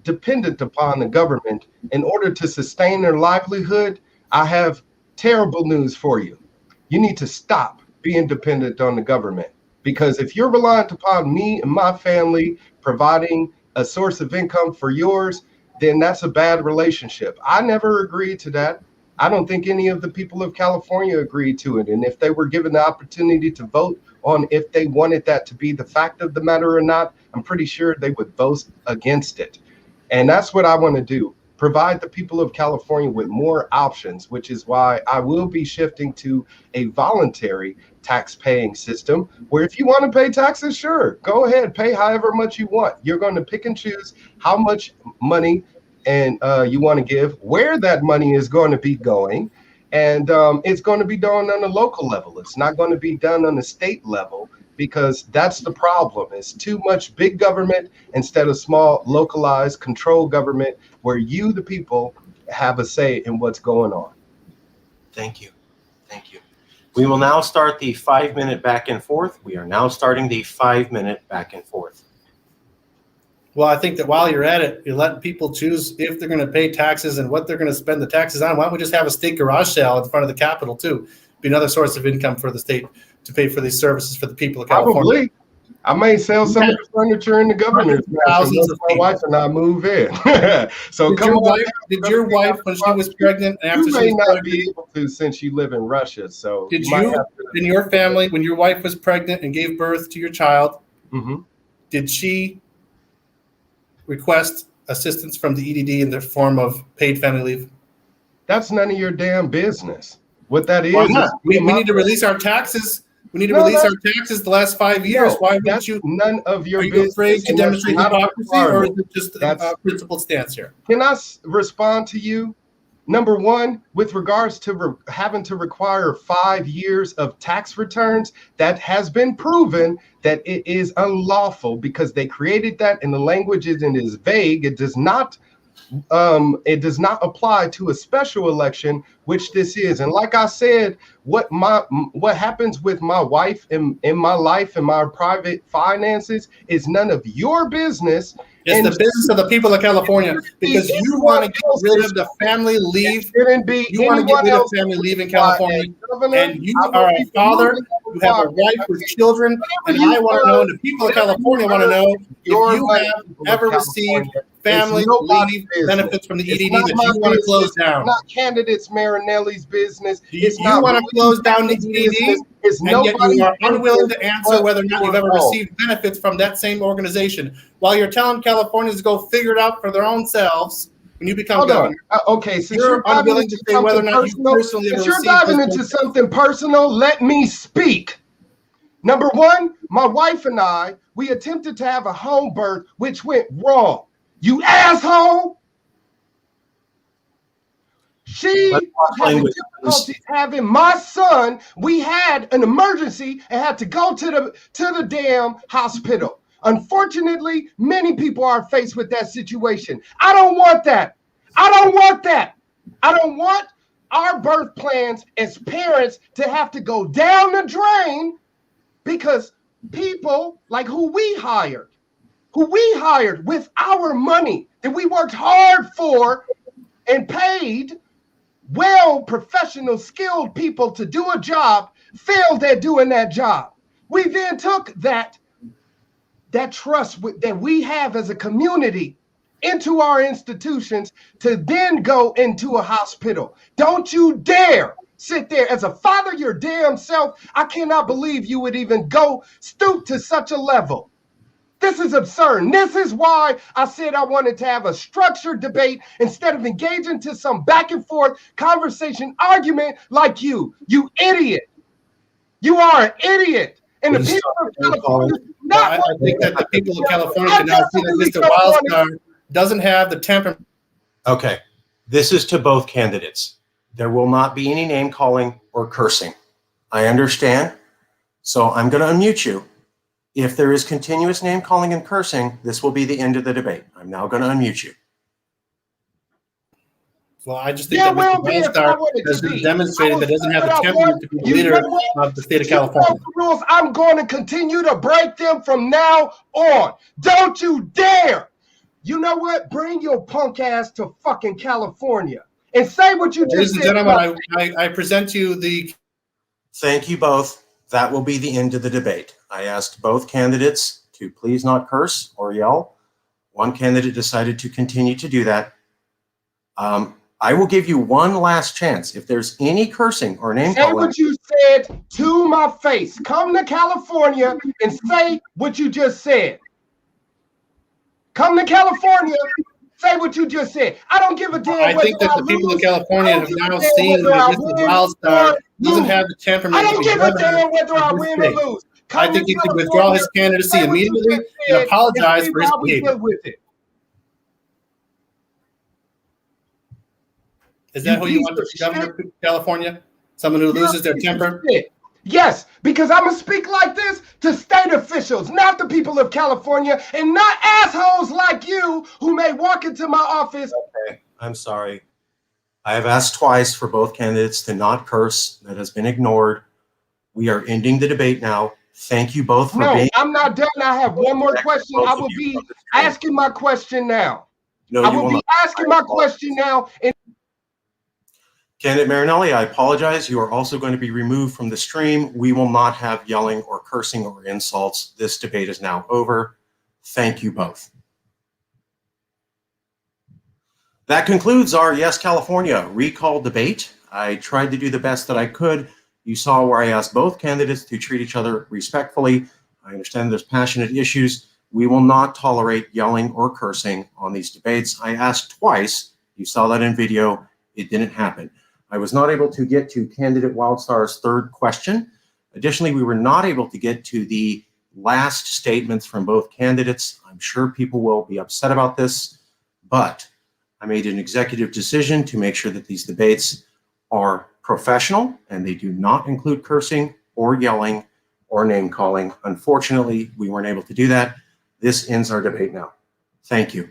Speaker 5: dependent upon the government in order to sustain their livelihood, I have terrible news for you. You need to stop being dependent on the government, because if you're reliant upon me and my family providing a source of income for yours, then that's a bad relationship. I never agreed to that. I don't think any of the people of California agreed to it. And if they were given the opportunity to vote on if they wanted that to be the fact of the matter or not, I'm pretty sure they would vote against it. And that's what I want to do. Provide the people of California with more options, which is why I will be shifting to a voluntary tax paying system where if you want to pay taxes, sure, go ahead, pay however much you want. You're going to pick and choose how much money and you want to give, where that money is going to be going. And it's going to be done on a local level. It's not going to be done on a state level, because that's the problem. It's too much big government instead of small, localized, controlled government where you, the people, have a say in what's going on.
Speaker 1: Thank you. Thank you. We will now start the 5-minute back and forth. We are now starting the 5-minute back and forth.
Speaker 3: Well, I think that while you're at it, you're letting people choose if they're going to pay taxes and what they're going to spend the taxes on. Why don't we just have a state garage sale in front of the Capitol, too? Be another source of income for the state to pay for these services for the people of California.
Speaker 5: Probably. I may sell some of the furniture in the governor's
Speaker 3: Thousands of
Speaker 5: my
Speaker 3: people.
Speaker 5: wife and I move in. So
Speaker 3: Did your wife, when she was pregnant, and after
Speaker 5: you
Speaker 3: she
Speaker 5: may
Speaker 3: was
Speaker 5: not
Speaker 3: pregnant,
Speaker 5: be able to since you live in Russia. So
Speaker 3: did
Speaker 5: might
Speaker 3: you,
Speaker 5: have to-
Speaker 3: in your family, when your wife was pregnant and gave birth to your child,
Speaker 5: Mhm.
Speaker 3: did she request assistance from the EDD in the form of paid family leave?
Speaker 5: That's none of your damn business. What that is,
Speaker 3: Why not?
Speaker 5: is
Speaker 3: We need to release our taxes. We need to
Speaker 5: No,
Speaker 3: release our
Speaker 5: that's-
Speaker 3: taxes the last 5 years.
Speaker 5: No,
Speaker 3: Why wouldn't
Speaker 5: that's
Speaker 3: you?
Speaker 5: none of your
Speaker 3: Are you
Speaker 5: business.
Speaker 3: afraid to
Speaker 5: and that's
Speaker 3: demonstrate
Speaker 5: not a
Speaker 3: hypocrisy, or is
Speaker 5: requirement.
Speaker 3: it just a
Speaker 5: That's-
Speaker 3: principled stance here?
Speaker 5: Can I respond to you? Number one, with regards to having to require 5 years of tax returns, that has been proven that it is unlawful because they created that and the language is vague. It does not apply to a special election, which this is. And like I said, what happens with my wife in my life and my private finances is none of your business.
Speaker 3: It's the business of the people of California, because you want to get rid of the family leave. You want to get rid of family leave in California, and you are a father, you have a wife with children, and I want to know, and the people of California want to know, if you have ever received family leave benefits from the EDD that you want to close down.
Speaker 5: It's not candidates Marinelli's business.
Speaker 3: Do you want to close down the EDD? And yet you are unwilling to answer whether or not you've ever received benefits from that same organization, while you're telling Californians to go figure it out for their own selves when you become governor.
Speaker 5: Okay, since
Speaker 3: You're unwilling to say whether or not you personally ever
Speaker 5: you're
Speaker 3: received
Speaker 5: diving
Speaker 3: this
Speaker 5: into something personal, let me speak. Number one, my wife and I, we attempted to have a home birth, which went wrong. You asshole! She was having difficulties having my son. We had an emergency and had to go to the damn hospital. Unfortunately, many people are faced with that situation. I don't want that. I don't want that. I don't want our birth plans as parents to have to go down the drain because people like who we hired with our money that we worked hard for and paid professional, skilled people to do a job, failed at doing that job. We then took that trust that we have as a community into our institutions to then go into a hospital. Don't you dare sit there as a father your damn self. I cannot believe you would even stoop to such a level. This is absurd. This is why I said I wanted to have a structured debate instead of engaging to some back and forth conversation argument like you idiot. You are an idiot. And the people of California
Speaker 3: I think that the people of California can now see that Mr. Wildstar doesn't have the temperament.
Speaker 1: Okay, this is to both candidates. There will not be any name calling or cursing. I understand. So I'm going to unmute you. If there is continuous name calling and cursing, this will be the end of the debate. I'm now going to unmute you.
Speaker 3: Well, I just think
Speaker 6: There
Speaker 3: that
Speaker 6: will
Speaker 3: Mr.
Speaker 6: be if I
Speaker 3: Wildstar
Speaker 6: want it
Speaker 3: has
Speaker 6: to
Speaker 3: been
Speaker 6: be.
Speaker 3: demonstrated that doesn't have the temperament to be the
Speaker 6: You
Speaker 3: leader
Speaker 6: know what?
Speaker 3: of the state of
Speaker 6: You broke
Speaker 3: California.
Speaker 6: the rules. I'm going to continue to break them from now on. Don't you dare! You know what? Bring your punk ass to fucking California and say what you
Speaker 3: Ladies
Speaker 6: just
Speaker 3: and
Speaker 6: said.
Speaker 3: gentlemen, I present you the.
Speaker 1: Thank you both. That will be the end of the debate. I asked both candidates to please not curse or yell. One candidate decided to continue to do that. I will give you one last chance. If there's any cursing or name
Speaker 6: Say
Speaker 1: calling,
Speaker 6: what you said to my face. Come to California and say what you just said. Come to California. Say what you just said. I don't give a damn
Speaker 3: I
Speaker 6: whether
Speaker 3: think that
Speaker 6: I
Speaker 3: the people of
Speaker 6: lose.
Speaker 3: California
Speaker 6: I don't
Speaker 3: have
Speaker 6: give a
Speaker 3: now
Speaker 6: damn
Speaker 3: seen
Speaker 6: whether
Speaker 3: that
Speaker 6: I
Speaker 3: Mr.
Speaker 6: win
Speaker 3: Wildstar
Speaker 6: or
Speaker 3: doesn't
Speaker 6: lose.
Speaker 3: have the temperament
Speaker 6: I
Speaker 3: to
Speaker 6: don't
Speaker 3: be
Speaker 6: give a
Speaker 3: governor
Speaker 6: damn whether
Speaker 3: of
Speaker 6: I
Speaker 3: this
Speaker 6: win
Speaker 3: state.
Speaker 6: or lose.
Speaker 3: I
Speaker 6: Come
Speaker 3: think
Speaker 6: to
Speaker 3: he should withdraw
Speaker 6: California,
Speaker 3: his candidacy
Speaker 6: say what you
Speaker 3: immediately
Speaker 6: just
Speaker 3: and
Speaker 6: said,
Speaker 3: apologize
Speaker 6: see
Speaker 3: for his
Speaker 6: how we
Speaker 3: behavior.
Speaker 6: good with it.
Speaker 3: Is
Speaker 6: You
Speaker 3: that who you
Speaker 6: piece
Speaker 3: want to
Speaker 6: of
Speaker 3: be
Speaker 6: shit.
Speaker 3: governor of California? Someone who
Speaker 6: You're
Speaker 3: loses their
Speaker 6: a piece of
Speaker 3: temper?
Speaker 6: shit. Yes, because I'm going to speak like this to state officials, not the people of California, and not assholes like you who may walk into my office.
Speaker 1: okay, I'm sorry. I have asked twice for both candidates to not curse. That has been ignored. We are ending the debate now. Thank you both for
Speaker 6: No,
Speaker 1: being.
Speaker 6: I'm not done. I have one more question.
Speaker 1: Both
Speaker 6: I
Speaker 1: of
Speaker 6: will
Speaker 1: you
Speaker 6: be
Speaker 1: from the screen.
Speaker 6: asking my question now.
Speaker 1: No,
Speaker 6: I
Speaker 1: you
Speaker 6: will
Speaker 1: will
Speaker 6: be
Speaker 1: not.
Speaker 6: asking my question now. And
Speaker 1: Candidate Marinelli, I apologize. You are also going to be removed from the stream. We will not have yelling or cursing or insults. This debate is now over. Thank you both. That concludes our Yes California recall debate. I tried to do the best that I could. You saw where I asked both candidates to treat each other respectfully. I understand there's passionate issues. We will not tolerate yelling or cursing on these debates. I asked twice. You saw that in video. It didn't happen. I was not able to get to candidate Wildstar's third question. Additionally, we were not able to get to the last statements from both candidates. I'm sure people will be upset about this, but I made an executive decision to make sure that these debates are professional and they do not include cursing or yelling or name calling. Unfortunately, we weren't able to do that. This ends our debate now. Thank you.